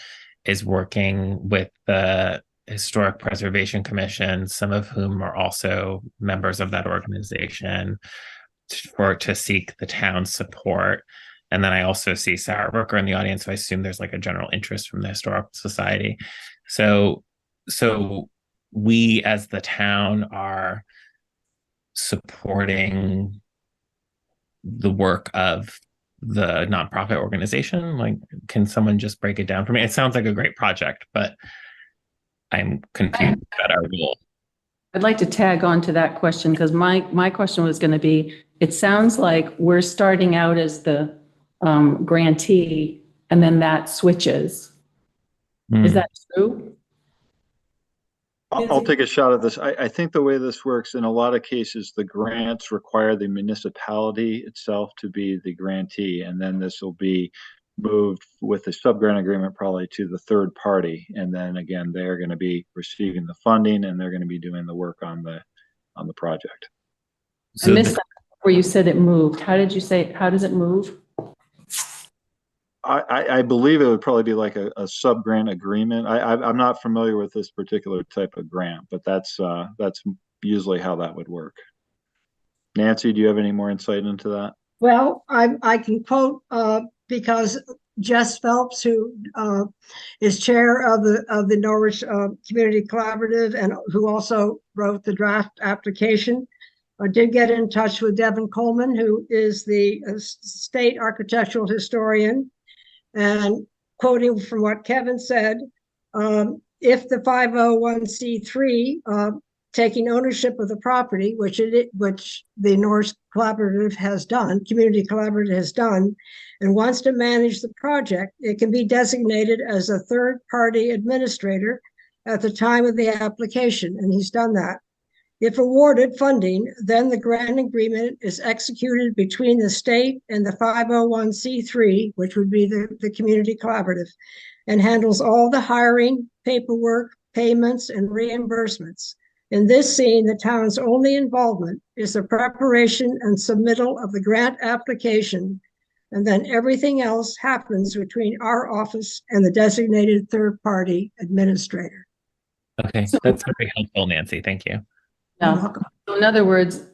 is working with the Historic Preservation Commission, some of whom are also members of that organization, to seek the town's support. And then I also see Sarah Brooker in the audience, so I assume there's like a general interest from the Historical Society. So we as the town are supporting the work of the nonprofit organization. Like, can someone just break it down for me? It sounds like a great project, but I'm confused about our role. I'd like to tag on to that question, because my question was going to be, it sounds like we're starting out as the grantee, and then that switches. Is that true? I'll take a shot at this. I think the way this works, in a lot of cases, the grants require the municipality itself to be the grantee, and then this will be moved with the sub-grant agreement probably to the third party. And then again, they're going to be receiving the funding, and they're going to be doing the work on the project. I missed that where you said it moved. How did you say, how does it move? I believe it would probably be like a sub-grant agreement. I'm not familiar with this particular type of grant, but that's usually how that would work. Nancy, do you have any more insight into that? Well, I can quote because Jess Phelps, who is chair of the Norwich Community Collaborative and who also wrote the draft application, did get in touch with Devin Coleman, who is the state architectural historian. And quoting from what Kevin said, if the 501c3 taking ownership of the property, which the Norwich Collaborative has done, Community Collaborative has done, and wants to manage the project, it can be designated as a third-party administrator at the time of the application, and he's done that. If awarded funding, then the grant agreement is executed between the state and the 501c3, which would be the Community Collaborative, and handles all the hiring, paperwork, payments, and reimbursements. In this scene, the town's only involvement is the preparation and submittal of the grant application, and then everything else happens between our office and the designated third-party administrator. Okay, that's very helpful, Nancy. Thank you. No. So in other words,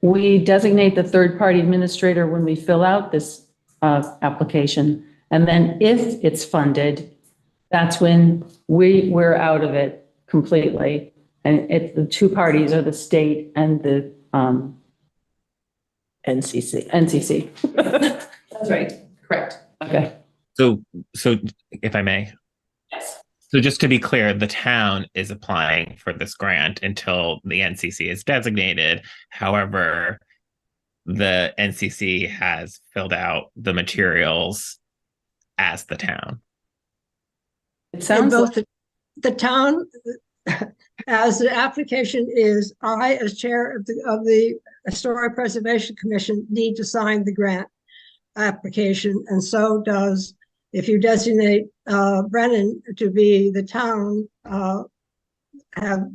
we designate the third-party administrator when we fill out this application, and then if it's funded, that's when we're out of it completely. And the two parties are the state and the NCC. That's right. Correct. Okay. So if I may. Yes. So just to be clear, the town is applying for this grant until the NCC is designated. However, the NCC has filled out the materials as the town? It And sounds both like, the town, as the application is, I, as chair of the Historic Preservation Commission, need to sign the grant application, and so does, if you designate Brennan to be the town, have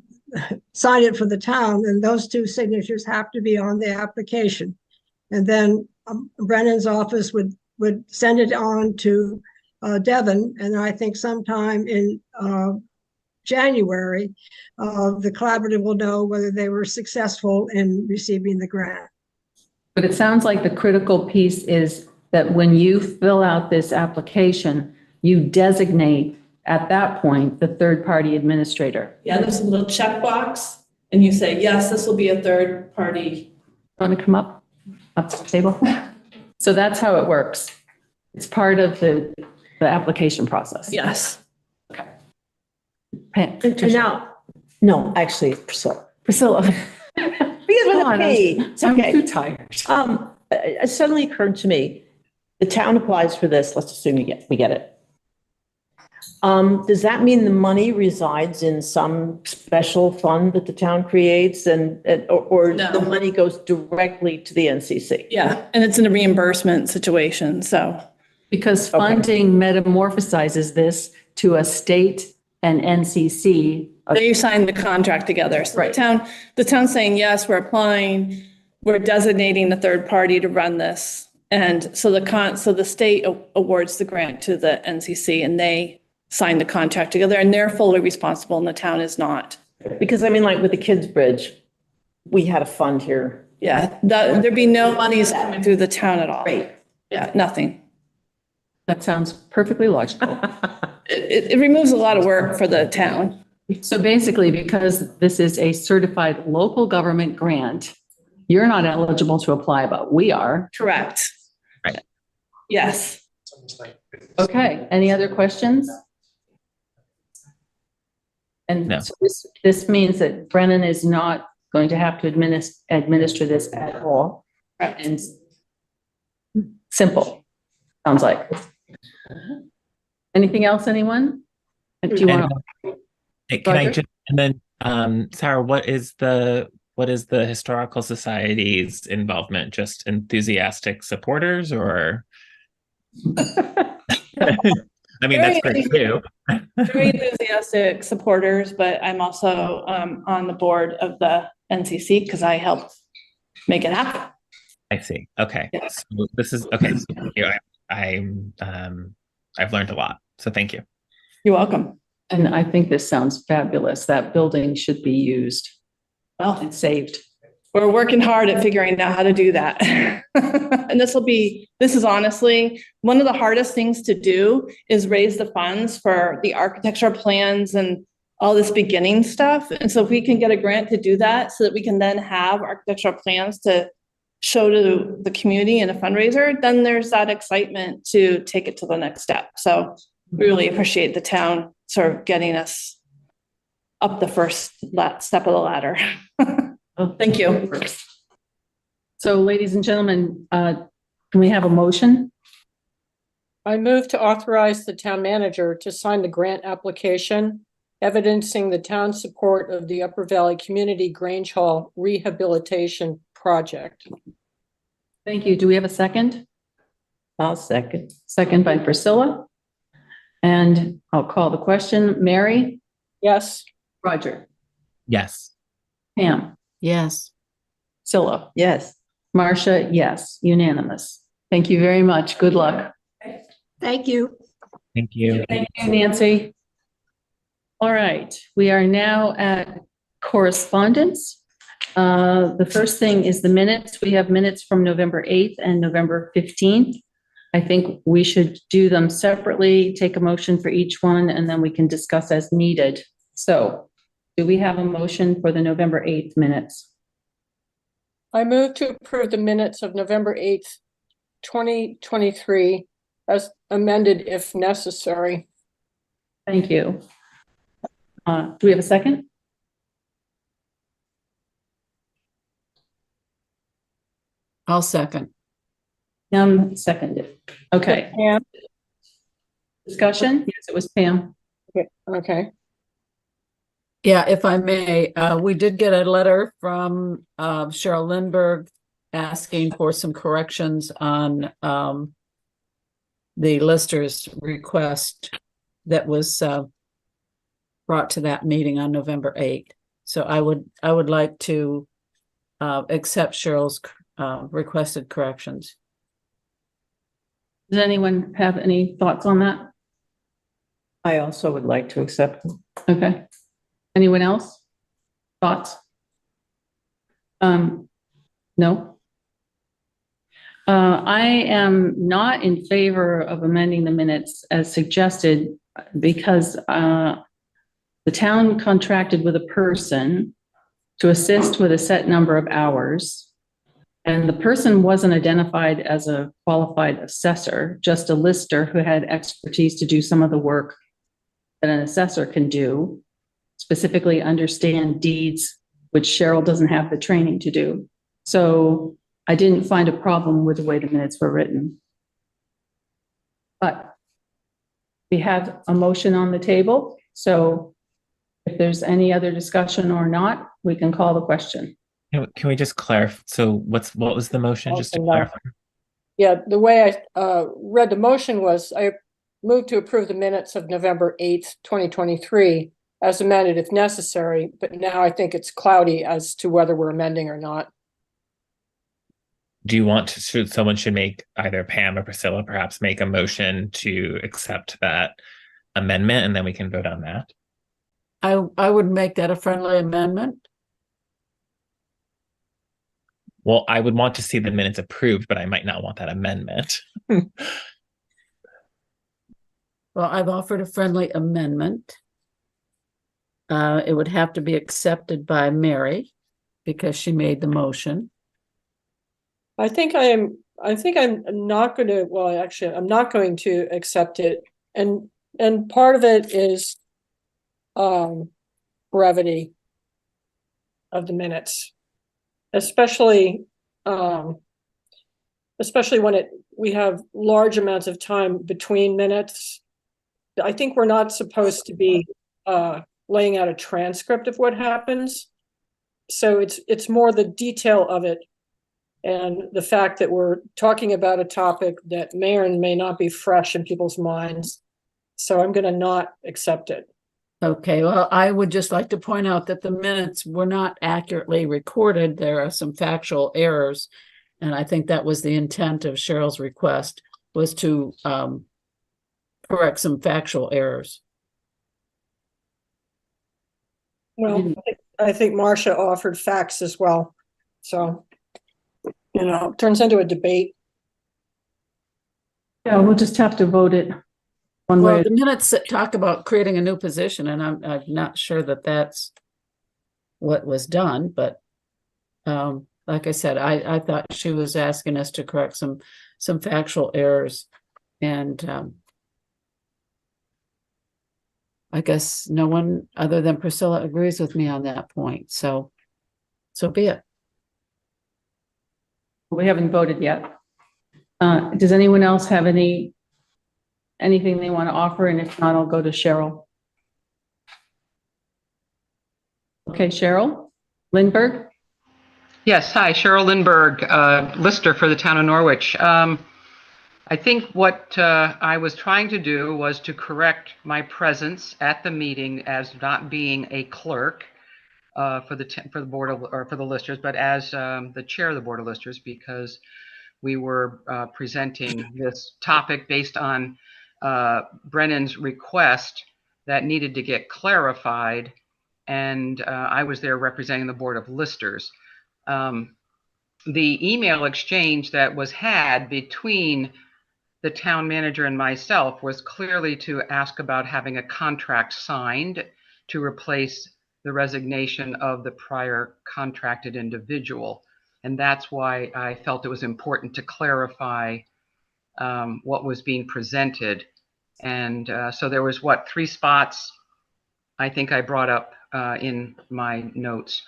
signed it for the town, then those two signatures have to be on the application. And then Brennan's office would send it on to Devon, and I think sometime in January, the collaborative will know whether they were successful in receiving the grant. but it sounds like the critical piece is that when you fill out this application, you designate at that point the third-party administrator. Yeah, there's a little checkbox, and you say, yes, this will be a third party. Want to come up to the table? So that's how it works. It's part of the application process. Yes. Okay. And now, no, actually, Priscilla. Priscilla. Because with a P, it's I'm okay. too tired. It suddenly occurred to me, the town applies for this, let's assume we get it. Does that mean the money resides in some special fund that the town creates or No. the money goes directly to the NCC? Yeah, and it's in a reimbursement situation, so. Because funding metamorphosizes this to a state and NCC. They sign the contract together. So Right. the town's saying, yes, we're applying, we're designating the third party to run this. And so the state awards the grant to the NCC and they sign the contract together and they're fully responsible and the town is not. Because I mean, like with the Kids Bridge, we had a fund here. Yeah, there'd be no monies coming through the town at all. Right. Yeah, nothing. That sounds perfectly logical. It removes a lot of work for the town. So basically, because this is a certified local government grant, you're not eligible to apply, but we are. Correct. Right. Yes. Okay, any other questions? And No. so this means that Brennan is not going to have to administer this at all. And simple, sounds like. Anything else, anyone? Do you want to? Can I just, and then, Sarah, what is the Historical Society's involvement? Just enthusiastic supporters or? I mean, that's great too. Very enthusiastic supporters, but I'm also on the board of the NCC because I helped make it happen. I see. Okay. Yes. So this is okay. So thank you. I've learned a lot. So thank you. You're welcome. And I think this sounds fabulous. That building should be used. Well, and saved. We're working hard at figuring out how to do that. And this is honestly, one of the hardest things to do is raise the funds for the architectural plans and all this beginning stuff. And so if we can get a grant to do that so that we can then have architectural plans to show to the community in a fundraiser, then there's that excitement to take it to the next step. So we really appreciate the town sort of getting us up the first step of the ladder. Thank you. So ladies and gentlemen, can we have a motion? I move to authorize the town manager to sign the grant application evidencing the town's support of the Upper Valley Community Grange Hall Rehabilitation Project. Thank you. Do we have a second? I'll second. Second by Priscilla. And I'll call the question. Mary? Yes. Roger? Yes. Pam? Yes. Scylla? Yes. Marcia? Yes. Unanimous. Thank you very much. Good luck. Thank you. Thank you. Thank you, Nancy. All right, we are now at correspondence. The first thing is the minutes. We have minutes from November 8th and November 15th. I think we should do them separately, take a motion for each one, and then we can discuss as needed. So do we have a motion for the November 8th minutes? I move to approve the minutes of November 8th, 2023 as amended if necessary. Thank you. Do we have a second? I'll second. Seconded. Okay. Pam? Discussion? Yes, it was Pam. Okay. Yeah, if I may, we did get a letter from Cheryl Lindbergh asking for some corrections on the lister's request that was brought to that meeting on November 8th. So I would like to accept Cheryl's requested corrections. Does anyone have any thoughts on that? I also would like to accept them. Okay. Anyone else? Thoughts? No. I am not in favor of amending the minutes as suggested because the town contracted with a person to assist with a set number of hours. And the person wasn't identified as a qualified assessor, just a lister who had expertise to do some of the work that an assessor can do, specifically understand deeds, which Cheryl doesn't have the training to do. So I didn't find a problem with the way the minutes were written. But we have a motion on the table. So if there's any other discussion or not, we can call the question. Can we just clarify? So what was the motion? Just to clarify. Yeah, the way I read the motion was I moved to approve the minutes of November 8th, 2023 as amended if necessary, but now I think it's cloudy as to whether we're amending or not. Do you want to, someone should make, either Pam or Priscilla perhaps make a motion to accept that amendment, and then we can vote on that? I would make that a friendly amendment. Well, I would want to see the minutes approved, but I might not want that amendment. Well, I've offered a friendly amendment. It would have to be accepted by Mary because she made the motion. I think I'm not going to, well, actually, I'm not going to accept it. And part of it is brevity of the minutes, especially when we have large amounts of time between minutes. I think we're not supposed to be laying out a transcript of what happens. So it's more the detail of it and the fact that we're talking about a topic that may or may not be fresh in people's minds. So I'm going to not accept it. Okay, well, I would just like to point out that the minutes were not accurately recorded. There are some factual errors. And I think that was the intent of Cheryl's request, was to correct some factual errors. Well, I think Marcia offered facts as well. So, you know, it turns into a debate. Yeah, we'll just have to vote it one way. Well, the minutes that talk about creating a new position, and I'm not sure that that's what was done, but like I said, I thought she was asking us to correct some factual errors, and I guess no one other than Priscilla agrees with me on that point. So be it. We haven't voted yet. Does anyone else have anything they want to offer? And if not, I'll go to Cheryl. Okay, Cheryl Lindbergh. Yes, hi, Cheryl Lindbergh, lister for the town of Norwich. I think what I was trying to do was to correct my presence at the meeting as not being a clerk for the board of, or for the listers, but as the chair of the board of listers, because we were presenting this topic based on Brennan's request that needed to get clarified, and I was there representing the board of listers. The email exchange that was had between the town manager and myself was clearly to ask about having a contract signed to replace the resignation of the prior contracted individual. And that's why I felt it was important to clarify what was being presented. And so there was, 3 spots I think I brought up in my notes.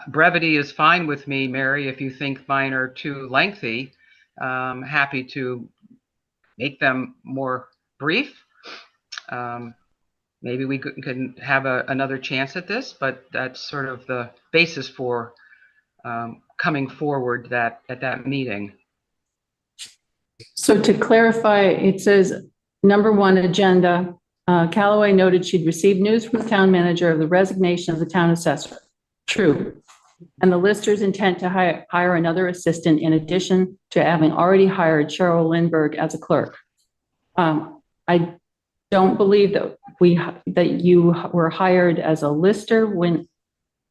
Brevity is fine with me, Mary. If you think mine are too lengthy, happy to make them more brief. Maybe we can have another chance at this, but that's sort of the basis for coming forward at that meeting. So to clarify, it says number 1 agenda, Callaway noted she'd received news from the town manager of the resignation of the town assessor. True. And the lister's intent to hire another assistant in addition to having already hired Cheryl Lindbergh as a clerk. I don't believe that you were hired as a lister when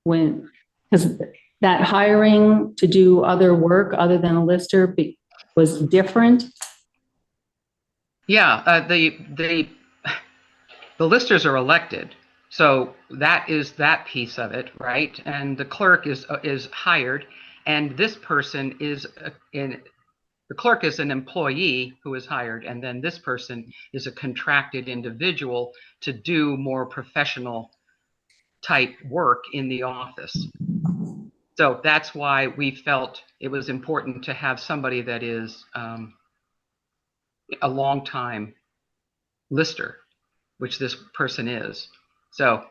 because that hiring to do other work other than a lister was different. Yeah, the listers are elected, so that is that piece of it, right? And the clerk is hired, and this person is the clerk is an employee who is hired, and then this person is a contracted individual to do more professional type work in the office. So that's why we felt it was important to have somebody that is a long time lister, which this person is. So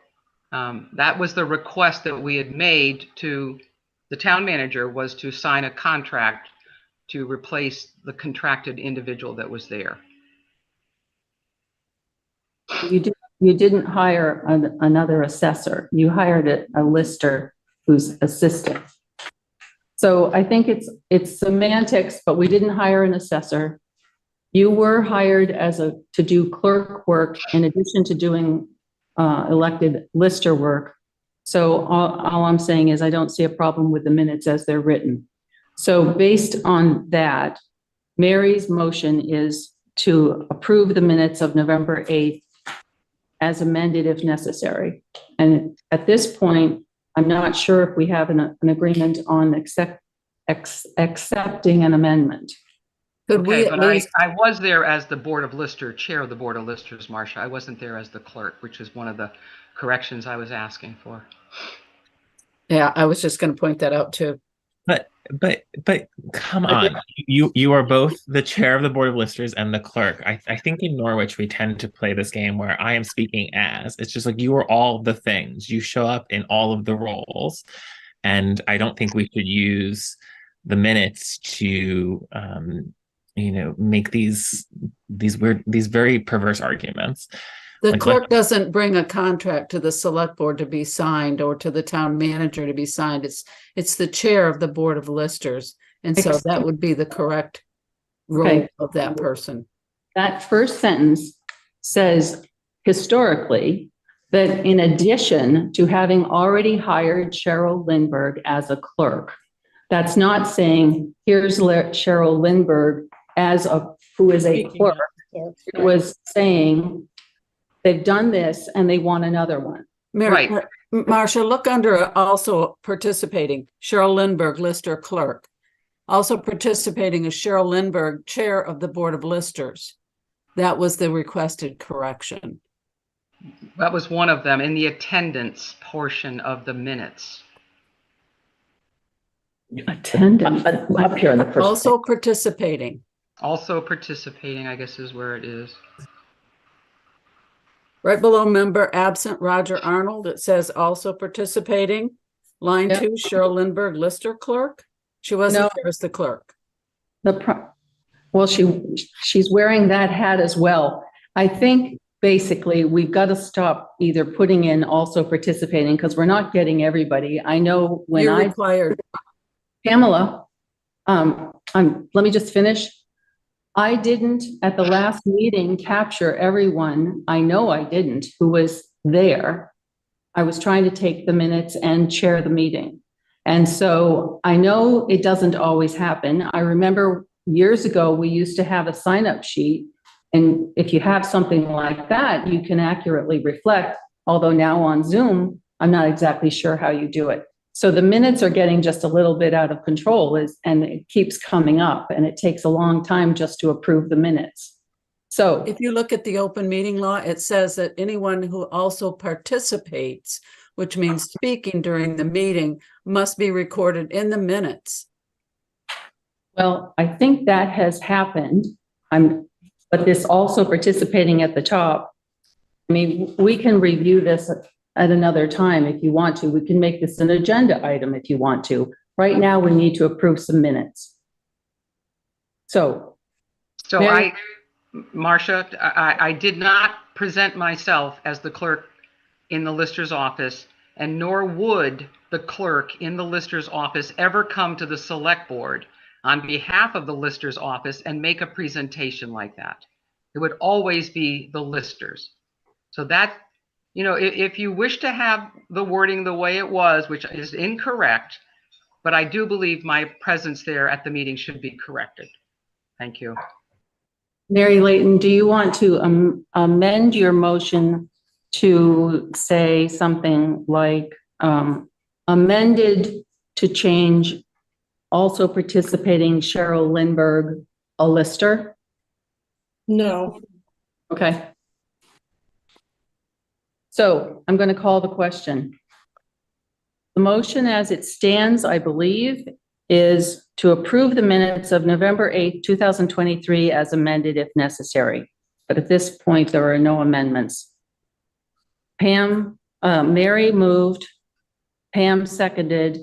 that was the request that we had made to the town manager, was to sign a contract to replace the contracted individual that was there. You didn't hire another assessor. You hired a lister who's assistant. So I think it's semantics, but we didn't hire an assessor. You were hired to do clerk work in addition to doing elected lister work. So all I'm saying is I don't see a problem with the minutes as they're written. So based on that, Mary's motion is to approve the minutes of November 8th as amended if necessary. And at this point, I'm not sure if we have an agreement on accepting an amendment. Okay, but I was there as the Board of Lister, chair of the Board of Listers, Marcia. I wasn't there as the clerk, which is one of the corrections I was asking for. Yeah, I was just going to point that out too. But come on, you are both the chair of the Board of Listers and the clerk. I think in Norwich we tend to play this game where I am speaking as, it's just like you are all the things. You show up in all of the roles, and I don't think we should use the minutes to make these very perverse arguments. The clerk doesn't bring a contract to the select board to be signed or to the town manager to be signed. It's the chair of the Board of Listers. And so that would be the correct role of that person. That first sentence says historically that in addition to having already hired Cheryl Lindbergh as a clerk, that's not saying here's Cheryl Lindbergh who is a clerk. It was saying they've done this and they want another one. Right. Marcia, look under also participating, Cheryl Lindbergh, lister clerk. Also participating is Cheryl Lindbergh, chair of the Board of Listers. That was the requested correction. That was one of them in the attendance portion of the minutes. Attendance up here in the first. Also participating. Also participating, I guess, is where it is. Right below member absent Roger Arnold, it says also participating. Line 2, Cheryl Lindbergh, lister clerk. She wasn't there as the clerk. Well, she's wearing that hat as well. I think basically we've got to stop either putting in also participating because we're not getting everybody. I know when You're required. Pamela, let me just finish. I didn't at the last meeting capture everyone. I know I didn't who was there. I was trying to take the minutes and chair the meeting. And so I know it doesn't always happen. I remember years ago, we used to have a sign-up sheet. And if you have something like that, you can accurately reflect. Although now on Zoom, I'm not exactly sure how you do it. So the minutes are getting just a little bit out of control and it keeps coming up and it takes a long time just to approve the minutes. So if you look at the open meeting law, it says that anyone who also participates, which means speaking during the meeting, must be recorded in the minutes. Well, I think that has happened. But this also participating at the top I mean, we can review this at another time if you want to. We can make this an agenda item if you want to. Right now, we need to approve some minutes. So Mary? Marcia, I did not present myself as the clerk in the lister's office, and nor would the clerk in the lister's office ever come to the select board on behalf of the lister's office and make a presentation like that. It would always be the listers. So that, you know, if you wish to have the wording the way it was, which is incorrect, but I do believe my presence there at the meeting should be corrected. Thank you. Mary Layton, do you want to amend your motion to say something like amended to change also participating Cheryl Lindbergh a lister? No. Okay. So I'm going to call the question. The motion as it stands, I believe, is to approve the minutes of November 8th, 2023 as amended if necessary. But at this point, there are no amendments. Mary moved, Pam seconded.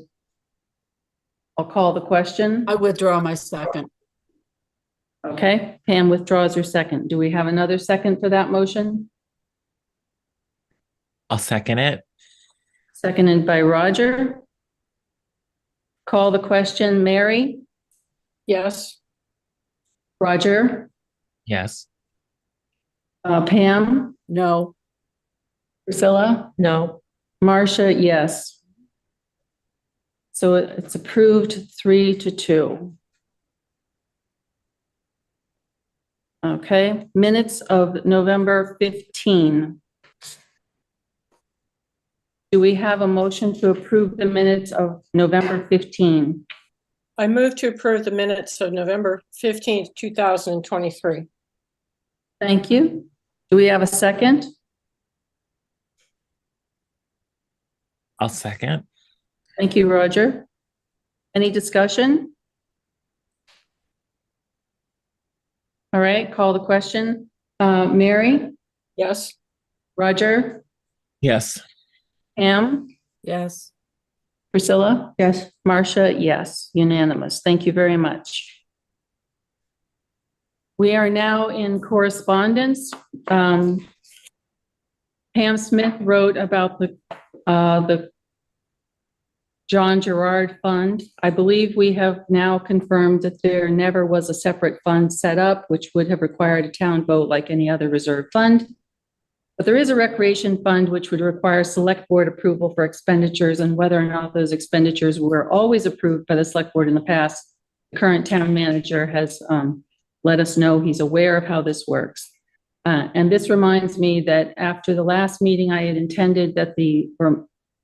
I'll call the question. I withdraw my second. Okay, Pam withdraws her second. Do we have another second for that motion? I'll second it. Seconded by Roger. Call the question. Mary? Yes. Roger? Yes. Pam? No. Priscilla? No. Marcia, yes. So it's approved 3-2. Okay, minutes of November 15. Do we have a motion to approve the minutes of November 15? I move to approve the minutes of November 15th, 2023. Thank you. Do we have a second? I'll second. Thank you, Roger. Any discussion? All right, call the question. Mary? Yes. Roger? Yes. Pam? Yes. Priscilla? Yes. Marcia? Yes. Unanimous. Thank you very much. We are now in correspondence. Pam Smith wrote about the John Gerard Fund. I believe we have now confirmed that there never was a separate fund set up, which would have required a town vote like any other reserve fund. But there is a recreation fund, which would require select board approval for expenditures, and whether or not those expenditures were always approved by the select board in the past. The current town manager has let us know he's aware of how this works. And this reminds me that after the last meeting, I had intended that the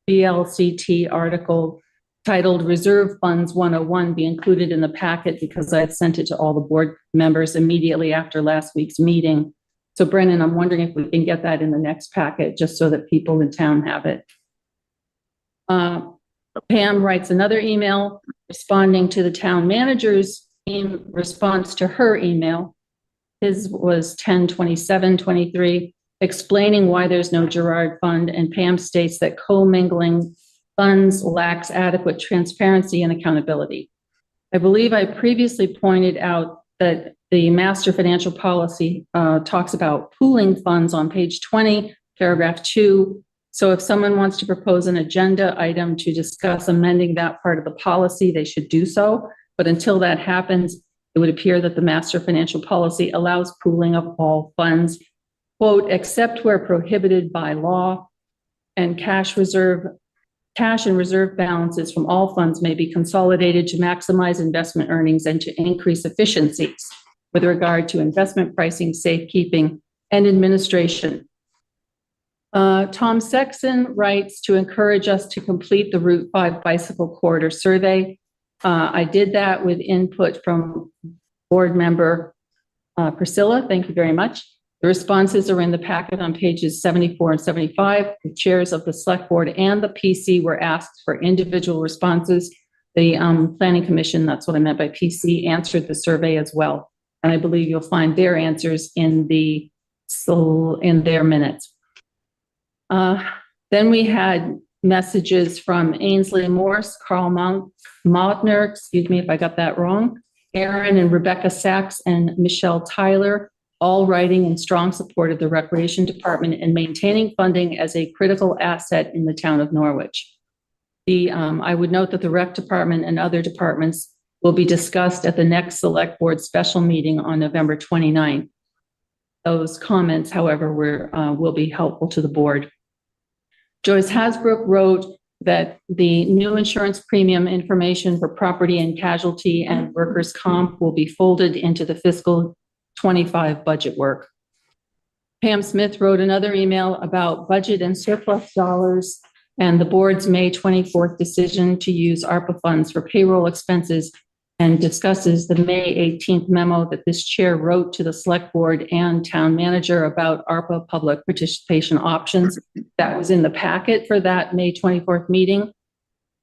VLCT article titled Reserve Funds 101 be included in the packet, because I had sent it to all the board members immediately after last week's meeting. So Brennan, I'm wondering if we can get that in the next packet, just so that people in town have it. Pam writes another email responding to the town manager's response to her email. His was 10/27/23, explaining why there's no Gerard Fund, and Pam states that commingling funds lacks adequate transparency and accountability. I believe I previously pointed out that the master financial policy talks about pooling funds on page 20, paragraph 2. So if someone wants to propose an agenda item to discuss amending that part of the policy, they should do so. But until that happens, it would appear that the master financial policy allows pooling of all funds, quote, except where prohibited by law, and cash and reserve balances from all funds may be consolidated to maximize investment earnings and to increase efficiencies with regard to investment pricing, safekeeping, and administration. Tom Sexton writes to encourage us to complete the Route 5 bicycle corridor survey. I did that with input from board member Priscilla. Thank you very much. The responses are in the packet on pages 74 and 75. The chairs of the select board and the PC were asked for individual responses. The planning commission, that's what I meant by PC, answered the survey as well. And I believe you'll find their answers in their minutes. Then we had messages from Ainsley Morse, Carl Mautner, excuse me if I got that wrong, Aaron and Rebecca Sachs and Michelle Tyler, all writing in strong support of the Recreation Department and maintaining funding as a critical asset in the town of Norwich. I would note that the Rec Department and other departments will be discussed at the next Select Board special meeting on November 29th. Those comments, however, will be helpful to the board. Joyce Hasbrook wrote that the new insurance premium information for property and casualty and workers' comp will be folded into the fiscal 25 budget work. Pam Smith wrote another email about budget and surplus dollars and the board's May 24th decision to use ARPA funds for payroll expenses, and discusses the May 18th memo that this chair wrote to the select board and town manager about ARPA public participation options. That was in the packet for that May 24th meeting.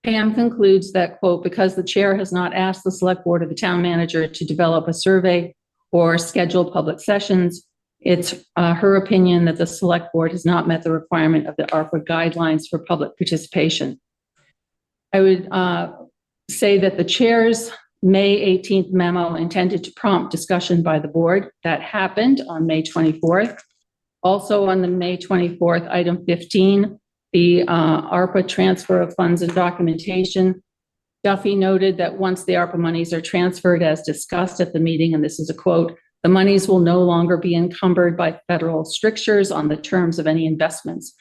Pam concludes that, quote, because the chair has not asked the select board or the town manager to develop a survey or schedule public sessions, it's her opinion that the select board has not met the requirement of the ARPA guidelines for public participation. I would say that the chair's May 18th memo intended to prompt discussion by the board. That happened on May 24th. Also on the May 24th, item 15, the ARPA transfer of funds and documentation. Duffy noted that once the ARPA monies are transferred as discussed at the meeting, and this is a quote, the monies will no longer be encumbered by federal strictures on the terms of any investments.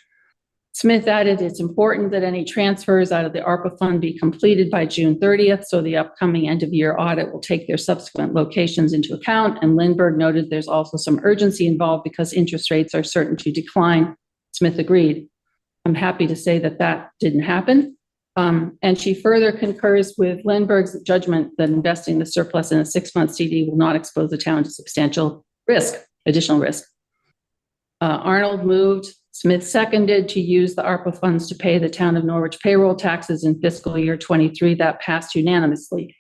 Smith added, it's important that any transfers out of the ARPA fund be completed by June 30th, so the upcoming end of year audit will take their subsequent locations into account. And Lindbergh noted there's also some urgency involved because interest rates are certain to decline. Smith agreed. I'm happy to say that that didn't happen. And she further concurs with Lindbergh's judgment that investing the surplus in a 6-month CD will not expose the town to substantial risk, additional risk. Arnold moved, Smith seconded to use the ARPA funds to pay the town of Norwich payroll taxes in fiscal year 23. That passed unanimously.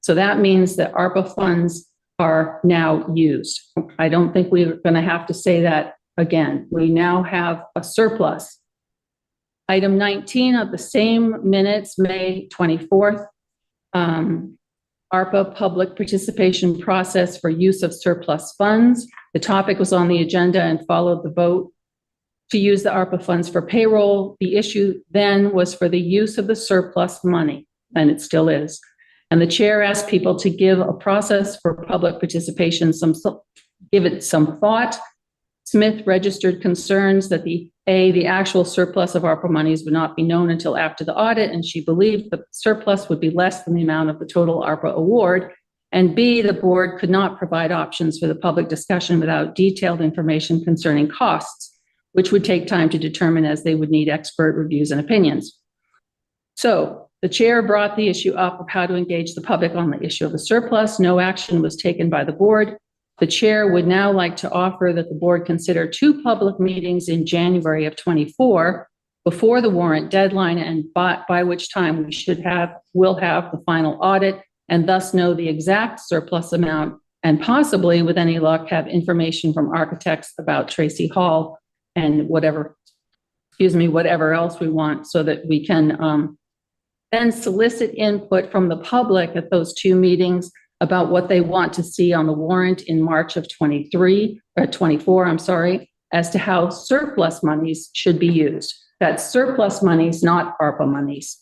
So that means that ARPA funds are now used. I don't think we're going to have to say that again. We now have a surplus. Item 19 of the same minutes, May 24th, ARPA public participation process for use of surplus funds. The topic was on the agenda and followed the vote to use the ARPA funds for payroll. The issue then was for the use of the surplus money, and it still is. And the chair asked people to give a process for public participation give it some thought. Smith registered concerns that the actual surplus of ARPA monies would not be known until after the audit, and she believed the surplus would be less than the amount of the total ARPA award. And B, the board could not provide options for the public discussion without detailed information concerning costs, which would take time to determine as they would need expert reviews and opinions. So the chair brought the issue up of how to engage the public on the issue of the surplus. No action was taken by the board. The chair would now like to offer that the board consider 2 public meetings in January of 24 before the warrant deadline, and by which time we'll have the final audit and thus know the exact surplus amount, and possibly, with any luck, have information from architects about Tracy Hall and whatever else we want, so that we can then solicit input from the public at those 2 meetings about what they want to see on the warrant in March of 24, as to how surplus monies should be used. That's surplus monies, not ARPA monies.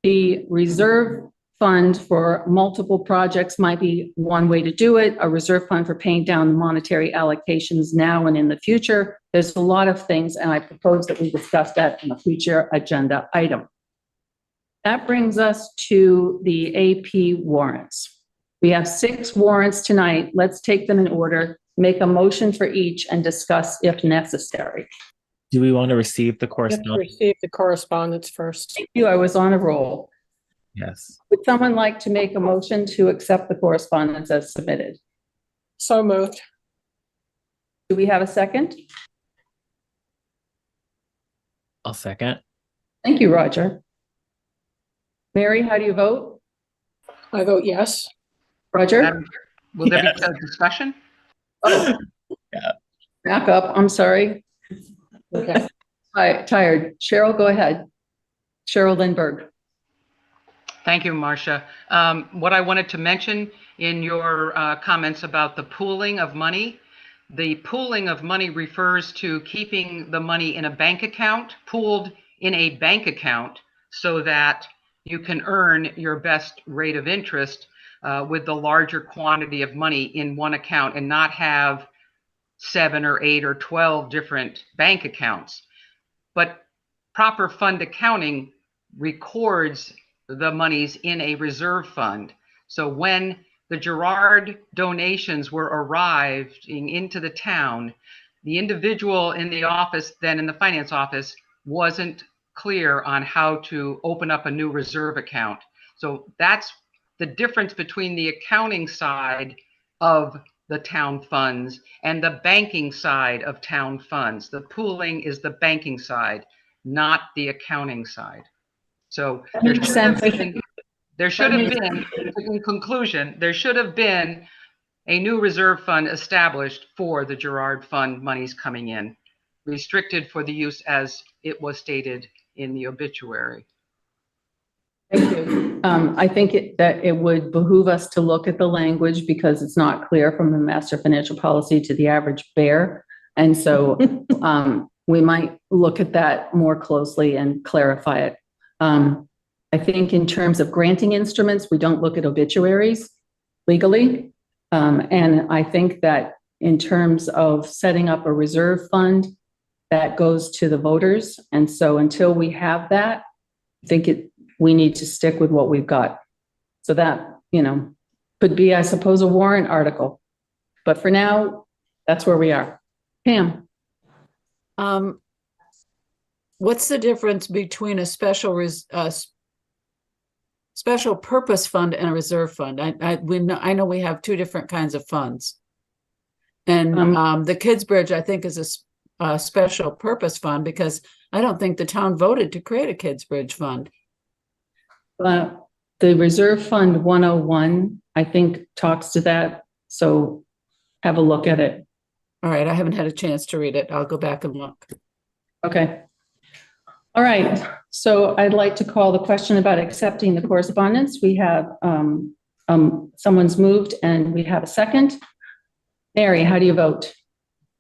The reserve fund for multiple projects might be one way to do it. A reserve fund for paying down the monetary allocations now and in the future. There's a lot of things, and I propose that we discuss that in a future agenda item. That brings us to the AP warrants. We have 6 warrants tonight. Let's take them in order, make a motion for each, and discuss if necessary. Do we want to receive the correspondence? Receive the correspondence first. Thank you. I was on a roll. Yes. Would someone like to make a motion to accept the correspondence as submitted? So moved. Do we have a second? I'll second. Thank you, Roger. Mary, how do you vote? I vote yes. Roger? Will there be a discussion? Oh. Yeah. Back up. I'm sorry. Okay. tired. Cheryl, go ahead. Cheryl Lindbergh. Thank you, Marcia. What I wanted to mention in your comments about the pooling of money, the pooling of money refers to keeping the money in a bank account, pooled in a bank account, so that you can earn your best rate of interest with the larger quantity of money in one account and not have 7 or 8 or 12 different bank accounts. But proper fund accounting records the monies in a reserve fund. So when the Gerard donations were arriving into the town, the individual in the office, then in the finance office, wasn't clear on how to open up a new reserve account. So that's the difference between the accounting side of the town funds and the banking side of town funds. The pooling is the banking side, not the accounting side. So there should have been, in conclusion, there should have been a new reserve fund established for the Gerard Fund monies coming in, restricted for the use as it was stated in the obituary. Thank you. I think that it would behoove us to look at the language because it's not clear from the master financial policy to the average bear. And so we might look at that more closely and clarify it. I think in terms of granting instruments, we don't look at obituaries legally. And I think that in terms of setting up a reserve fund, that goes to the voters. And so until we have that, I think we need to stick with what we've got. So that, could be, I suppose, a warrant article. But for now, that's where we are. Pam. What's the difference between a special purpose fund and a reserve fund? I know we have two different kinds of funds. And the Kids Bridge, I think, is a special purpose fund because I don't think the town voted to create a Kids Bridge fund. The Reserve Fund 101, I think, talks to that. So have a look at it. All right. I haven't had a chance to read it. I'll go back and look. Okay. All right. So I'd like to call the question about accepting the correspondence. We have someone's moved and we have a second. Mary, how do you vote?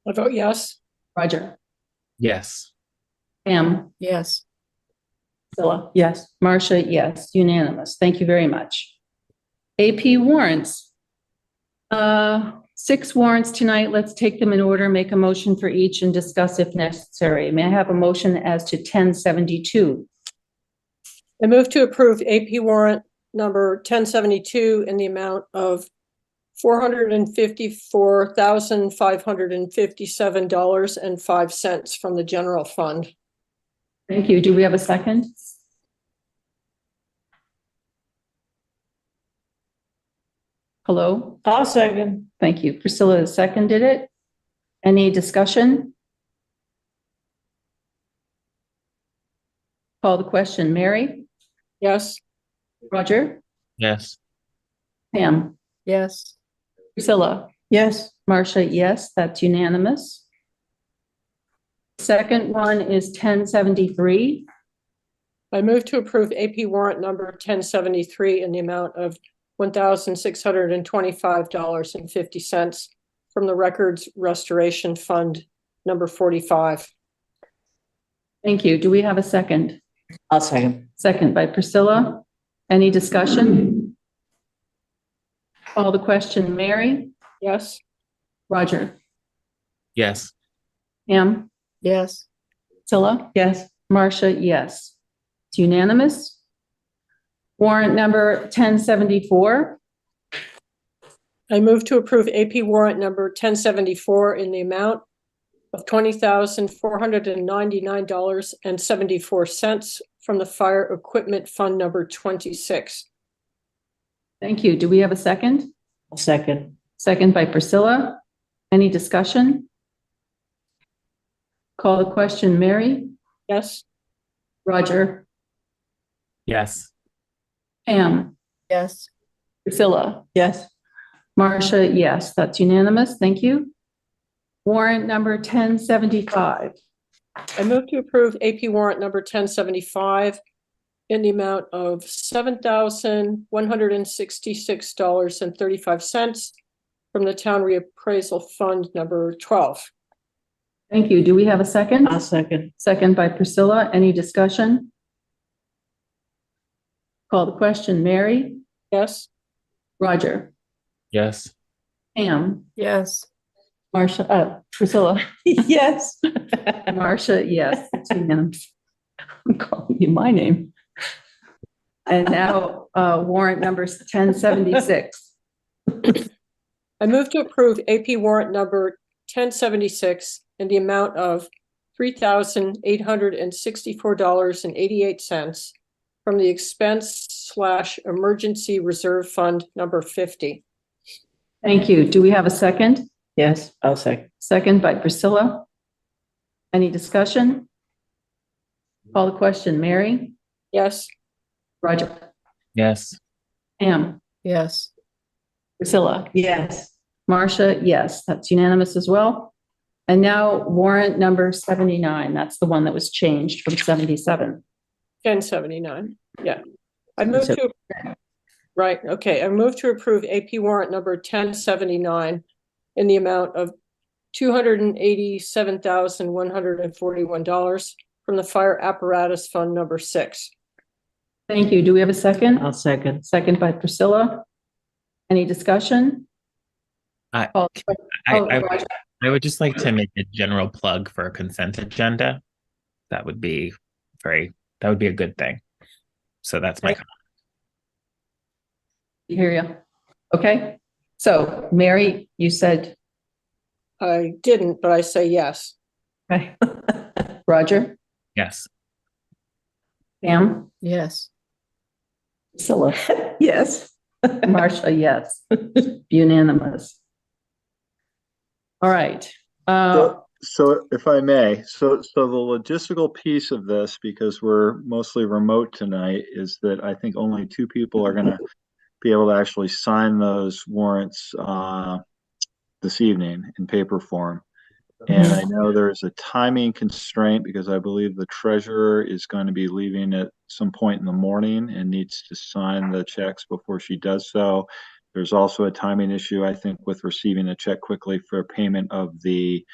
I vote yes. Roger. Yes. Pam. Yes. Priscilla. Yes. Marcia. Yes. Unanimous. Thank you very much. AP warrants. 6 warrants tonight. Let's take them in order, make a motion for each and discuss if necessary. May I have a motion as to 1072? I move to approve AP warrant number 1072 in the amount of $454,557.05 from the general fund. Thank you. Do we have a second? Hello? I'll second. Thank you. Priscilla seconded it. Any discussion? Call the question. Mary? Yes. Roger? Yes. Pam? Yes. Priscilla? Yes. Marcia, yes. That's unanimous. Second one is 1073. I move to approve AP warrant number 1073 in the amount of $1,625.50 from the Records Restoration Fund number 45. Thank you. Do we have a second? I'll second. Second by Priscilla. Any discussion? Call the question. Mary? Yes. Roger? Yes. Pam? Yes. Priscilla? Yes. Marcia, yes. It's unanimous. Warrant number 1074. I move to approve AP warrant number 1074 in the amount of $20,499.74 from the Fire Equipment Fund number 26. Thank you. Do we have a second? I'll second. Second by Priscilla. Any discussion? Call the question. Mary? Yes. Roger? Yes. Pam? Yes. Priscilla? Yes. Marcia, yes. That's unanimous. Thank you. Warrant number 1075. I move to approve AP warrant number 1075 in the amount of $7,166.35 from the town reappraisal fund number 12. Thank you. Do we have a second? I'll second. Second by Priscilla. Any discussion? Call the question. Mary? Yes. Roger? Yes. Pam? Yes. Marcia, Priscilla? Yes. Marcia, yes. It's unanimous. I'm calling you my name. And now, warrant number 1076. I move to approve AP warrant number 1076 in the amount of $3,864.88 from the expense/emergency reserve fund number 50. Thank you. Do we have a second? Yes, I'll second. Second by Priscilla. Any discussion? Call the question. Mary? Yes. Roger? Yes. Pam? Yes. Priscilla? Yes. Marcia? Yes, that's unanimous as well. And now warrant number 79. That's the one that was changed from 77. 1079. Yeah. I move to, right. Okay. I move to approve AP warrant number 1079 in the amount of $287,141 from the fire apparatus fund number 6. Thank you. Do we have a second? I'll second. Second by Priscilla. Any discussion? I would just like to make a general plug for a consent agenda. That would be a good thing. So that's my comment. Hear you. Okay. So Mary, you said. I didn't, but I say yes. Okay. Roger? Yes. Pam? Yes. Priscilla? Yes. Marcia, yes. Unanimous. All right. So if I may, so the logistical piece of this, because we're mostly remote tonight, is that I think only 2 people are going to be able to actually sign those warrants this evening in paper form. And I know there's a timing constraint because I believe the treasurer is going to be leaving at some point in the morning and needs to sign the checks before she does so. There's also a timing issue, I think, with receiving a check quickly for payment of the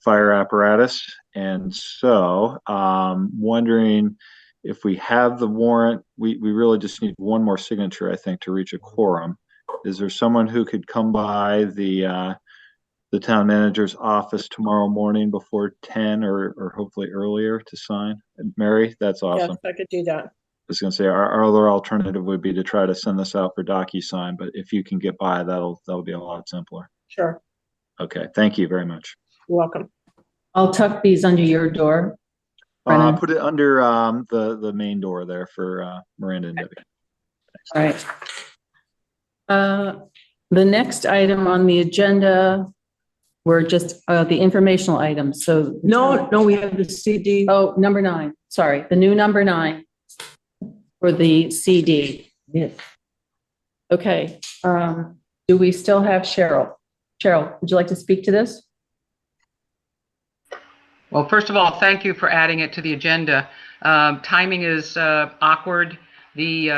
fire apparatus. And so wondering if we have the warrant, we really just need one more signature, I think, to reach a quorum. Is there someone who could come by the town manager's office tomorrow morning before 10 or hopefully earlier to sign? Mary, that's awesome. Yes, I could do that. I was going to say our other alternative would be to try to send this out for DocuSign, but if you can get by, that'll be a lot simpler. Sure. Okay, thank you very much. You're welcome. I'll tuck these under your door. Put it under the main door there for Miranda and Debbie. Thanks. All right. The next item on the agenda, we're just the informational items. So No, we have the CD. Oh, number 9. Sorry, the new number 9 for the CD. Yes. Okay. Do we still have Cheryl? Cheryl, would you like to speak to this? Well, first of all, thank you for adding it to the agenda. Timing is awkward. The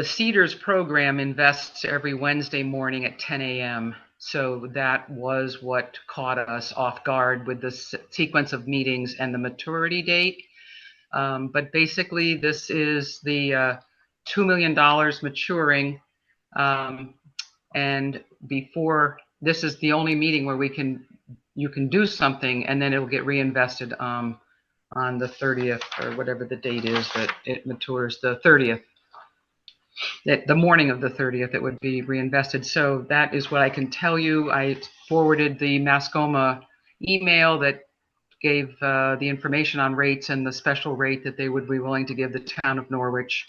Cedars program invests every Wednesday morning at 10 a.m. So that was what caught us off guard with the sequence of meetings and the maturity date. But basically, this is the $2 million maturing. And before, this is the only meeting where you can do something, and then it'll get reinvested on the 30th or whatever the date is that it matures, the 30th. The morning of the 30th, it would be reinvested. So that is what I can tell you. I forwarded the Mascoma email that gave the information on rates and the special rate that they would be willing to give the town of Norwich.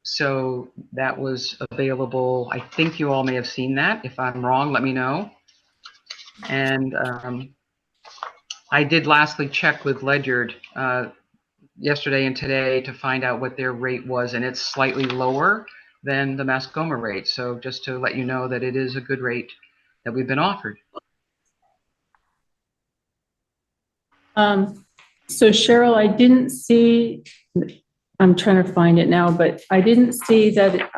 So that was available. I think you all may have seen that. If I'm wrong, let me know. And I did lastly check with Ledyard yesterday and today to find out what their rate was, and it's slightly lower than the Mascoma rate. So just to let you know that it is a good rate that we've been offered. So Cheryl, I didn't see, I'm trying to find it now, but I didn't see that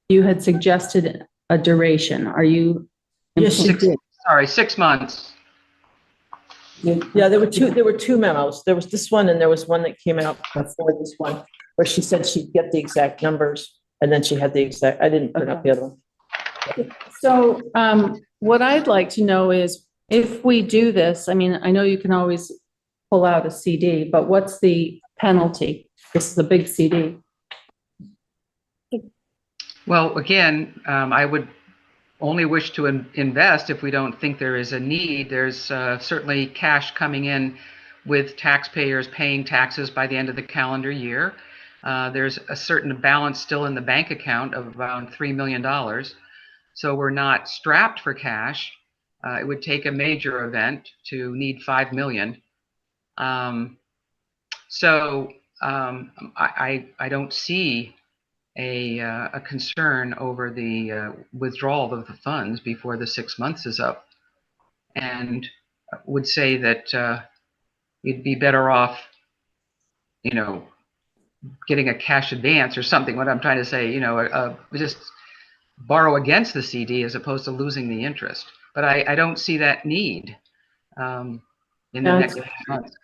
you had suggested a duration. Are you? Yes, she did. Sorry, 6 months. Yeah, there were two memos. There was this one and there was one that came out before this one where she said she'd get the exact numbers and then she had the exact, I didn't put up the other one. So what I'd like to know is if we do this, I mean, I know you can always pull out a CD, but what's the penalty? This is a big CD. Well, again, I would only wish to invest if we don't think there is a need. There's certainly cash coming in with taxpayers paying taxes by the end of the calendar year. There's a certain balance still in the bank account of around $3 million. So we're not strapped for cash. It would take a major event to need $5 million. I don't see a concern over the withdrawal of the funds before the 6 months is up, and would say that you'd be better off, getting a cash advance or something. What I'm trying to say, just borrow against the CD as opposed to losing the interest. But I don't see that need in the next 6 months.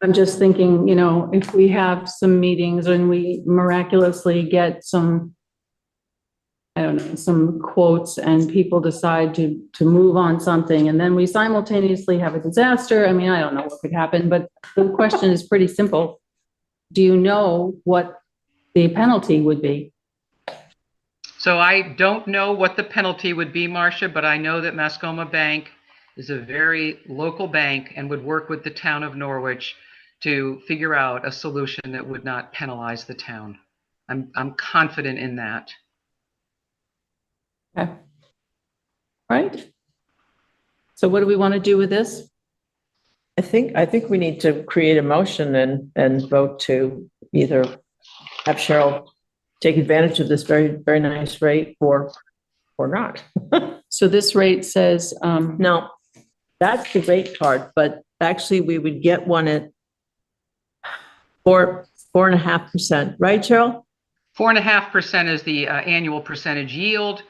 I'm just thinking, if we have some meetings and we miraculously get some, I don't know, some quotes and people decide to move on something and then we simultaneously have a disaster. I mean, I don't know what could happen, but the question is pretty simple. Do you know what the penalty would be? So I don't know what the penalty would be, Marcia, but I know that Mascoma Bank is a very local bank and would work with the town of Norwich to figure out a solution that would not penalize the town. I'm confident in that. Okay. Right. So what do we want to do with this? I think we need to create a motion and vote to either have Cheryl take advantage of this very, very nice rate or not. So this rate says, no, that's the rate card, but actually we would get one at 4.5%, right, Cheryl? 4.5% is the annual percentage yield.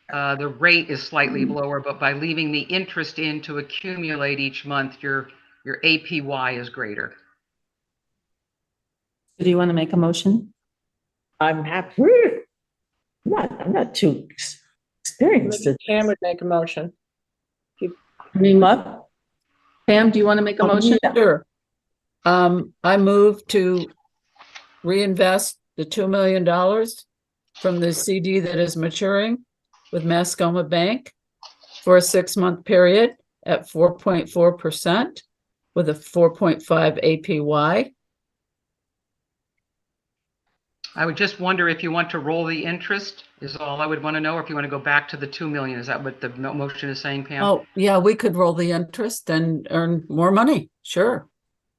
The rate is slightly lower, but by leaving the interest in to accumulate each month, your APY is greater. Do you want to make a motion? I'm happy. I'm not too experienced. Pam would make a motion. I mean, what? Pam, do you want to make a motion? Sure. I move to reinvest the $2 million from the CD that is maturing with Mascoma Bank for a 6-month period at 4.4% with a 4.5 APY. I would just wonder if you want to roll the interest is all I would want to know, or if you want to go back to the 2 million. Is that what the motion is saying, Pam? Oh, yeah, we could roll the interest and earn more money. Sure.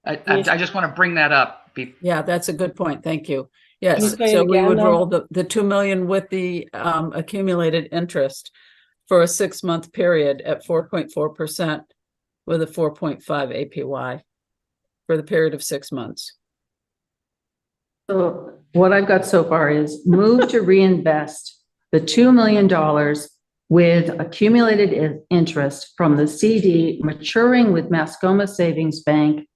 I just want to bring that up. Yeah, that's a good point. Thank you. Yes, Can you say so it we again, would though? roll the 2 million with the accumulated interest for a 6-month period at 4.4% with a 4.5 APY for the period of 6 months. So what I've got so far is move to reinvest the $2 million with accumulated interest from the CD maturing with Mascoma Savings Bank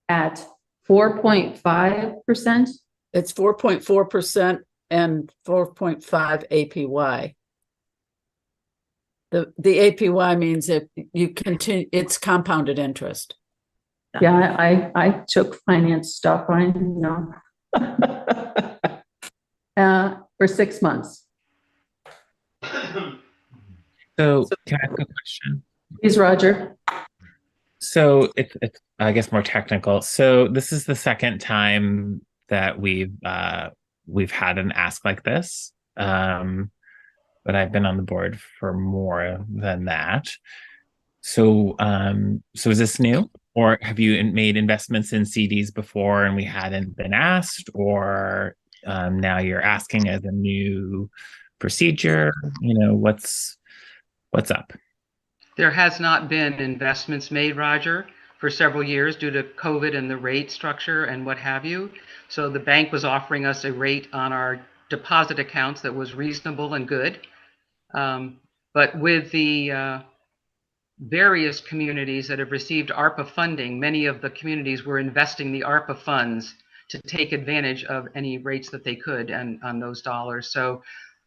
at 4.5%. It's 4.4% and 4.5 APY. The APY means if you continue, it's compounded interest. Yeah, I took finance stuff, I know. For 6 months. So can I ask a question? Please, Roger. So it's I guess more technical. So this is the second time that we've had an ask like this. But I've been on the board for more than that. So is this new? Or have you made investments in CDs before and we hadn't been asked? Or now you're asking as a new procedure? What's up? There has not been investments made, Roger. for several years due to COVID and the rate structure and what have you. So the bank was offering us a rate on our deposit accounts that was reasonable and good. But with the various communities that have received ARPA funding, many of the communities were investing the ARPA funds to take advantage of any rates that they could and on those dollars. So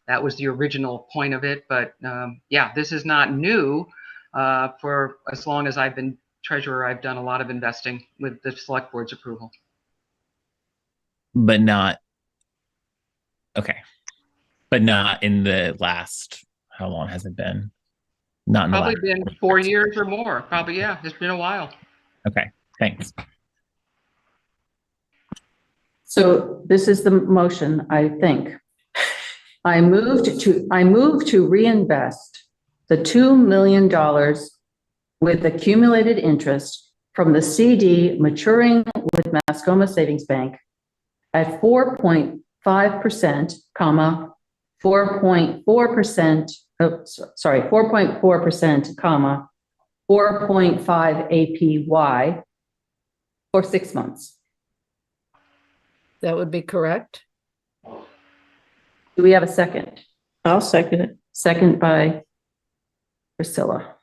that was the original point of it. But yeah, this is not new. For as long as I've been treasurer, I've done a lot of investing with the select board's approval. But not, okay. But not in the last, how long has it been? Not in the Probably last. been 4 years or more. Probably, yeah, it's been a while. Okay, thanks. So this is the motion, I think. I move to reinvest the $2 million with accumulated interest from the CD maturing with Mascoma Savings Bank at 4.5%, 4.4%, 4.4%, 4.5 APY for 6 months. That would be correct. Do we have a second? I'll second it. Second by Priscilla.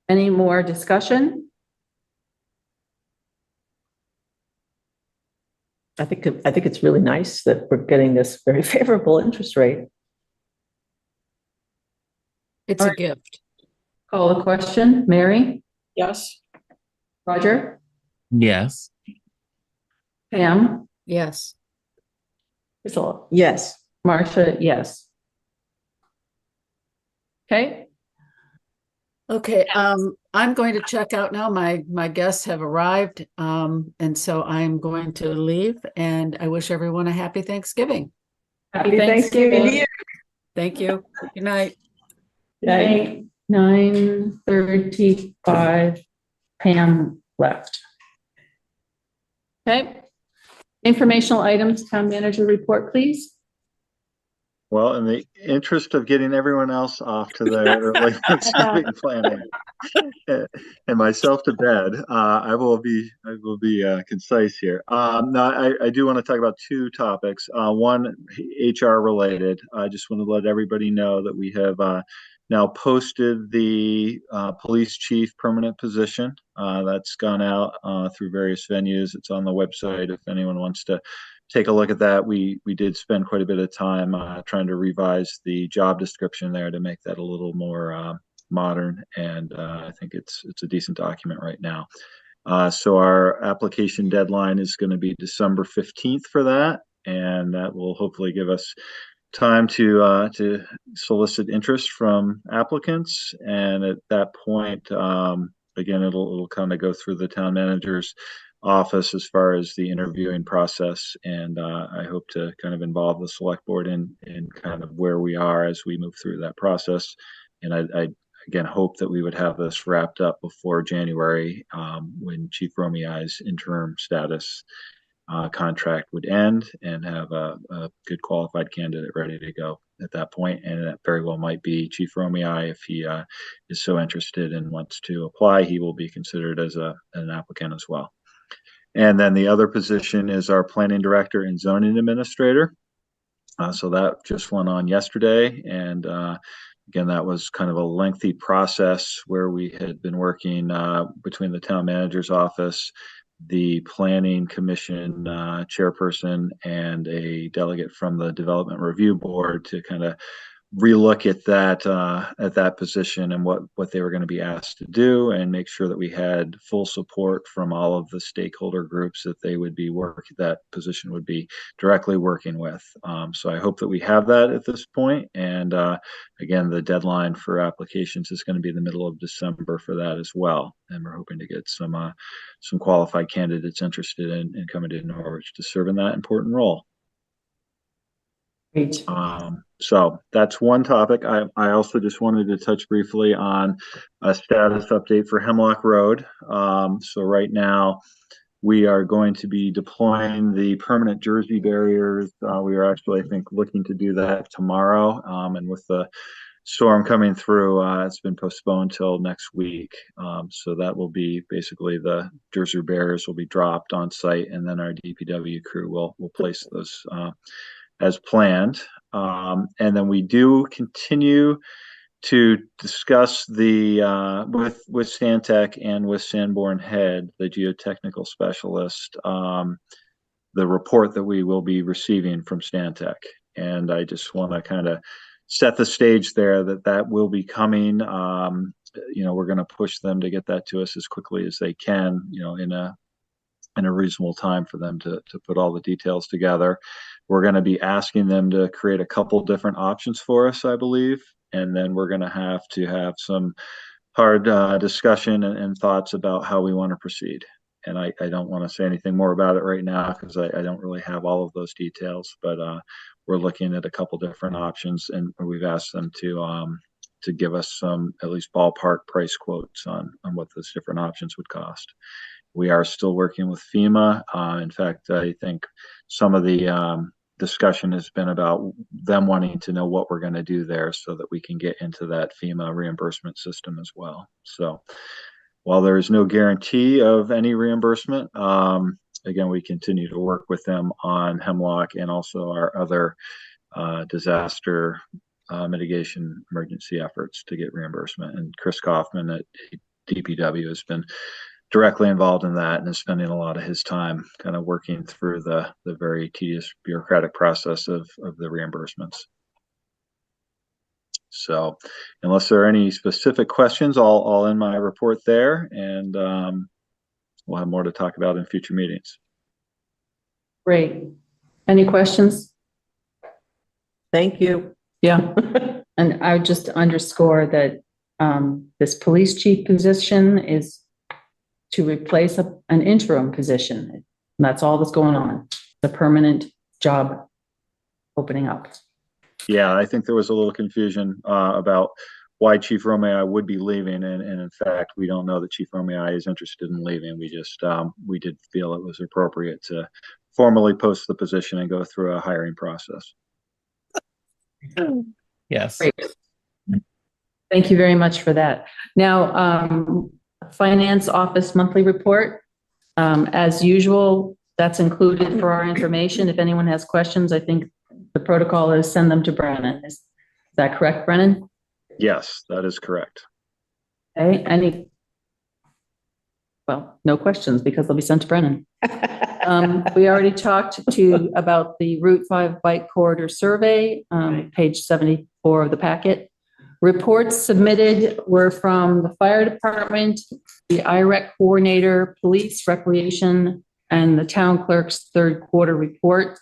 Any more discussion? I think it's really nice that we're getting this very favorable interest rate. It's a gift. Call the question. Mary? Yes. Roger? Yes. Pam? Yes. Priscilla? Yes. Marcia, yes. Okay. Okay, I'm going to check out now. My guests have arrived, and so I'm going to leave, and I wish everyone a happy Thanksgiving. Happy Thanksgiving. to you. Thank you. Good night. Night. 9:35. Pam left. Okay. Informational items, town manager report, please. Well, in the interest of getting everyone else off to their early Thanksgiving planning and myself to bed, I will be concise here. No, I do want to talk about two topics. One, HR related. I just want to let everybody know that we have now posted the police chief permanent position. That's gone out through various venues. It's on the website if anyone wants to take a look at that. We did spend quite a bit of time trying to revise the job description there to make that a little more modern, and I think it's a decent document right now. So our application deadline is going to be December 15th for that, and that will hopefully give us time to solicit interest from applicants. And at that point, again, it'll kind of go through the town manager's office as far as the interviewing process, and I hope to kind of involve the select board in kind of where we are as we move through that process. And I again hope that we would have this wrapped up before January, when Chief Romei's interim status contract would end, and have a good qualified candidate ready to go at that point. And that very well might be Chief Romei. If he is so interested and wants to apply, he will be considered as an applicant as well. And then the other position is our planning director and zoning administrator. So that just went on yesterday. And again, that was kind of a lengthy process where we had been working between the town manager's office, the planning commission chairperson, and a delegate from the development review board to kind of relook at that position and what they were going to be asked to do, and make sure that we had full support from all of the stakeholder groups that that position would be directly working with. So I hope that we have that at this point. And again, the deadline for applications is going to be the middle of December for that as well. And we're hoping to get some qualified candidates interested in coming to Norwich to serve in that important role. Great. So that's one topic. I also just wanted to touch briefly on a status update for Hemlock Road. So right now we are going to be deploying the permanent Jersey barriers. We are actually, I think, looking to do that tomorrow. And with the storm coming through. It's been postponed till next week. So that will be basically the Jersey barriers will be dropped on site, and then our DPW crew will place those as planned. And then we do continue to discuss the with Stantec and with Sanborn Head, the geotechnical specialist, the report that we will be receiving from Stantec. And I just want to kind of set the stage there that will be coming. We're going to push them to get that to us as quickly as they can, in a reasonable time for them to put all the details together. We're going to be asking them to create a couple different options for us, I believe. And then we're going to have some hard discussion and thoughts about how we want to proceed. And I don't want to say anything more about it right now because I don't really have all of those details, but we're looking at a couple different options, and we've asked them to give us some at least ballpark price quotes on what those different options would cost. We are still working with FEMA. In fact, I think some of the discussion has been about them wanting to know what we're going to do there so that we can get into that FEMA reimbursement system as well. So while there is no guarantee of any reimbursement, again, we continue to work with them on Hemlock and also our other disaster mitigation emergency efforts to get reimbursement. And Chris Kaufman at DPW has been directly involved in that and is spending a lot of his time kind of working through the very tedious bureaucratic process of the reimbursements. So unless there are any specific questions, I'll end my report there, and we'll have more to talk about in future meetings. Great. Any questions? Thank you. Yeah. And I would just underscore that this police chief position is to replace an interim position. And that's all that's going on. The permanent job opening up. Yeah, I think there was a little confusion about why Chief Romei would be leaving, and in fact, we don't know that Chief Romei is interested in leaving. We just we did feel it was appropriate to formally post the position and go through a hiring process. Yes. Great. Thank you very much for that. Now, Finance Office monthly report. As usual, that's included for our information. If anyone has questions, I think the protocol is send them to Brennan. Is that correct, Brennan? Yes, that is correct. Okay. Well, no questions because they'll be sent to Brennan. We already talked about the Route 5 Bike Corridor Survey, page 74 of the packet. Reports submitted were from the fire department, the IREC coordinator, police, recreation, and the town clerk's third quarter report.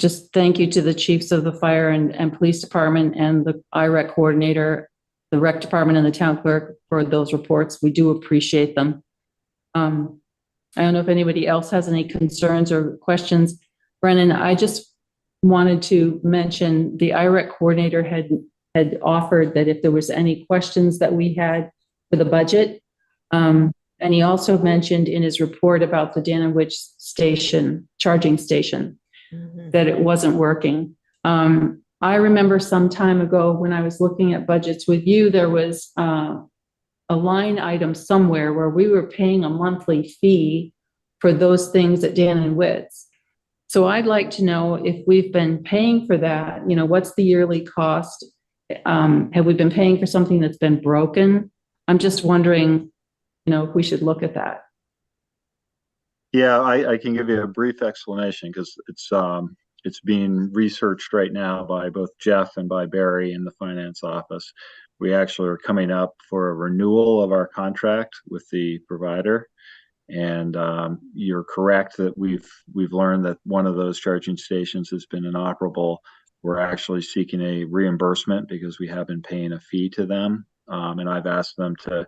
Just thank you to the chiefs of the fire and police department and the IREC coordinator, the rec department and the town clerk for those reports. We do appreciate them. I don't know if anybody else has any concerns or questions. Brennan, I just wanted to mention the IREC coordinator had offered that if there was any questions that we had for the budget, and he also mentioned in his report about the Danwich station, charging station, that it wasn't working. I remember some time ago when I was looking at budgets with you, there was a line item somewhere where we were paying a monthly fee for those things at Dan and Witt's. So I'd like to know if we've been paying for that, what's the yearly cost? Have we been paying for something that's been broken? I'm just wondering, if we should look at that. Yeah, I can give you a brief explanation because it's being researched right now by both Jeff and by Barry in the finance office. We actually are coming up for a renewal of our contract with the provider. And you're correct that we've learned that one of those charging stations has been inoperable. We're actually seeking a reimbursement because we have been paying a fee to them. And I've asked them to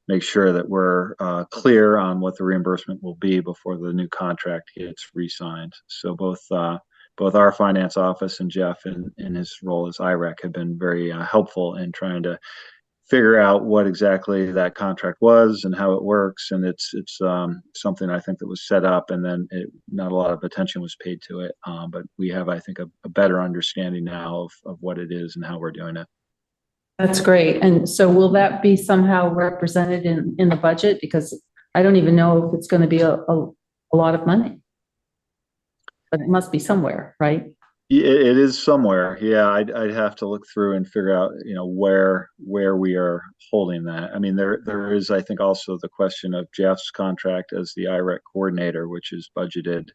make sure that we're clear on what the reimbursement will be before the new contract gets re-signed. So both our finance office and Jeff in his role as IREC have been very helpful in trying to figure out what exactly that contract was and how it works. And it's something I think that was set up, and then not a lot of attention was paid to it. But we have, I think, a better understanding now of what it is and how we're doing it. That's great. And so will that be somehow represented in the budget? Because I don't even know if it's going to be a lot of money, but it must be somewhere, right? It is somewhere. Yeah, I'd have to look through and figure out, where we are holding that. I mean, there is, I think, also the question of Jeff's contract as the IREC coordinator, which is budgeted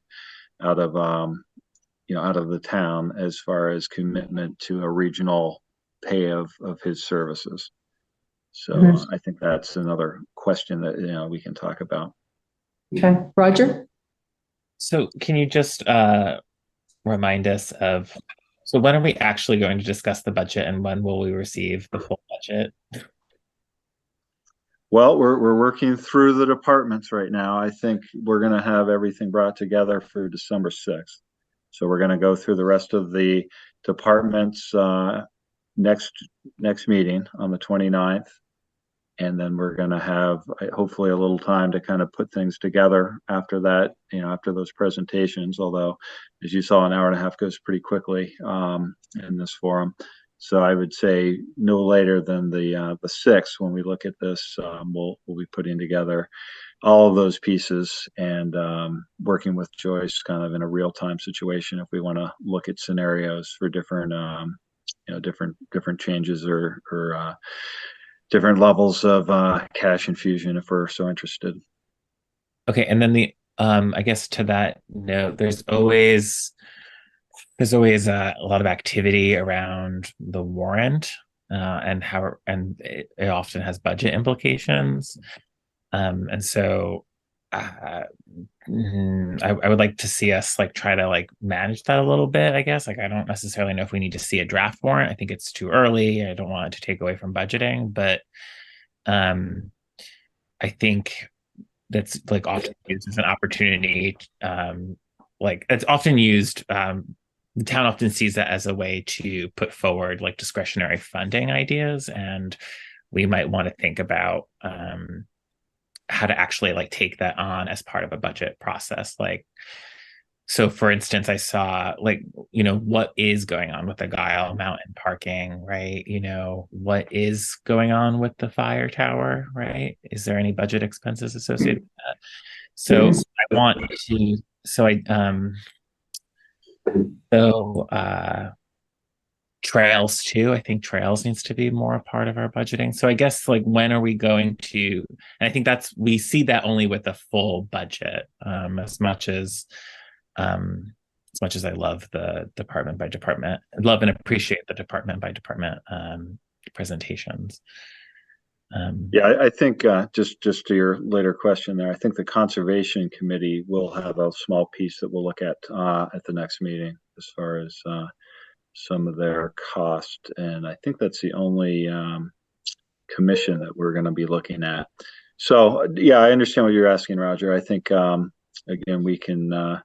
out of the town as far as commitment to a regional pay of his services. So I think that's another question that we can talk about. Okay, Roger. So can you just remind us of, so when are we actually going to discuss the budget, and when will we receive the full budget? Well, we're working through the departments right now. I think we're going to have everything brought together for December 6th. So we're going to go through the rest of the departments next meeting on the 29th. And then we're going to have hopefully a little time to kind of put things together after that, after those presentations, although as you saw, an hour and a half goes pretty quickly in this forum. So I would say no later than the 6th, when we look at this, we'll be putting together all of those pieces and working with Joyce kind of in a real-time situation if we want to look at scenarios for different different changes or different levels of cash infusion if we're so interested. Okay, and then I guess to that note, there's always a lot of activity around the warrant and it often has budget implications. And so I would like to see us try to manage that a little bit, I guess. I don't necessarily know if we need to see a draft warrant. I think it's too early. I don't want it to take away from budgeting, but I think that's often used as an opportunity. It's often used, the town often sees that as a way to put forward discretionary funding ideas, and we might want to think about how to actually take that on as part of a budget process. So for instance, I saw what is going on with the Guile Mountain parking, right? What is going on with the fire tower, right? Is there any budget expenses associated with that? So I want to, trails too. I think trails needs to be more a part of our budgeting. So I guess when are we going to, and I think we see that only with the full budget, as much as I love the department by department, I love and appreciate the department by department presentations. I think just to your later question there, I think the conservation committee will have a small piece that we'll look at the next meeting as far as some of their cost, and I think that's the only commission that we're going to be looking at. So I understand what you're asking, Roger. I think again, we can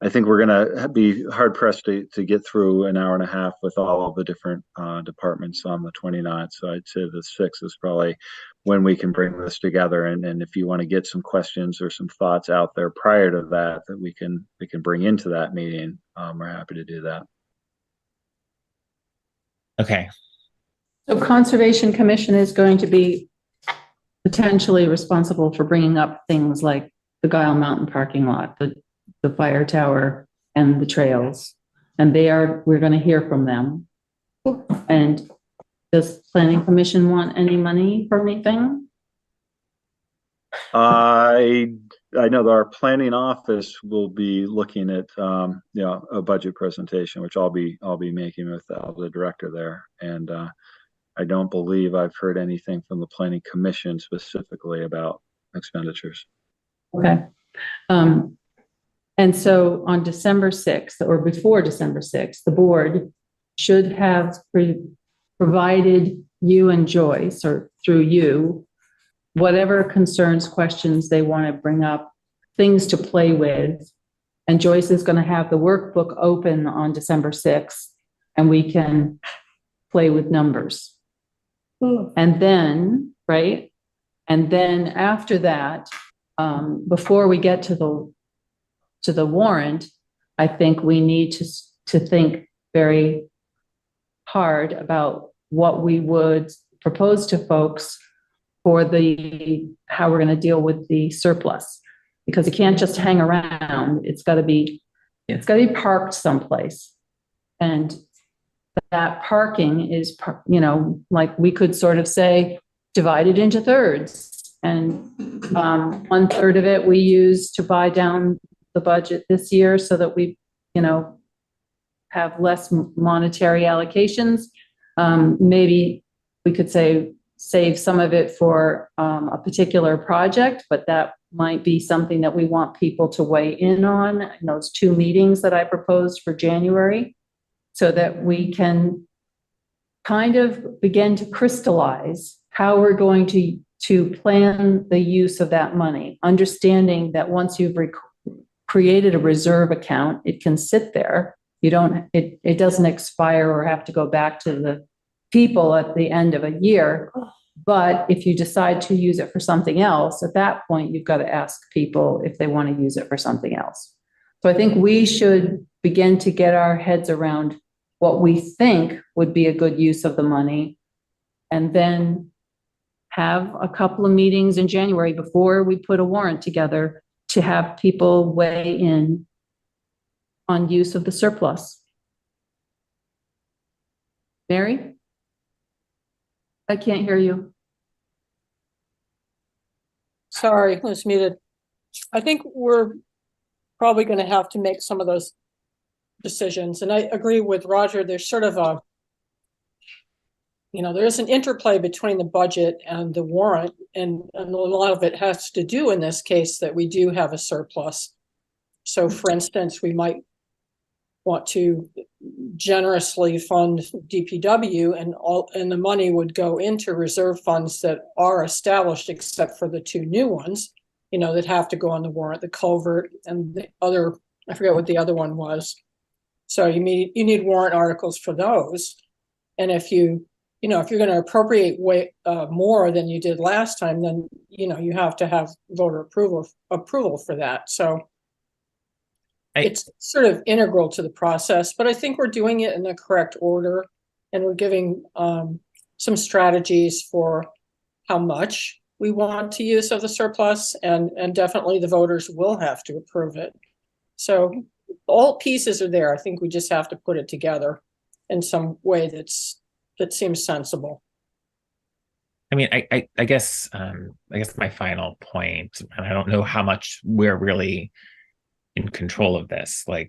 I think we're going to be hard pressed to get through an hour and a half with all of the different departments on the 29th. So I'd say the 6th is probably when we can bring this together. And if you want to get some questions or some thoughts out there prior to that we can bring into that meeting, we're happy to do that. Okay. So Conservation Commission is going to be potentially responsible for bringing up things like the Guile Mountain parking lot, the fire tower, and the trails. And we're going to hear from them. And does Planning Commission want any money for anything? I know that our planning office will be looking at a budget presentation, which I'll be making with the director there, and I don't believe I've heard anything from the Planning Commission specifically about expenditures. Okay. And so on December 6th or before December 6th, the board should have provided you and Joyce, or through you, whatever concerns, questions they want to bring up, things to play with. And Joyce is going to have the workbook open on December 6th, and we can play with numbers. And then, right? And then after that, before we get to the warrant, I think we need to think very hard about what we would propose to folks for how we're going to deal with the surplus, because it can't just hang around. It's got to be parked someplace. And that parking is, like we could sort of say, divided into thirds. And 1/3 of it we use to buy down the budget this year so that we, have less monetary allocations. Maybe we could save some of it for a particular project, but that might be something that we want people to weigh in on in those 2 meetings that I proposed for January, so that we can kind of begin to crystallize how we're going to plan the use of that money, understanding that once you've created a reserve account, it can sit there. It doesn't expire or have to go back to the people at the end of a year. But if you decide to use it for something else, at that point, you've got to ask people if they want to use it for something else. So I think we should begin to get our heads around what we think would be a good use of the money, and then have a couple of meetings in January before we put a warrant together to have people weigh in on use of the surplus. Mary? I can't hear you. Sorry, I was muted. I think we're probably going to have to make some of those decisions. And I agree with Roger. There's sort of there's an interplay between the budget and the warrant. And a lot of it has to do in this case that we do have a surplus. So for instance, we might want to generously fund DPW, and the money would go into reserve funds that are established, except for the 2 new ones, that have to go on the warrant, the culvert and the other, I forget what the other one was. So you need warrant articles for those. And if you're going to appropriate way more than you did last time, then, you have to have voter approval for that. So it's sort of integral to the process, but I think we're doing it in the correct order, and we're giving some strategies for how much we want to use of the surplus, and definitely the voters will have to approve it. So all pieces are there. I think we just have to put it together in some way that seems sensible. I mean, I guess my final point, and I don't know how much we're really in control of this. I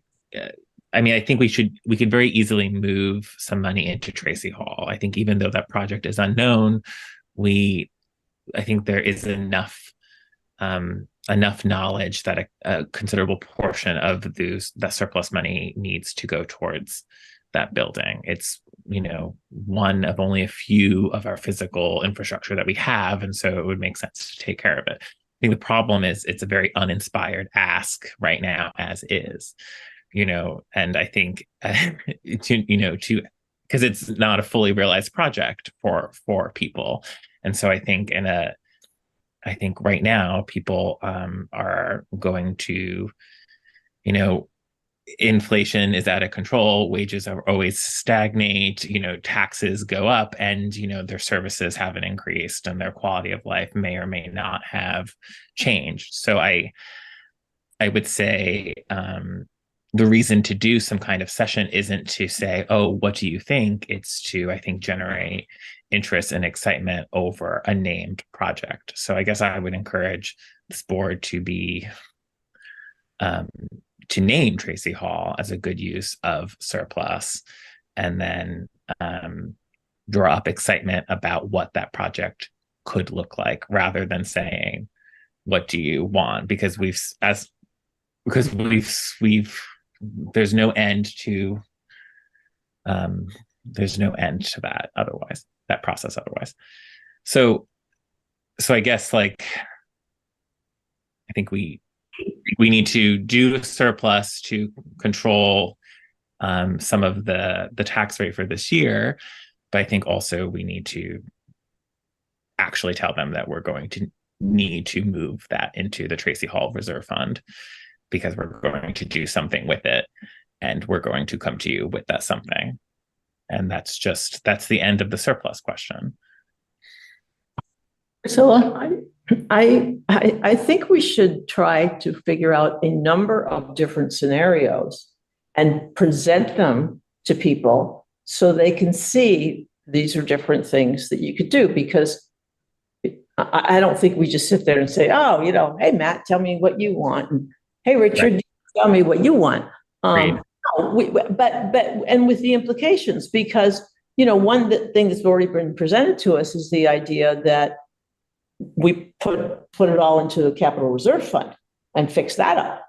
think we could very easily move some money into Tracy Hall. I think even though that project is unknown, I think there is enough knowledge that a considerable portion of that surplus money needs to go towards that building. It's, one of only a few of our physical infrastructure that we have, and so it would make sense to take care of it. I think the problem is it's a very uninspired ask right now, as is, and I think because it's not a fully realized project for people, and so I think right now people are going to, inflation is out of control, wages are always stagnate, taxes go up, and their services haven't increased, and their quality of life may or may not have changed. So I would say the reason to do some kind of session isn't to say, oh, what do you think? It's to, I think, generate interest and excitement over a named project. So I guess I would encourage this board to name Tracy Hall as a good use of surplus, and then draw up excitement about what that project could look like, rather than saying, what do you want? Because there's no end to that process otherwise. So I guess I think we need to do a surplus to control some of the tax rate for this year, but I think also we need to actually tell them that we're going to need to move that into the Tracy Hall Reserve Fund because we're going to do something with it, and we're going to come to you with that something. And that's the end of the surplus question. Priscilla, I think we should try to figure out a number of different scenarios and present them to people so they can see these are different things that you could do, because I don't think we just sit there and say, oh, hey, Matt, tell me what you want. And, hey, Richard, tell me what you want. But with the implications, because, one thing that's already been presented to us is the idea that we put it all into the capital reserve fund and fix that up.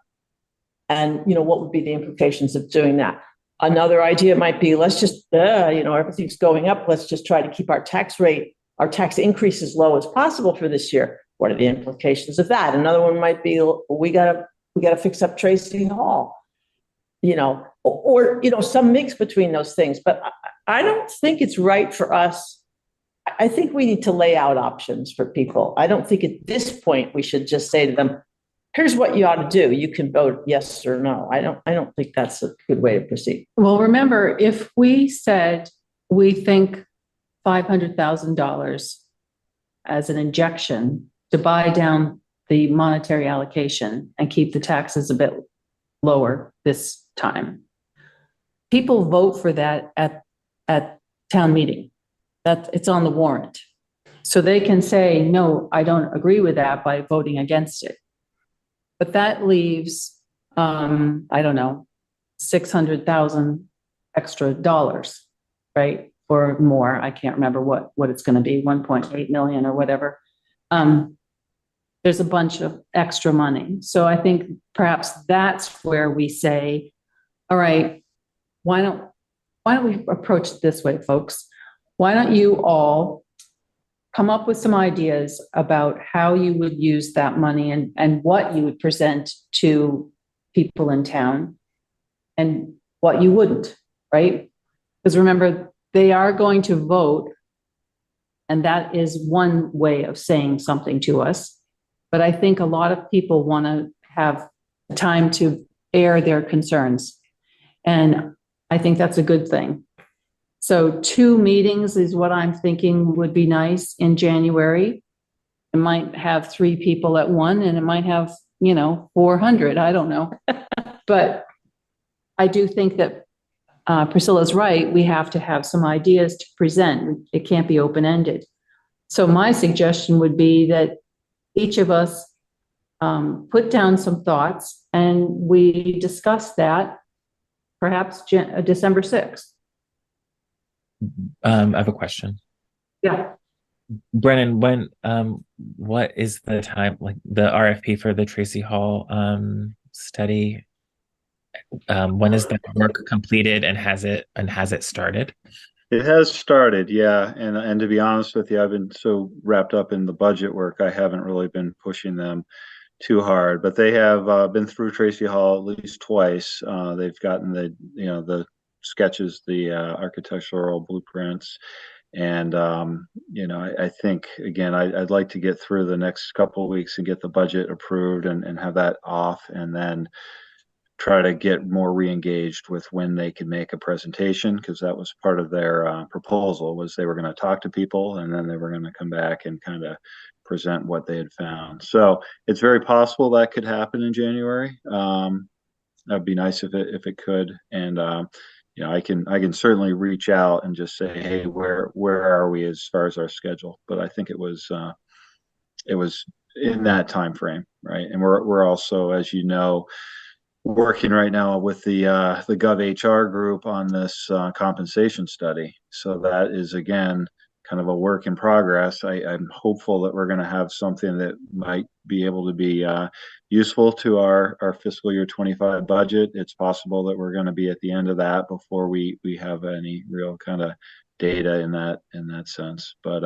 And, what would be the implications of doing that? Another idea might be, let's just, everything's going up. Let's just try to keep our tax tax increase as low as possible for this year. What are the implications of that? Another one might be, we gotta fix up Tracy Hall, or some mix between those things. But I don't think it's right for us. I think we need to lay out options for people. I don't think at this point we should just say to them, here's what you ought to do. You can vote yes or no. I don't think that's a good way to proceed. Well, remember, if we said we think $500,000 as an injection to buy down the monetary allocation and keep the taxes a bit lower this time, people vote for that at town meeting. It's on the warrant. So they can say, no, I don't agree with that by voting against it. But that leaves, I don't know, 600,000 extra dollars, right? Or more. I can't remember what it's going to be, 1.8 million or whatever. There's a bunch of extra money. So I think perhaps that's where we say, all right, why don't we approach it this way, folks? Why don't you all come up with some ideas about how you would use that money and what you would present to people in town and what you wouldn't, right? Because remember, they are going to vote, and that is one way of saying something to us. But I think a lot of people want to have time to air their concerns. And I think that's a good thing. So 2 meetings is what I'm thinking would be nice in January. It might have 3 people at one, and it might have, 400. I don't know. But I do think that Priscilla's right. We have to have some ideas to present. It can't be open-ended. So my suggestion would be that each of us put down some thoughts and we discuss that perhaps December 6th. I have a question. Yeah. Brennan, what is the time, like the RFP for the Tracy Hall study? When is that work completed, and has it started? It has started, yeah. And to be honest with you, I've been so wrapped up in the budget work, I haven't really been pushing them too hard. But they have been through Tracy Hall at least twice. They've gotten the sketches, the architectural blueprints. And, I think, again, I'd like to get through the next couple of weeks and get the budget approved and have that off, and then try to get more re-engaged with when they can make a presentation, because that was part of their proposal, was they were going to talk to people and then they were going to come back and kind of present what they had found. So it's very possible that could happen in January. That'd be nice if it could. And I can certainly reach out and just say, hey, where are we as far as our schedule? But I think it was in that time frame, right? And we're also, as you know, working right now with the Gov HR group on this compensation study. So that is, again, kind of a work in progress. I'm hopeful that we're going to have something that might be able to be useful to our fiscal year 25 budget. It's possible that we're going to be at the end of that before we have any real kind of data in that sense. But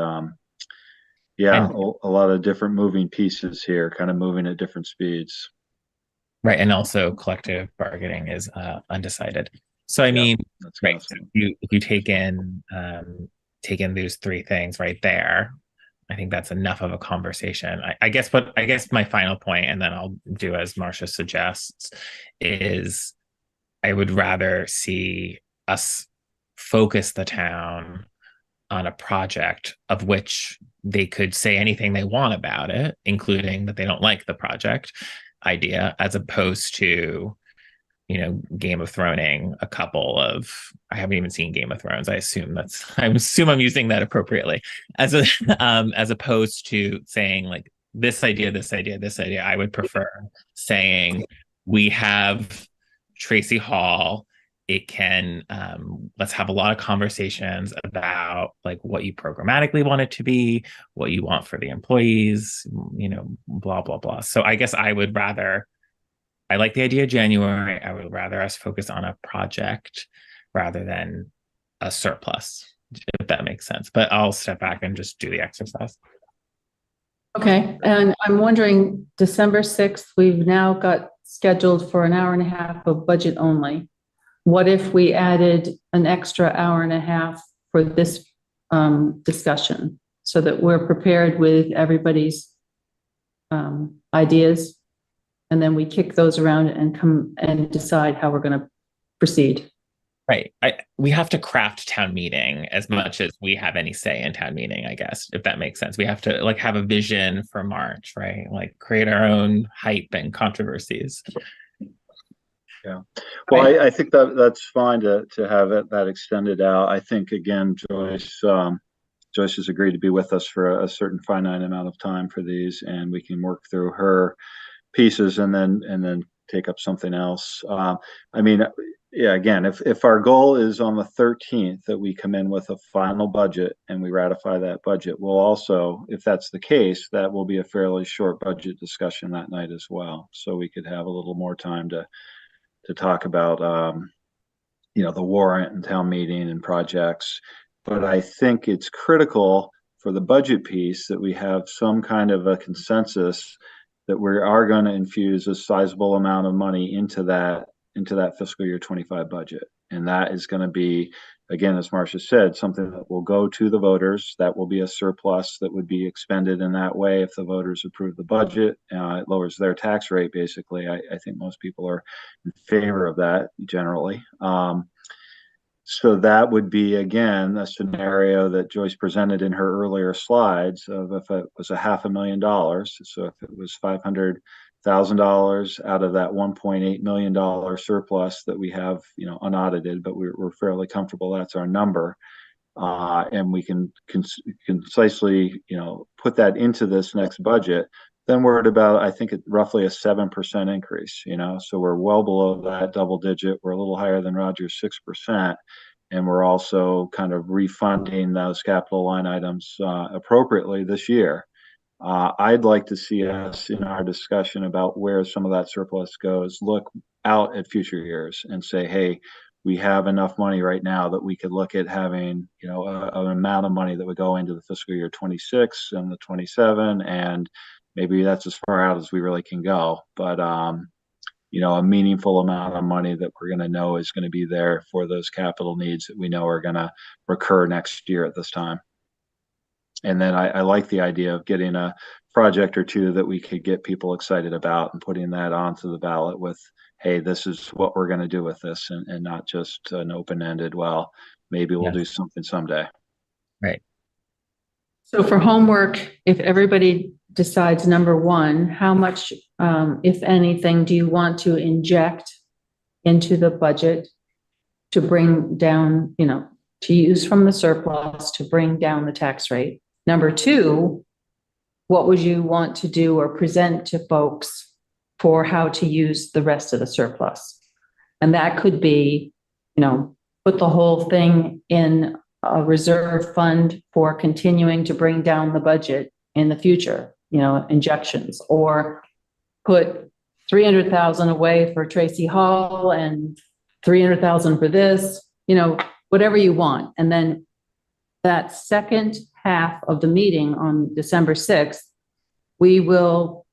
yeah, a lot of different moving pieces here, kind of moving at different speeds. Right, and also collective bargaining is undecided. So I mean, right, so if you take in those 3 things right there, I think that's enough of a conversation. I guess my final point, and then I'll do as Marcia suggests, is I would rather see us focus the town on a project of which they could say anything they want about it, including that they don't like the project idea, as opposed to, Game of Throning a couple of, I haven't even seen Game of Thrones. I assume I'm using that appropriately, as opposed to saying like this idea. I would prefer saying we have Tracy Hall. It can, let's have a lot of conversations about like what you programmatically want it to be, what you want for the employees, blah, blah, blah. So I guess I like the idea of January. I would rather us focus on a project rather than a surplus, if that makes sense. But I'll step back and just do the exercise. Okay, and I'm wondering, December 6th, we've now got scheduled for an hour and a half of budget only. What if we added an extra hour and a half for this discussion so that we're prepared with everybody's ideas? And then we kick those around and come and decide how we're going to proceed. Right. We have to craft town meeting as much as we have any say in town meeting, I guess, if that makes sense. We have to like have a vision for March, right? Like create our own hype and controversies. Yeah. Well, I think that's fine to have that extended out. I think, again, Joyce has agreed to be with us for a certain finite amount of time for these, and we can work through her pieces and then take up something else. Again, if our goal is on the 13th that we come in with a final budget and we ratify that budget, we'll also, if that's the case, that will be a fairly short budget discussion that night as well. So we could have a little more time to talk about, the warrant and town meeting and projects. But I think it's critical for the budget piece that we have some kind of a consensus that we are going to infuse a sizable amount of money into that fiscal year 25 budget. And that is going to be, again, as Marcia said, something that will go to the voters. That will be a surplus that would be expended in that way if the voters approve the budget. It lowers their tax rate, basically. I think most people are in favor of that generally. So that would be, again, a scenario that Joyce presented in her earlier slides of if it was $500,000. So if it was $500,000 out of that $1.8 million surplus that we have, unaudited, but we're fairly comfortable that's our number. And we can concisely, put that into this next budget. Then we're at about, I think, roughly a 7% increase, so we're well below that double digit. We're a little higher than Roger's 6%. And we're also kind of refunding those capital line items appropriately this year. I'd like to see us in our discussion about where some of that surplus goes, look out at future years and say, hey, we have enough money right now that we could look at having, an amount of money that would go into the fiscal year 26 and the 27, and maybe that's as far out as we really can go. But, a meaningful amount of money that we're going to know is going to be there for those capital needs that we know are going to recur next year at this time. And then I like the idea of getting a project or two that we could get people excited about and putting that onto the ballot with, hey, this is what we're going to do with this, and not just an open-ended, well, maybe we'll do something someday. Right. So for homework, if everybody decides, number one, how much, if anything, do you want to inject into the budget to bring down, to use from the surplus to bring down the tax rate? Number two, what would you want to do or present to folks for how to use the rest of the surplus? And that could be, put the whole thing in a reserve fund for continuing to bring down the budget in the future, injections, or put 300,000 away for Tracy Hall and 300,000 for this, whatever you want. And then that second half of the meeting on December 6th, we will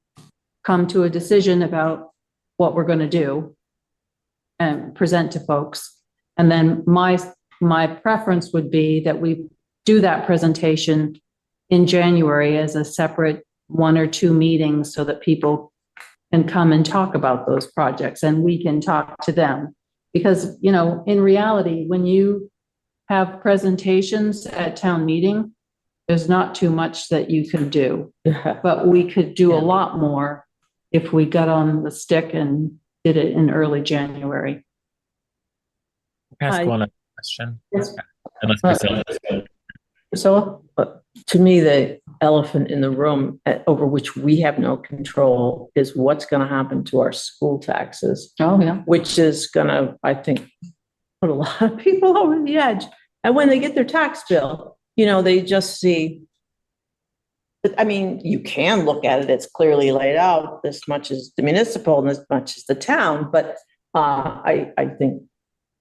come to a decision about what we're going to do and present to folks. And then my preference would be that we do that presentation in January as a separate 1 or 2 meetings so that people can come and talk about those projects and we can talk to them. Because, you know, in reality, when you have presentations at town meeting, there's not too much that you can do, but we could do a lot more if we got on the stick and did it in early January. Can I ask one other question? Unless Priscilla. Priscilla? To me, the elephant in the room over which we have no control is what's going to happen to our school taxes. Oh, yeah. Which is going to, I think, put a lot of people over the edge. And when they get their tax bill, you know, they just see, I mean, you can look at it, it's clearly laid out, this much is the municipal and this much is the town, but I think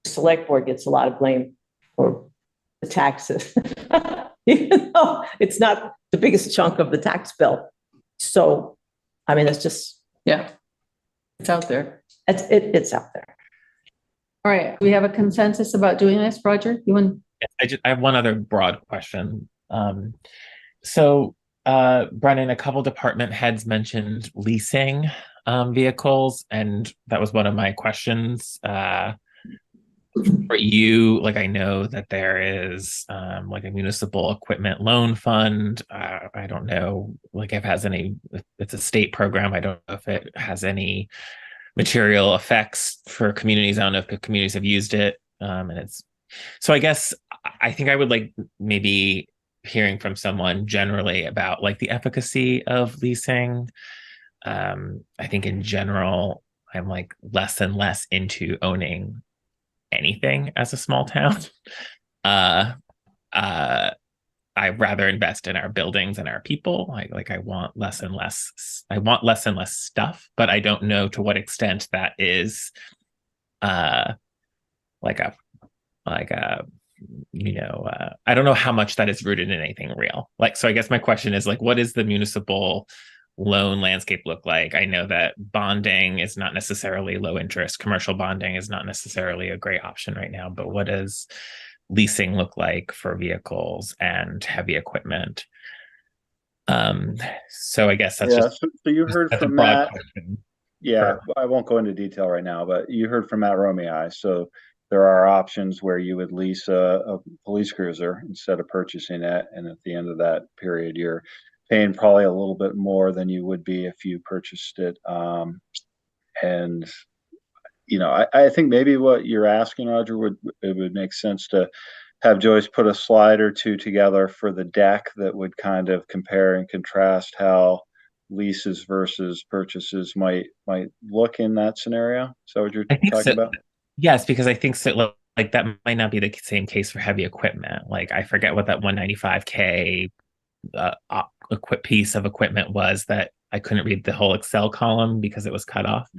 the select board gets a lot of blame for the taxes, even though it's not the biggest chunk of the tax bill. So, I mean, it's just. Yeah, it's out there. It's out there. All right, we have a consensus about doing this, Roger? You want? I have one other broad question. Brennan, a couple department heads mentioned leasing vehicles, and that was one of my questions for you. Like, I know that there is like a municipal equipment loan fund. I don't know, like, if it has any. It's a state program. I don't know if it has any material effects for communities. I don't know if communities have used it, and it's. So I guess I think I would like maybe hearing from someone generally about like the efficacy of leasing. I think in general, I'm like less and less into owning anything as a small town. I rather invest in our buildings and our people. I want less and less stuff, but I don't know to what extent that is I don't know how much that is rooted in anything real. Like, so I guess my question is like, what does the municipal loan landscape look like? I know that bonding is not necessarily low interest. Commercial bonding is not necessarily a great option right now, but what does leasing look like for vehicles and heavy equipment? So I guess that's so you heard from Matt. Yeah, Sure. I won't go into detail right now, but you heard from Matt Romei. So there are options where you would lease a police cruiser instead of purchasing it. And at the end of that period, you're paying probably a little bit more than you would be if you purchased it. And, you know, I think maybe what you're asking, Roger, would make sense to have Joyce put a slide or two together for the deck that would kind of compare and contrast how leases versus purchases might look in that scenario. Is that what you're talking about? Yes, because I think so. Like that might not be the same case for heavy equipment. Like I forget what that 195K piece of equipment was that I couldn't read the whole Excel column because it was cut off.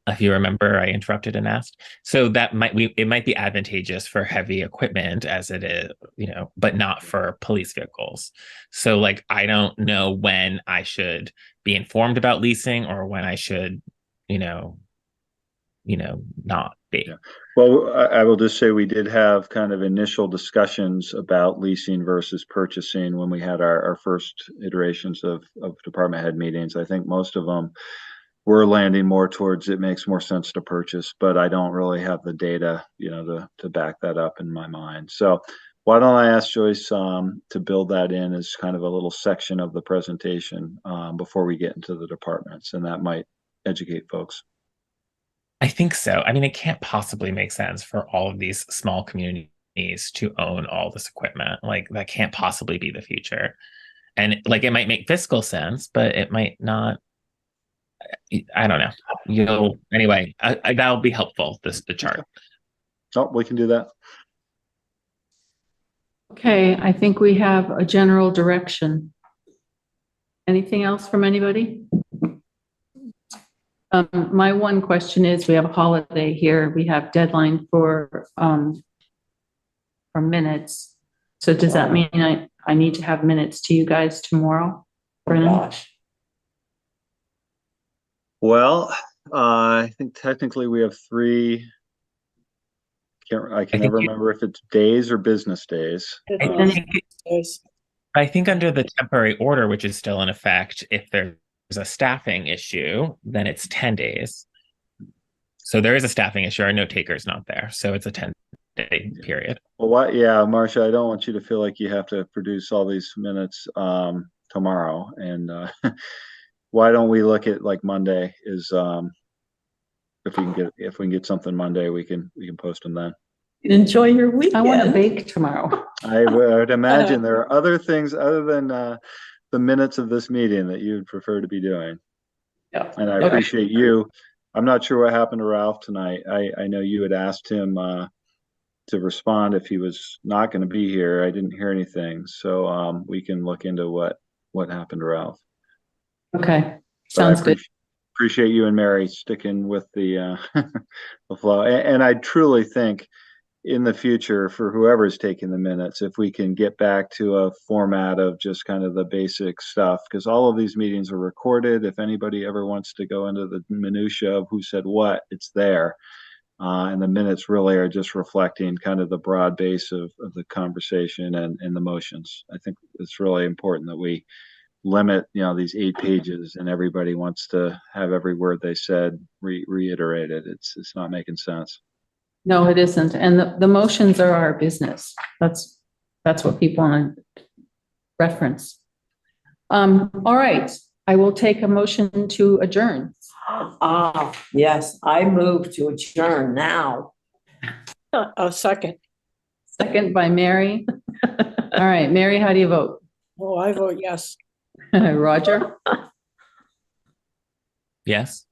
If you remember, I interrupted and asked. So that it might be advantageous for heavy equipment as it is, you know, but not for police vehicles. So like, I don't know when I should be informed about leasing or when I should, not be. Yeah. Well, I will just say we did have kind of initial discussions about leasing versus purchasing when we had our first iterations of department head meetings. I think most of them were landing more towards it makes more sense to purchase, but I don't really have the data, to back that up in my mind. So why don't I ask Joyce to build that in as kind of a little section of the presentation before we get into the departments, and that might educate folks. I think so. I mean, it can't possibly make sense for all of these small communities to own all this equipment. Like that can't possibly be the future. And like, it might make fiscal sense, but it might not. I don't know. Anyway, that'll be helpful, the chart. Oh, we can do that. Okay, I think we have a general direction. Anything else from anybody? My one question is, we have a holiday here. We have deadline for minutes. So does that mean I need to have minutes to you guys tomorrow? Gosh. Well, I think technically we have 3. I can never remember if it's days or business days. I think under the temporary order, which is still in effect, if there's a staffing issue, then it's 10 days. So there is a staffing issue. Our note taker is not there. So it's a 10-day period. Well, what? Yeah, Marcia, I don't want you to feel like you have to produce all these minutes tomorrow. And why don't we look at like Monday is if we can get something Monday, we can post them then. Enjoy your weekend. I want to bake tomorrow. I would imagine there are other things other than the minutes of this meeting that you'd prefer to be doing. Yeah. And I appreciate you. I'm not sure what happened to Ralph tonight. I know you had asked him to respond if he was not going to be here. I didn't hear anything. So we can look into what happened to Ralph. Okay. Sounds good. Appreciate you and Mary sticking with the the flow. And I truly think in the future, for whoever's taking the minutes, if we can get back to a format of just kind of the basic stuff, because all of these meetings are recorded. If anybody ever wants to go into the minutia of who said what, it's there. And the minutes really are just reflecting kind of the broad base of the conversation and the motions. I think it's really important that we limit, these 8 pages and everybody wants to have every word they said reiterated. It's not making sense. No, it isn't. And the motions are our business. That's what people want to reference. All right. I will take a motion to adjourn. Yes, I move to adjourn now. A second. Second by Mary. All right, Mary, how do you vote? Oh, I vote yes. Roger? Yes.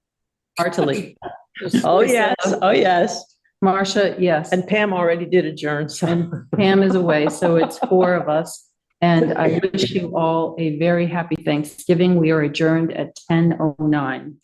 Heartily. Oh, yes. Oh, yes. Marcia, yes. And Pam already did adjourn. So. And Pam is away, so it's 4 of us. And I wish you all a very happy Thanksgiving. We are adjourned at 10:09.